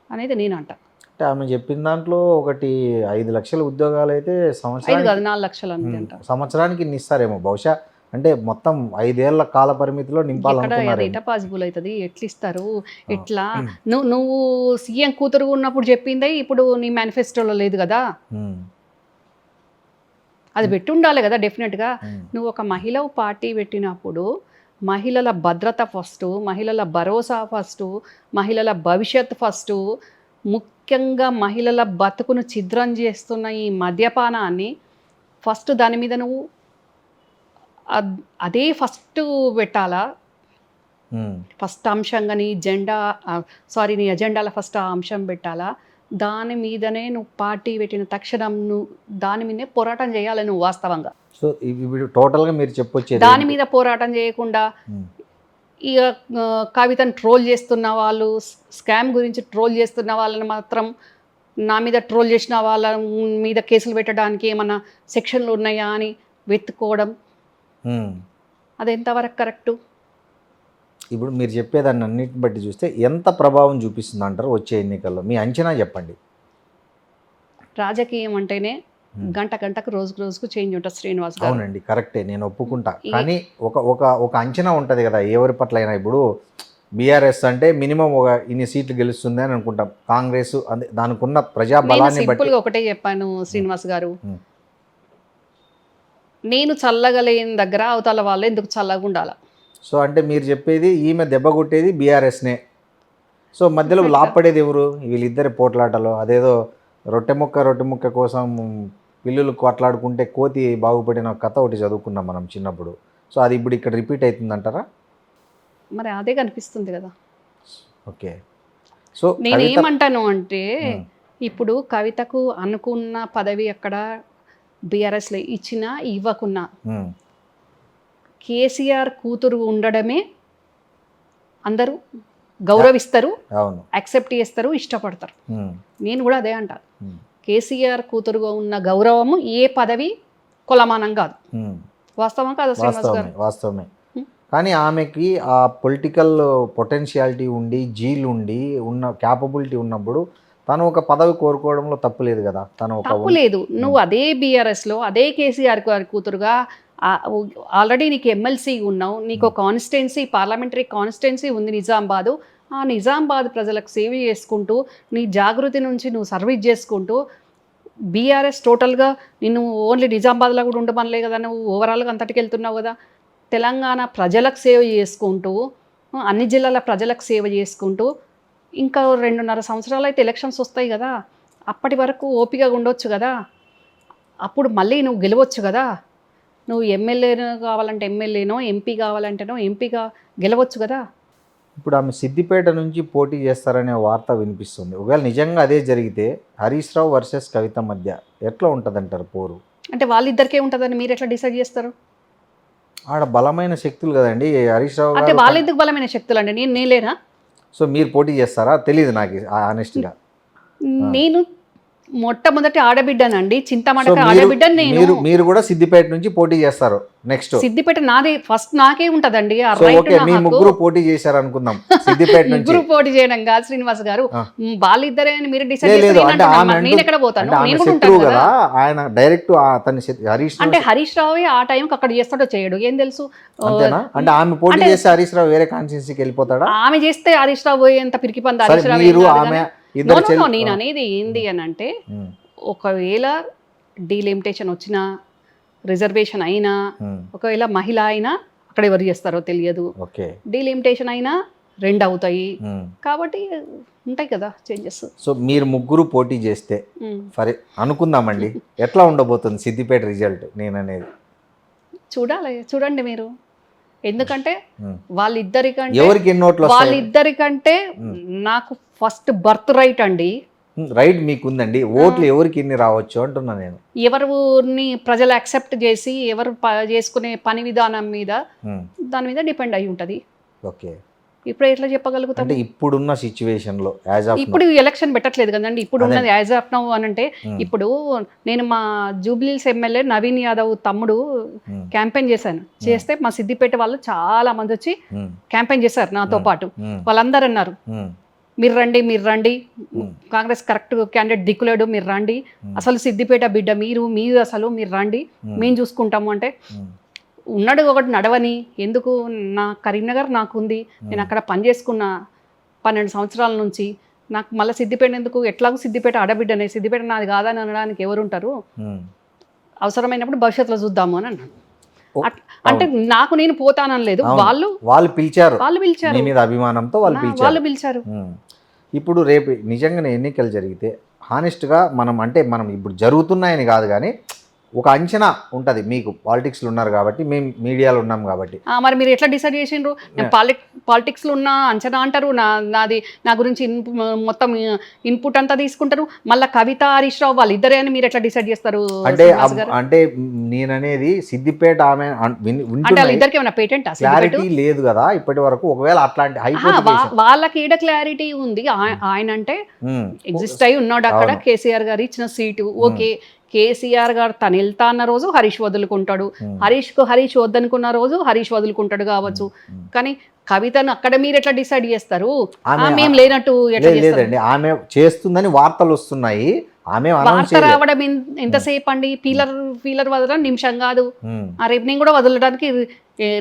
అనేది నేను అంట. అంటే ఆమె చెప్పిన దాంట్లో ఒకటి 5 లక్షల ఉద్యోగాలు అయితే సంవత్సరానికి 4 లక్షలు అంట, సంవత్సరానికి ఇన్ని ఇస్తారేమో బహుశా. అంటే మొత్తం 5 ఏళ్ల కాల పరిమితిలో నింపాలనుకున్నారు. ఎట్లా పాసిబుల్ అవుతుంది, ఎట్లా ఇస్తారు, ఎట్లా? నువ్వు సీఎం కూతురు ఉన్నప్పుడు చెప్పిందే ఇప్పుడు నీ మేనిఫెస్టోలో లేదు కదా, అది పెట్టి ఉండాలి కదా డెఫినెట్గా. నువ్వు ఒక మహిళ పార్టీ పెట్టినప్పుడు మహిళల భద్రత ఫస్ట్, మహిళల భరోసా ఫస్ట్, మహిళల భవిష్యత్ ఫస్ట్, ముఖ్యంగా మహిళల బతుకును ఛిద్రం చేస్తున్న ఈ మద్యపానాన్ని ఫస్ట్ దాని మీద నువ్వు అదే ఫస్ట్ పెట్టాలా. ఫస్ట్ అంశంగా నీ ఎజెండాల ఫస్ట్ ఆ అంశం పెట్టాలా. దాని మీదనే నువ్వు పార్టీ పెట్టిన తక్షణం నువ్వు దాని మీదనే పోరాటం చేయాలి నువ్వు వాస్తవంగా. సో ఇప్పుడు టోటల్గా మీరు చెప్పొచ్చేది దాని మీద పోరాటం చేయకుండా ఇక కవితను ట్రోల్ చేస్తున్న వాళ్ళు, స్కామ్ గురించి ట్రోల్ చేస్తున్న వాళ్ళని మాత్రం నా మీద ట్రోల్ చేసిన వాళ్ళ మీద కేసులు పెట్టడానికి ఏమన్నా సెక్షన్లు ఉన్నాయా అని వెతుక్కోవడం, అది ఎంతవరకు కరెక్టు? ఇప్పుడు మీరు చెప్పేదాన్ని అన్నిటిని బట్టి చూస్తే ఎంత ప్రభావం చూపిస్తుంది అంటారు వచ్చే ఎన్నికల్లో? మీ అంచనా చెప్పండి. రాజకీయం అంటేనే గంటకు రోజుకు చేంజ్ ఉంటుంది శ్రీనివాస్ గారు. అవునండి, కరెక్టే, నేను ఒప్పుకుంటా. కానీ ఒక అంచనా ఉంటుంది కదా ఎవరి పట్ల అయినా. ఇప్పుడు బీఆర్ఎస్ అంటే మినిమం ఒక ఇన్ని సీట్లు గెలుస్తుంది అని అనుకుంటాం. కాంగ్రెస్ దానికి ఉన్న ప్రజాబలాన్ని బట్టి ఒకటే చెప్పాను శ్రీనివాస్ గారు, నేను చల్లగా లేని దగ్గర అవతల వాళ్ళు ఎందుకు చల్లగా ఉండాలి? సో అంటే మీరు చెప్పేది ఈమె దెబ్బ కొట్టేది బీఆర్ఎస్నే. సో మధ్యలో లాభపడేది ఎవరు? వీళ్ళిద్దరి పోట్లాటలో అదేదో రొట్టె ముక్క కోసం పిల్లులు కొట్లాడుకుంటే కోతి బాగుపడిన కథ ఒకటి చదువుకున్నాం మనం చిన్నప్పుడు. సో అది ఇప్పుడు ఇక్కడ రిపీట్ అవుతుందంటారా? మరి అదే కనిపిస్తుంది కదా. ఓకే. సో నేనేమంటాను అంటే ఇప్పుడు కవితకు అనుకున్న పదవి అక్కడ బీఆర్ఎస్లో ఇచ్చినా ఇవ్వకున్నా కేసీఆర్ కూతురు ఉండడమే అందరూ గౌరవిస్తారు, యాక్సెప్ట్ చేస్తారు, ఇష్టపడతారు. నేను కూడా అదే అంటాను. కేసీఆర్ కూతురుగా ఉన్న గౌరవము ఏ పదవి కొలమానం కాదు. వాస్తవం కాదు శ్రీనివాస్ గారు? వాస్తవమే. కానీ ఆమెకి ఆ పొలిటికల్ పొటెన్షియాలిటీ ఉండి జీల్ ఉండి ఉన్న క్యాపబిలిటీ ఉన్నప్పుడు తను ఒక పదవి కోరుకోవడంలో తప్పు లేదు కదా. తను ఒక తప్పు లేదు. నువ్వు అదే బీఆర్ఎస్లో అదే కేసీఆర్ గారి కూతురుగా ఆల్రెడీ నీకు ఎమ్మెల్సీ ఉన్నావు, నీకు కాన్స్టిట్యున్సీ పార్లమెంటరీ కాన్స్టిట్యున్సీ ఉంది నిజామాబాదు. ఆ నిజామాబాద్ ప్రజలకు సేవ చేసుకుంటూ నీ జాగృతి నుంచి నువ్వు సర్వీస్ చేసుకుంటూ బీఆర్ఎస్ టోటల్గా నిన్ను ఓన్లీ నిజామాబాద్లో కూడా ఉండమనలే కదా, నువ్వు ఓవరాల్గా అంతటికి వెళ్తున్నావు కదా. తెలంగాణ ప్రజలకు సేవ చేసుకుంటూ అన్ని జిల్లాల ప్రజలకు సేవ చేసుకుంటూ ఇంకా 2.5 సంవత్సరాలు అయితే ఎలక్షన్స్ వస్తాయి కదా, అప్పటి వరకు ఓపికగా ఉండొచ్చు కదా. అప్పుడు మళ్ళీ నువ్వు గెలవచ్చు కదా. నువ్వు ఎమ్మెల్యేను కావాలంటే ఎమ్మెల్యేనో, ఎంపీ కావాలంటేనో ఎంపీగా గెలవచ్చు కదా. ఇప్పుడు ఆమె సిద్దిపేట నుంచి పోటీ చేస్తారనే వార్త వినిపిస్తుంది. ఒకవేళ నిజంగా అదే జరిగితే హరీష్ రావు వర్సెస్ కవిత మధ్య ఎట్లా ఉంటుందంటారు పోరు? అంటే వాళ్ళిద్దరికే ఉంటుందని మీరు ఎట్లా డిసైడ్ చేస్తారు? ఆడ బలమైన శక్తులు కదండి హరీష్ రావు అంటే గారు. వాళ్ళెందుకు బలమైన శక్తులు అండి? నేను లేనా? సో మీరు పోటీ చేస్తారా తెలియదు నాకు ఆనెస్ట్గా. నేను మొట్టమొదటి ఆడబిడ్డనండి, సో చింతమడక ఆడబిడ్డ నేను. మీరు కూడా సిద్దిపేట నుంచి పోటీ చేస్తారు నెక్స్ట్. సిద్దిపేట నాదే ఫస్ట్, నాకే ఉంటదండి ఆ సో రైట్. ఓకే, మీ ముగ్గురు పోటీ చేశారు అనుకుందాం సిద్దిపేట నుంచి. ముగ్గురు పోటీ చేయడం కాదు శ్రీనివాస్ గారు, వాళ్ళిద్దరే అని మీరు డిసైడ్ లేదు చేస్తే అంటే ఆమె నేను ఎక్కడ పోతాను? అంటే ఆమె నేను కూడా శత్రువు ఉంటాను కదా కదా. ఆయన డైరెక్ట్ అతని హరీష్ రావు అంటే హరీష్ రావు ఆ టైంకి అక్కడ చేస్తాడో చేయడు ఏం తెలుసు. అంతేనా? అంటే ఆమె పోటీ చేస్తే హరీష్ రావు వేరే కాన్స్టిట్యున్సీకి వెళ్ళిపోతాడా? ఆమె చేస్తే హరీష్ రావు పోయేంత పిరికి పంద సరే, హరీష్ రావు మీరు ఆమె ఇద్దరు నేను అనేది ఏంది అని అంటే, ఒకవేళ డీలిమిటేషన్ వచ్చినా, రిజర్వేషన్ అయినా, ఒకవేళ మహిళ అయినా అక్కడ ఎవరు చేస్తారో తెలియదు. ఓకే, డీలిమిటేషన్ అయినా 2 అవుతాయి కాబట్టి ఉంటాయి కదా చేంజెస్. సో మీరు ముగ్గురు పోటీ చేస్తే సరే అనుకుందామండి, ఎట్లా ఉండబోతుంది సిద్దిపేట రిజల్ట్? నేను అనేది చూడండి మీరు. ఎందుకంటే వాళ్ళిద్దరికంటే ఎవరికి ఎన్ని ఓట్లు వస్తాయి? వాళ్ళిద్దరికంటే నాకు ఫస్ట్ బర్త్ రైట్ అండి. రైట్ మీకు ఉందండి, ఓట్లు ఎవరికి ఎన్ని రావచ్చు అంటున్నా నేను. ఎవరిని ప్రజలు యాక్సెప్ట్ చేసి ఎవరు చేసుకునే పని విధానం మీద దాని మీద డిపెండ్ అయి ఉంటది. ఓకే, ఇప్పుడు ఎట్లా చెప్పగలుగుతాం? అంటే ఇప్పుడున్న సిచ్యువేషన్ లో ఇప్పుడు ఎలక్షన్ పెట్టట్లేదు కదండి. ఇప్పుడు ఉన్నది యాజ్ ఆఫ్ నౌ అని అంటే, ఇప్పుడు నేను మా జూబ్లీస్ ఎమ్మెల్యే నవీన్ యాదవ్ తమ్ముడు క్యాంపెయిన్ చేస్తే మా సిద్దిపేట వాళ్ళు చాలా మంది వచ్చి క్యాంపెయిన్ చేశారు నాతో పాటు. వాళ్ళందరూ అన్నారు మీరు రండి, కాంగ్రెస్ కరెక్ట్ క్యాండిడేట్ దిక్కులేడు, మీరు రండి, అసలు సిద్దిపేట బిడ్డ మీరు అసలు మీరు రండి, మేము చూసుకుంటాము. అంటే ఉన్నాడు ఒకటి నడవని, ఎందుకు నా కరీంనగర్ నాకుంది, నేను అక్కడ పని చేసుకున్న 12 సంవత్సరాల నుంచి, నాకు మళ్ళీ సిద్దిపేట ఎందుకు, ఎట్లాగో సిద్దిపేట ఆడబిడ్డనే, సిద్దిపేట నాది కాదని అనడానికి ఎవరు ఉంటారు, అవసరమైనప్పుడు భవిష్యత్తులో చూద్దాము అని అన్నాను. అంటే నాకు నేను పోతానలేదు, వాళ్ళు పిలిచారు మీ మీద అభిమానంతో వాళ్ళు పిలిచారు. ఇప్పుడు రేపు నిజంగానే ఎన్నికలు జరిగితే హానెస్ట్గా మనం ఇప్పుడు జరుగుతున్నాయని కాదు కానీ ఒక అంచనా ఉంటుంది మీకు, పాలిటిక్స్లో ఉన్నారు కాబట్టి, మేము మీడియాలో ఉన్నాం కాబట్టి. మరి మీరు ఎట్లా డిసైడ్ చేసిండ్రు? నేను పాలిటిక్స్లో ఉన్న అంచనా అంటారు, నా గురించి మొత్తం ఇన్పుట్ అంతా తీసుకుంటారు, మళ్ళీ కవిత హరీష్ రావు వాళ్ళు ఇద్దరే అని మీరు ఎట్లా డిసైడ్ చేస్తారు? అంటే నేననేది సిద్దిపేట ఆమె ఇద్దరికి ఏమైనా పేటెంట్ క్లారిటీ లేదు కదా ఇప్పటి వరకు. ఒకవేళ అట్లాంటి వాళ్ళకి ఈడ క్లారిటీ ఉంది. ఆయన అంటే ఎగ్జిస్ట్ అయి ఉన్నాడు అక్కడ, కేసీఆర్ గారు ఇచ్చిన సీటు. ఓకే, కేసీఆర్ గారు తను వెళ్తా అన్న రోజు హరీష్ వదులుకుంటాడు, హరీష్ వద్దనుకున్న రోజు హరీష్ వదులుకుంటాడు కావచ్చు. కానీ కవితను అక్కడ మీరు ఎట్లా డిసైడ్ చేస్తారు? మేము లేనట్టు లేదండి, ఆమె చేస్తుందని వార్తలు వస్తున్నాయి. ఆమె వార్త రావడం ఎంతసేపు అండి? ఫీలర్ వదలడం నిమిషం కాదు, రేపు నేను కూడా వదలడానికి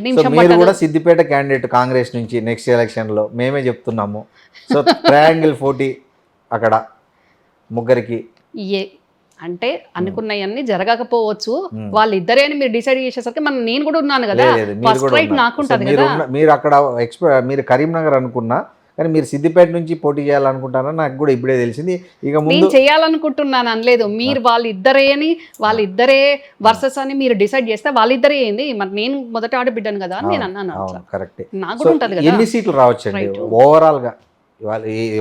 నిమిషం. మీరు కూడా సిద్దిపేట క్యాండిడేట్ కాంగ్రెస్ నుంచి నెక్స్ట్ ఎలక్షన్ లో మేమే చెప్తున్నాము. సో ట్రయాంగిల్ 40 అక్కడ ముగ్గురికి అంటే అనుకున్నవన్నీ జరగకపోవచ్చు, వాళ్ళిద్దరే అని మీరు డిసైడ్ చేసేసరికి నేను కూడా ఉన్నాను కదా, ఫస్ట్ రైట్ నాకుంటది కదా. మీరు అక్కడ మీరు కరీంనగర్ అనుకున్నా కానీ మీరు సిద్దిపేట నుంచి పోటీ చేయాలనుకుంటారని నాకు కూడా ఇప్పుడే తెలిసింది. ఇక నేను చేయాలనుకుంటున్నాను అనలేదు, మీరు వాళ్ళిద్దరే వర్సెస్ అని మీరు డిసైడ్ చేస్తే వాళ్ళిద్దరే ఏంది, మరి నేను మొదట ఆడబిడ్డాను కదా అని నేను అన్నాను. కరెక్ట్, నాకు కూడా ఉంటది కదా. ఎన్ని సీట్లు రావచ్చండి ఓవరాల్ గా?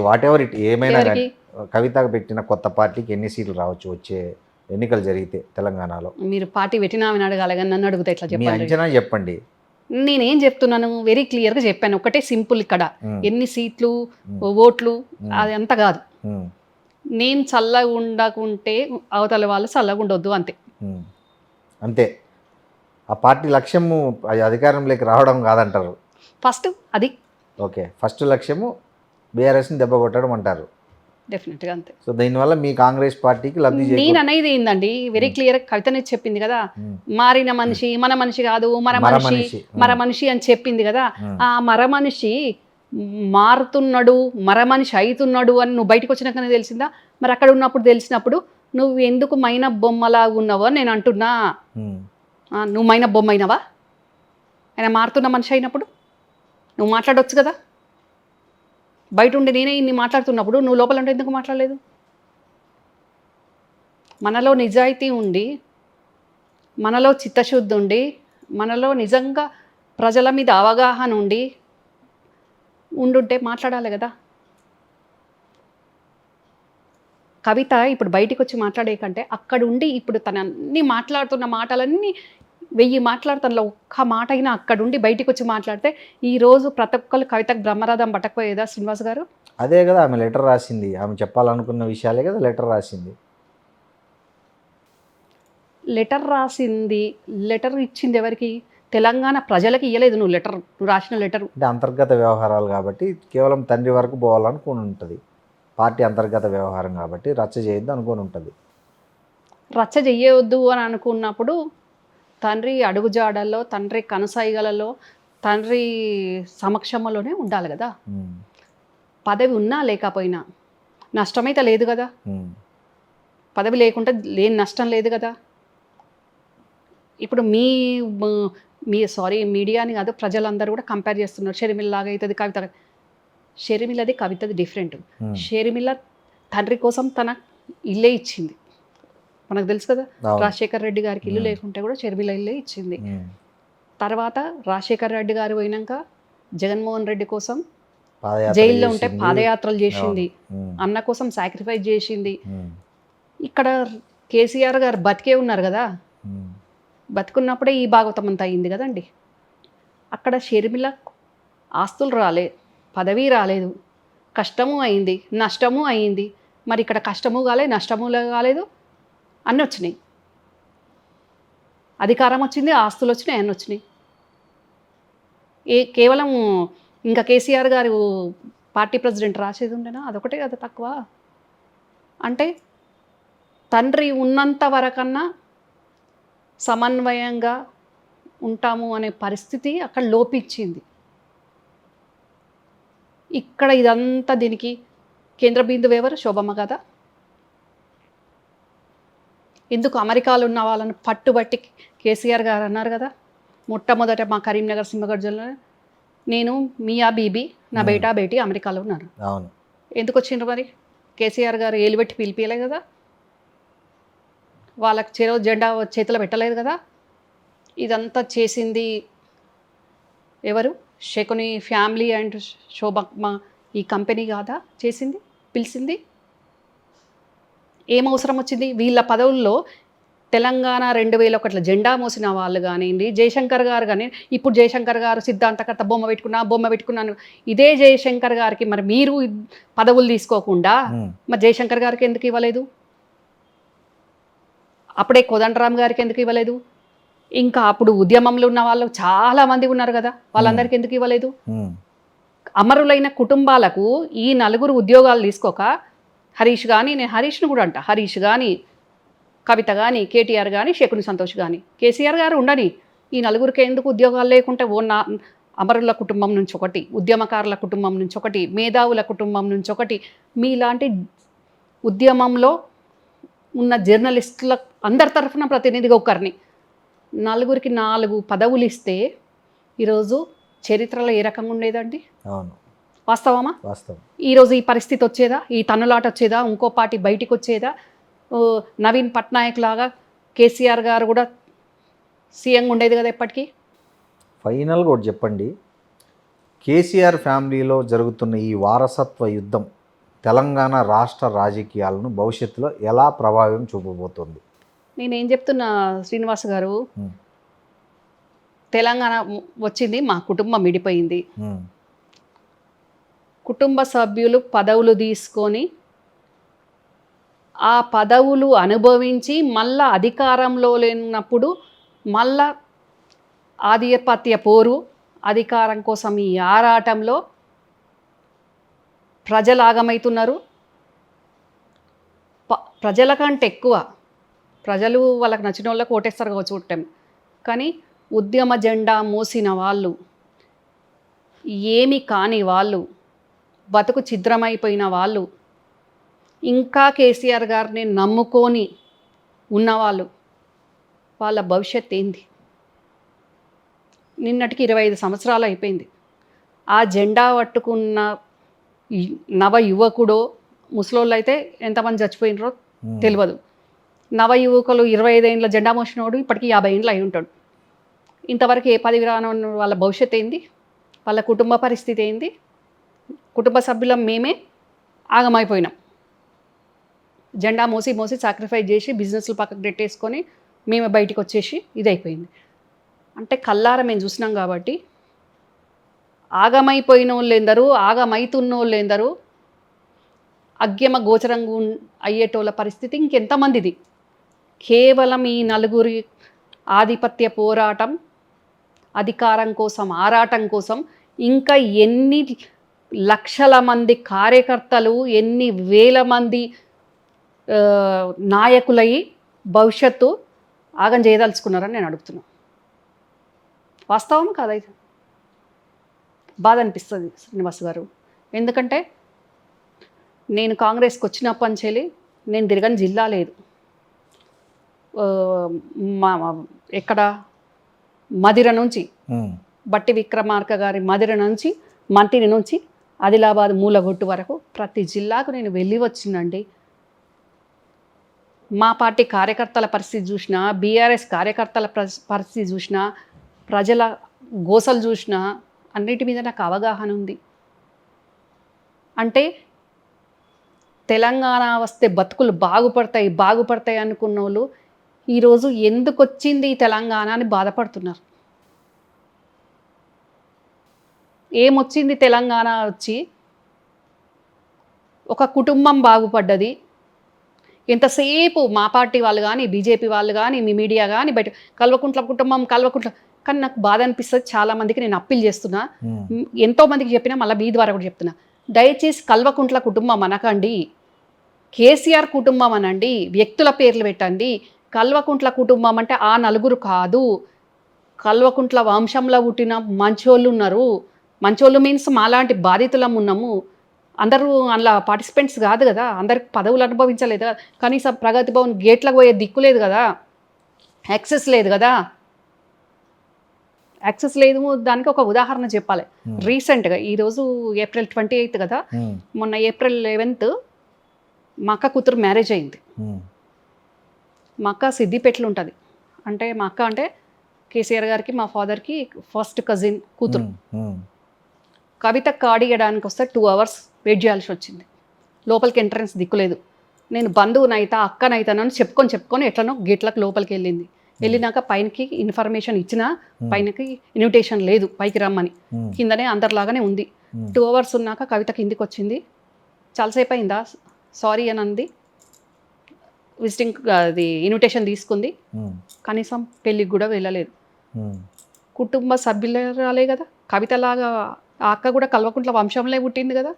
వాట్ ఎవర్ ఇట్ ఏమైనా కానీ కవితకు పెట్టిన కొత్త పార్టీకి ఎన్ని సీట్లు రావచ్చు వచ్చే ఎన్నికలు జరిగితే తెలంగాణలో? మీరు పార్టీ పెట్టినామని అడగాలి కానీ నన్ను అడిగితే ఎట్లా చెప్పండి? అంచనా చెప్పండి. నేనేం చెప్తున్నాను వెరీ క్లియర్గా చెప్పాను, ఒకటే సింపుల్. ఇక్కడ ఎన్ని సీట్లు ఓట్లు అది అంత కాదు, నేను చల్లగా ఉండకుంటే అవతల వాళ్ళు చల్లగా ఉండొద్దు, అంతే. అంతే, ఆ పార్టీ లక్ష్యము అధికారంలోకి రావడం కాదంటారు ఫస్ట్ అది. ఓకే, ఫస్ట్ లక్ష్యము బీఆర్ఎస్ని దెబ్బ కొట్టడం అంటారు. డెఫినెట్గా అంతే. సో దీనివల్ల మీ కాంగ్రెస్ పార్టీకి లబ్ధి నేను అనేది ఏందండి, వెరీ క్లియర్ కవితనే చెప్పింది కదా, మారిన మనిషి మన మనిషి కాదు మర మనిషి అని చెప్పింది కదా. ఆ మర మనిషి మారుతున్నాడు, మర మనిషి అవుతున్నాడు అని నువ్వు బయటకు వచ్చినాకనే తెలిసిందా? మరి అక్కడ ఉన్నప్పుడు తెలిసినప్పుడు నువ్వు ఎందుకు మైన బొమ్మలాగా ఉన్నావో నేను అంటున్నా. నువ్వు మైన బొమ్మ అయినావా? ఆయన మారుతున్న మనిషి అయినప్పుడు నువ్వు మాట్లాడవచ్చు కదా. బయట ఉండి నేనే ఇన్ని మాట్లాడుతున్నప్పుడు నువ్వు లోపల ఉంటే ఎందుకు మాట్లాడలేదు? మనలో నిజాయితీ ఉండి, మనలో చిత్తశుద్ధి ఉండి, మనలో నిజంగా ప్రజల మీద అవగాహన ఉండుంటే మాట్లాడాలి కదా. కవిత ఇప్పుడు బయటికి వచ్చి మాట్లాడే కంటే అక్కడ ఉండి ఇప్పుడు తను అన్ని మాట్లాడుతున్న మాటలన్నీ 1000 మాట్లాడుతానులో ఒక్క మాట అయినా అక్కడుండి బయటికి వచ్చి మాట్లాడితే ఈరోజు ప్రతి ఒక్కరు కవితకు బ్రహ్మరథం పట్టకపోయేదా శ్రీనివాస్ గారు? అదే కదా ఆమె లెటర్ రాసింది, ఆమె చెప్పాలనుకున్న విషయాలే కదా లెటర్ రాసింది. లెటర్ ఇచ్చింది ఎవరికి? తెలంగాణ ప్రజలకి ఇవ్వలేదు. నువ్వు రాసిన లెటర్ అంటే అంతర్గత వ్యవహారాలు కాబట్టి కేవలం తండ్రి వరకు పోవాలనుకుని ఉంటుంది. పార్టీ అంతర్గత వ్యవహారం కాబట్టి రచ్చ చేయొద్దు అనుకుని ఉంటుంది. రచ్చ చెయ్యవద్దు అని అనుకున్నప్పుడు తండ్రి అడుగుజాడల్లో, తండ్రి కనసాయిగలలో, తండ్రి సమక్షంలోనే ఉండాలి కదా. పదవి ఉన్నా లేకపోయినా నష్టమైతే లేదు కదా. పదవి లేకుంటే లేని నష్టం లేదు కదా. ఇప్పుడు మీడియాని కాదు, ప్రజలందరూ కూడా కంపేర్ చేస్తున్నారు. షర్మిలలాగా అవుతుంది కవిత. షర్మిలది కవితది డిఫరెంట్. షర్మిల తండ్రి కోసం తన ఇల్లే ఇచ్చింది, మనకు తెలుసు కదా. రాజశేఖర్ రెడ్డి గారికి ఇల్లు లేకుంటే కూడా షర్మిల ఇల్లే ఇచ్చింది. తర్వాత రాజశేఖర్ రెడ్డి గారు పోయినాక జగన్మోహన్ రెడ్డి కోసం జైల్లో ఉంటే పాదయాత్రలు చేసింది, అన్న కోసం సాక్రిఫైస్ చేసింది. ఇక్కడ కేసీఆర్ గారు బతికే ఉన్నారు కదా, బతుకున్నప్పుడే ఈ భాగవతం అంతా అయింది కదండి. అక్కడ షర్మిల ఆస్తులు రాలే, పదవి రాలేదు, కష్టము అయింది, నష్టము అయింది. మరి ఇక్కడ కష్టము కాలేదు, నష్టము కాలేదు, అన్నీ వచ్చినాయి. అధికారం వచ్చింది, ఆస్తులు వచ్చినాయి, అన్నీ వచ్చినాయి. కేవలం ఇంకా కేసీఆర్ గారు పార్టీ ప్రెసిడెంట్ రాసేది ఉండేనా? అదొకటే కదా తక్కువ. అంటే తండ్రి ఉన్నంత వరకన్నా సమన్వయంగా ఉంటాము అనే పరిస్థితి అక్కడ లోపించింది. ఇక్కడ ఇదంతా దీనికి కేంద్ర బిందువు ఎవరు? శోభమ్మ కదా. ఎందుకు అమెరికాలో ఉన్న వాళ్ళని పట్టుబట్టి కేసీఆర్ గారు అన్నారు కదా, మొట్టమొదట మా కరీంనగర్ సింహగఢ్ జిల్లాలో నేను మియా బీబీ నా బేటా బేటీ అమెరికాలో ఉన్నారు. ఎందుకు వచ్చిండ్రు మరి? కేసీఆర్ గారు ఏలుబెట్టి పిలిపియలే కదా, వాళ్ళకి చెరో జెండా చేతిలో పెట్టలేదు కదా. ఇదంతా చేసింది ఎవరు? శకుని ఫ్యామిలీ అండ్ శోభమ్మ ఈ కంపెనీ కాదా చేసింది, పిలిచింది? ఏం అవసరం వచ్చింది? వీళ్ళ పదవుల్లో తెలంగాణ 2001 జెండా మోసిన వాళ్ళు కానివ్వండి, జయశంకర్ గారు కానీ, ఇప్పుడు జయశంకర్ గారు సిద్ధాంతకర్త బొమ్మ పెట్టుకున్నాను. ఇదే జయశంకర్ గారికి మరి మీరు పదవులు తీసుకోకుండా మరి జయశంకర్ గారికి ఎందుకు ఇవ్వలేదు? అప్పుడే కోదండరామ్ గారికి ఎందుకు ఇవ్వలేదు? ఇంకా అప్పుడు ఉద్యమంలో ఉన్న వాళ్ళు చాలామంది ఉన్నారు కదా, వాళ్ళందరికీ ఎందుకు ఇవ్వలేదు? అమరులైన కుటుంబాలకు ఈ 4 ఉద్యోగాలు తీసుకోక హరీష్ కానీ, నేను హరీష్ను కూడా అంట, హరీష్ కానీ, కవిత కానీ, కేటీఆర్ కానీ, శకుని సంతోష్ కానీ, కేసీఆర్ గారు ఉండని, ఈ 4కి ఎందుకు ఉద్యోగాలు లేకుంటే అమరుల కుటుంబం నుంచి ఒకటి, ఉద్యమకారుల కుటుంబం నుంచి ఒకటి, మేధావుల కుటుంబం నుంచి ఒకటి, మీలాంటి ఉద్యమంలో ఉన్న జర్నలిస్టుల అందరి తరఫున ప్రతినిధిగా ఒకరిని 4కి 4 పదవులు ఇస్తే ఈరోజు చరిత్రలో ఏ రకంగా ఉండేదండి? వాస్తవమా? ఈరోజు ఈ పరిస్థితి వచ్చేదా? ఈ తన్నులాట వచ్చేదా? ఇంకో పార్టీ బయటికి వచ్చేదా? నవీన్ పట్నాయక్ లాగా కేసీఆర్ గారు కూడా సీఎంగా ఉండేది కదా ఎప్పటికీ. ఫైనల్గా ఒకటి చెప్పండి, కేసీఆర్ ఫ్యామిలీలో జరుగుతున్న ఈ వారసత్వ యుద్ధం తెలంగాణ రాష్ట్ర రాజకీయాలను భవిష్యత్తులో ఎలా ప్రభావం చూపబోతోంది? నేనేం చెప్తున్నా శ్రీనివాస్ గారు, తెలంగాణ వచ్చింది, మా కుటుంబం విడిపోయింది. కుటుంబ సభ్యులు పదవులు తీసుకొని ఆ పదవులు అనుభవించి మళ్ళా అధికారంలో లేనప్పుడు మళ్ళా ఆధిపత్య పోరు, అధికారం కోసం ఈ ఆరాటంలో ప్రజలు ఆగమవుతున్నారు. ప్రజల కంటే ఎక్కువ ప్రజలు వాళ్ళకి నచ్చిన వాళ్ళకి ఓటేస్తారు కావచ్చు ఓటమి, కానీ ఉద్యమ జెండా మోసిన వాళ్ళు, ఏమి కాని వాళ్ళు, బతుకు ఛిద్రమైపోయిన వాళ్ళు, ఇంకా కేసీఆర్ గారిని నమ్ముకొని ఉన్నవాళ్ళు, వాళ్ళ భవిష్యత్ ఏంది? నిన్నటికి 25 సంవత్సరాలు అయిపోయింది. ఆ జెండా పట్టుకున్న నవ యువకుడో, ముసలోళ్ళు అయితే ఎంతమంది చచ్చిపోయినరో తెలియదు. నవ యువకులు 25 ఏళ్ళ జెండా మోసినోడు ఇప్పటికీ 50 ఏళ్ళు అయి ఉంటాడు. ఇంతవరకు ఏ పదవి రానున్న వాళ్ళ భవిష్యత్ ఏంది? వాళ్ళ కుటుంబ పరిస్థితి ఏంది? కుటుంబ సభ్యులం మేమే ఆగమైపోయినాం. జెండా మోసి మోసి సాక్రిఫైస్ చేసి బిజినెస్లు పక్కకు పెట్టేసుకొని మేమే బయటికి వచ్చేసి ఇది అయిపోయింది. అంటే కల్లారా మేము చూసినాం కాబట్టి ఆగమైపోయిన వాళ్ళు ఎందరు, ఆగమైతున్న వాళ్ళు ఎందరు, అగ్యమ గోచరంగా అయ్యేటోళ్ళ పరిస్థితి ఇంకెంతమందిది? కేవలం ఈ నలుగురి ఆధిపత్య పోరాటం, అధికారం కోసం, ఆరాటం కోసం ఇంకా ఎన్ని లక్షల మంది కార్యకర్తలు, ఎన్ని వేల మంది నాయకులై భవిష్యత్తు ఆగం చేయదలుచుకున్నారని నేను అడుగుతున్నాను. వాస్తవం కాదైతే బాధ అనిపిస్తుంది శ్రీనివాస్ గారు. ఎందుకంటే నేను కాంగ్రెస్కి వచ్చినప్పటి నుంచి నేను తిరగని జిల్లా లేదు. మా ఎక్కడ మదిర నుంచి, బట్టి విక్రమార్క గారి మదిర నుంచి, మంతిని నుంచి ఆదిలాబాద్ మూలగొట్టు వరకు ప్రతి జిల్లాకు నేను వెళ్ళి వచ్చిందండి. మా పార్టీ కార్యకర్తల పరిస్థితి చూసినా, బీఆర్ఎస్ కార్యకర్తల పరిస్థితి చూసినా, ప్రజల గోసలు చూసినా, అన్నిటి మీద నాకు అవగాహన ఉంది. అంటే తెలంగాణ వస్తే బతుకులు బాగుపడతాయి అనుకున్న వాళ్ళు ఈరోజు ఎందుకు వచ్చింది ఈ తెలంగాణ అని బాధపడుతున్నారు. ఏమొచ్చింది తెలంగాణ వచ్చి? ఒక కుటుంబం బాగుపడ్డది. ఎంతసేపు మా పార్టీ వాళ్ళు కానీ, బీజేపీ వాళ్ళు కానీ, మీ మీడియా కానీ బయట కల్వకుంట్ల కుటుంబం, కల్వకుంట్ల. కానీ నాకు బాధ అనిపిస్తుంది. చాలామందికి నేను అప్పీల్ చేస్తున్నా, ఎంతోమందికి చెప్పినా, మళ్ళీ మీ ద్వారా కూడా చెప్తున్నా, దయచేసి కల్వకుంట్ల కుటుంబం అనకండి, కేసీఆర్ కుటుంబం అనండి, వ్యక్తుల పేర్లు పెట్టండి. కల్వకుంట్ల కుటుంబం అంటే ఆ నలుగురు కాదు, కల్వకుంట్ల వంశంలో పుట్టిన మంచోళ్ళు ఉన్నారు. మంచోళ్ళు మీన్స్ మాలాంటి బాధితులం ఉన్నాము. అందరూ అందులో పార్టిసిపెంట్స్ కాదు కదా, అందరికి పదవులు అనుభవించలేదు కదా, కనీసం ప్రగతి భవన్ గేట్లకు పోయే దిక్కు లేదు కదా, యాక్సెస్ లేదు కదా. యాక్సెస్ లేదు, దానికి ఒక ఉదాహరణ చెప్పాలి. రీసెంట్గా ఈరోజు April 28 కదా, మొన్న April 11 మా అక్క కూతురు మ్యారేజ్ అయింది. మా అక్క సిద్దిపేటలో ఉంటుంది. అంటే మా అక్క అంటే కేసీఆర్ గారికి, మా ఫాదర్కి ఫస్ట్ కజిన్ కూతురు. కవిత కార్డు ఇవ్వడానికి వస్తే 2 hours వెయిట్ చేయాల్సి వచ్చింది. లోపలికి ఎంట్రన్స్ దిక్కులేదు. నేను బంధువునైతా, అక్కనైతానని చెప్పుకొని ఎట్లనో గేట్లకు లోపలికి వెళ్ళింది. వెళ్ళినాక పైనకి ఇన్ఫర్మేషన్ ఇచ్చినా పైనకి ఇన్విటేషన్ లేదు పైకి రమ్మని, కిందనే అందరిలాగానే ఉంది. 2 hours ఉన్నాక కవిత కిందికి వచ్చింది. చాలాసేపు అయిందా, సారీ అని అంది. విజిటింగ్ అది ఇన్విటేషన్ తీసుకుంది. కనీసం పెళ్ళికి కూడా వెళ్ళలేదు. కుటుంబ సభ్యులే రాలే కదా. కవితలాగా ఆ అక్క కూడా కల్వకుంట్ల వంశంలో పుట్టింది కదా,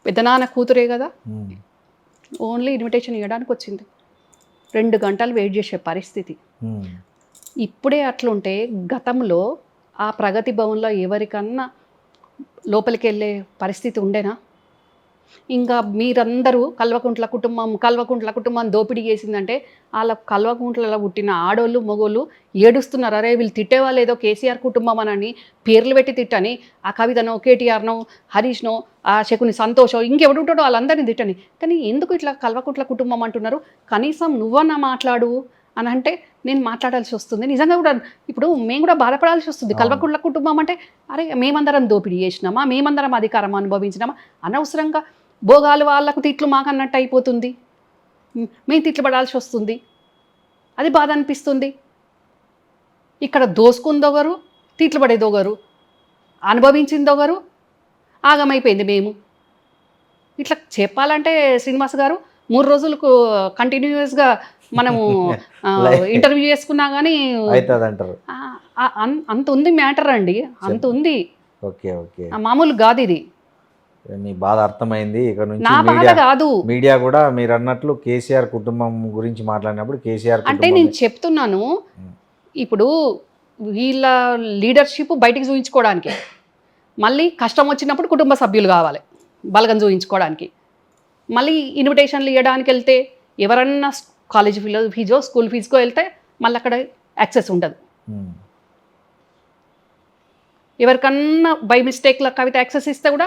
పెద్దనాన్న కూతురే కదా. ఓన్లీ ఇన్విటేషన్ ఇవ్వడానికి వచ్చింది. 2 గంటలు వెయిట్ చేసే పరిస్థితి. ఇప్పుడే అట్లుంటే గతంలో ఆ ప్రగతి భవన్లో ఎవరికన్నా లోపలికి వెళ్ళే పరిస్థితి ఉండేనా? ఇంకా మీరందరూ కల్వకుంట్ల కుటుంబం దోపిడీ చేసిందంటే వాళ్ళ కల్వకుంట్లలో పుట్టిన ఆడోళ్ళు మగోళ్ళు ఏడుస్తున్నారు. అరే వీళ్ళు తిట్టేవాళ్ళు ఏదో కేసీఆర్ కుటుంబం అని పేర్లు పెట్టి తిట్టని, ఆ కవితనో, కేటీఆర్నో, హరీష్నో, ఆ శకుని సంతోషో, ఇంకెవడు ఉంటాడో వాళ్ళందరినీ తిట్టని. కానీ ఎందుకు ఇట్లా కల్వకుంట్ల కుటుంబం అంటున్నారు? కనీసం నువ్వన్నా మాట్లాడు అని అంటే నేను మాట్లాడాల్సి వస్తుంది. నిజంగా కూడా ఇప్పుడు మేము కూడా బాధపడాల్సి వస్తుంది. కల్వకుంట్ల కుటుంబం అంటే అరే మేమందరం దోపిడీ చేసినామా, మేమందరం అధికారం అనుభవించినామా, అనవసరంగా భోగాలు వాళ్ళకు తిట్లు మాకు అన్నట్టు అయిపోతుంది. మేము తిట్లు పడాల్సి వస్తుంది. అది బాధ అనిపిస్తుంది. ఇక్కడ దోసుకుందొగరు, తిట్లు పడేదొగరు, అనుభవించిందొగరు, ఆగమైపోయింది మేము. ఇట్లా చెప్పాలంటే శ్రీనివాస్ గారు 3 రోజులకు కంటిన్యూస్గా మనము ఇంటర్వ్యూ చేసుకున్నా కానీ అంత ఉంది మ్యాటర్ అండి, అంత ఉంది. మామూలు కాదు ఇది. మీ బాధ అర్థమైంది. ఇక నుంచి నా బాధ కాదు, మీడియా కూడా మీరు అన్నట్లు కేసీఆర్ కుటుంబం గురించి మాట్లాడినప్పుడు కేసీఆర్ అంటే నేను చెప్తున్నాను ఇప్పుడు వీళ్ళ లీడర్షిప్ బయటికి చూపించుకోవడానికి, మళ్ళీ కష్టం వచ్చినప్పుడు కుటుంబ సభ్యులు కావాలి బలగం చూపించుకోవడానికి. మళ్ళీ ఇన్విటేషన్లు ఇవ్వడానికి వెళ్తే ఎవరన్నా కాలేజ్ ఫీజో స్కూల్ ఫీజుకో వెళ్తే మళ్ళీ అక్కడ యాక్సెస్ ఉండదు. ఎవరికన్నా బై మిస్టేక్లో కవిత యాక్సెస్ ఇస్తే కూడా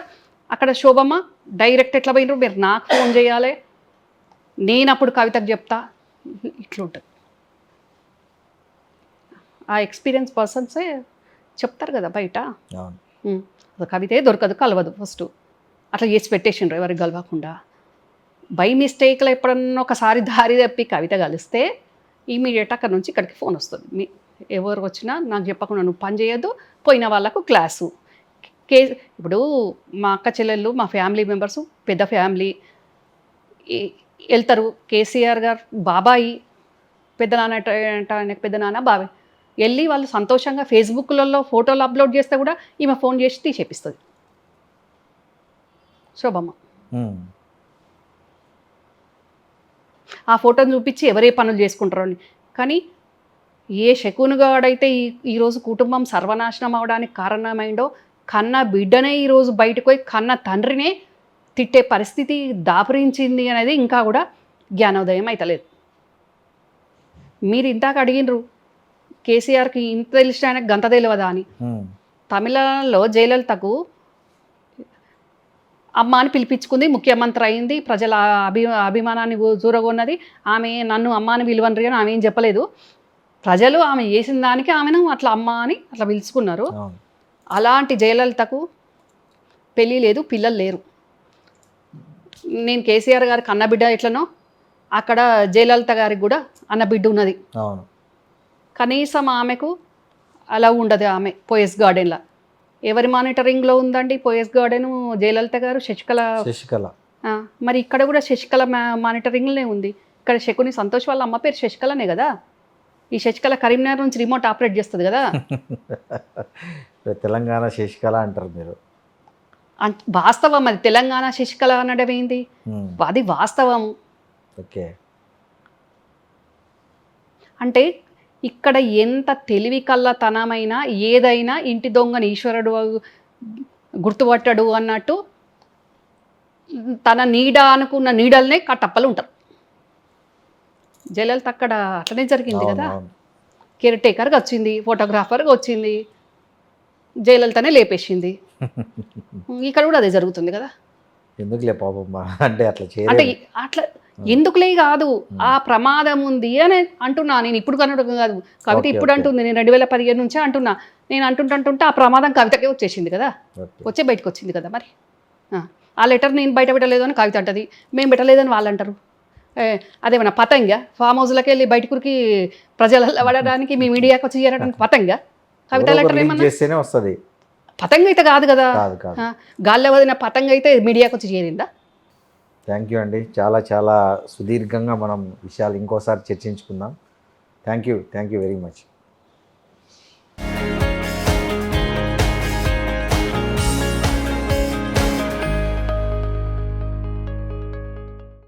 అక్కడ శోభమ్మ డైరెక్ట్ ఎట్లా పోయినారు, మీరు నాకు ఫోన్ చేయాలి, నేను అప్పుడు కవితకు చెప్తా, ఇట్లుంటుంది. ఆ ఎక్స్పీరియన్స్ పర్సన్సే చెప్తారు కదా బయట. కవితే దొరకదు, కలవదు, ఫస్ట్ అట్లా చేసి పెట్టేసిండ్రు ఎవరికి కలవకుండా. బై మిస్టేక్లో ఎప్పుడన్నా ఒకసారి దారి తప్పి కవిత కలిస్తే ఇమీడియట్ అక్కడ నుంచి ఇక్కడికి ఫోన్ వస్తుంది. ఎవరు వచ్చినా నాకు చెప్పకుండా నువ్వు పని చేయొద్దు, పోయిన వాళ్ళకు క్లాసు. ఇప్పుడు మా అక్క చెల్లెళ్ళు, మా ఫ్యామిలీ మెంబర్స్, పెద్ద ఫ్యామిలీ వెళ్తారు. కేసీఆర్ గారు బాబాయి, పెద్ద నాన్న ఆయనకు పెద్ద నాన్న బాబాయ్ వెళ్ళి వాళ్ళు సంతోషంగా ఫేస్బుక్లలో ఫోటోలు అప్లోడ్ చేస్తే కూడా ఈమె ఫోన్ చేసి తీసేపిస్తుంది శోభమ్మ. ఆ ఫోటోని చూపించి ఎవరే పనులు చేసుకుంటారో అని. కానీ ఏ శకునుగాడైతే ఈరోజు కుటుంబం సర్వనాశనం అవడానికి కారణమైందో, కన్న బిడ్డనే ఈరోజు బయటకు పోయి కన్న తండ్రినే తిట్టే పరిస్థితి దాపురించింది అనేది ఇంకా కూడా జ్ఞానోదయం అవుతలేదు. మీరు ఇందాక అడిగినరు కేసీఆర్కి ఇంత తెలిసిన ఆయనకు గంత తెలియదా అని. తమిళనాడులో జయలలితకు అమ్మ అని పిలిపించుకుంది, ముఖ్యమంత్రి అయింది, ప్రజల అభిమానాన్ని చూరగొన్నది. ఆమె నన్ను అమ్మ అని పిలువనరి అని ఆమె ఏం చెప్పలేదు. ప్రజలు ఆమె చేసిన దానికి ఆమెను అట్లా అమ్మ అని అట్లా పిలుచుకున్నారు. అలాంటి జయలలితకు పెళ్ళి లేదు, పిల్లలు లేరు. నేను కేసీఆర్ గారికి అన్నబిడ్డ ఎట్లనో అక్కడ జయలలిత గారికి కూడా అన్నబిడ్డ ఉన్నది. కనీసం ఆమెకు అలా ఉండదు. ఆమె పోయస్ గార్డెన్లో ఎవరి మానిటరింగ్లో ఉందండి పోయస్ గార్డెన్? జయలలిత గారు, శశికళ. మరి ఇక్కడ కూడా శశికళ మానిటరింగ్లోనే ఉంది. ఇక్కడ శకుని సంతోష్ వాళ్ళ అమ్మ పేరు శశికళనే కదా. ఈ శశికళ కరీంనగర్ నుంచి రిమోట్ ఆపరేట్ చేస్తుంది కదా. తెలంగాణ శశికళ అంటారు మీరు. వాస్తవం అది. తెలంగాణ శశికళ అనడం ఏంది, అది వాస్తవం. ఓకే. అంటే ఇక్కడ ఎంత తెలివి కళ్ళతనమైనా ఏదైనా ఇంటి దొంగని ఈశ్వరుడు గుర్తుపట్టడు అన్నట్టు తన నీడ అనుకున్న నీడలనే కట్టప్పలు ఉంటారు. జయలలిత అక్కడ అట్లనే జరిగింది కదా. కేర్ టేకర్గా వచ్చింది, ఫోటోగ్రాఫర్గా వచ్చింది, జయలలితనే లేపేసింది. ఇక్కడ కూడా అదే జరుగుతుంది కదా. ఎందుకులే పాపం అంటే అట్లా ఎందుకులే కాదు, ఆ ప్రమాదం ఉంది అని అంటున్నా నేను. ఇప్పుడు కనుక కాదు, కవిత ఇప్పుడు అంటుంది, నేను 2015 నుంచే అంటున్నా. నేను అంటుంటే ఆ ప్రమాదం కవితకే వచ్చేసింది కదా, వచ్చే బయటకు వచ్చింది కదా. మరి ఆ లెటర్ నేను బయట పెట్టలేదు అని కవిత అంటది, మేము పెట్టలేదని వాళ్ళు అంటారు. అదేమన్నా పతంగా ఫామ్ హౌస్లోకి వెళ్ళి బయటకురికి ప్రజలలో పడడానికి మీ మీడియాకి వచ్చి చేరడానికి పతంగా కవిత లెటర్ ఏమన్నా వస్తుంది? పతంగ అయితే కాదు కదా. గాల్లో వదిన పతంగ అయితే మీడియాకి వచ్చి చేరిందా? థ్యాంక్ యూ అండి. చాలా చాలా సుదీర్ఘంగా మనం విషయాలు ఇంకోసారి చర్చించుకుందాం. Thank you very much.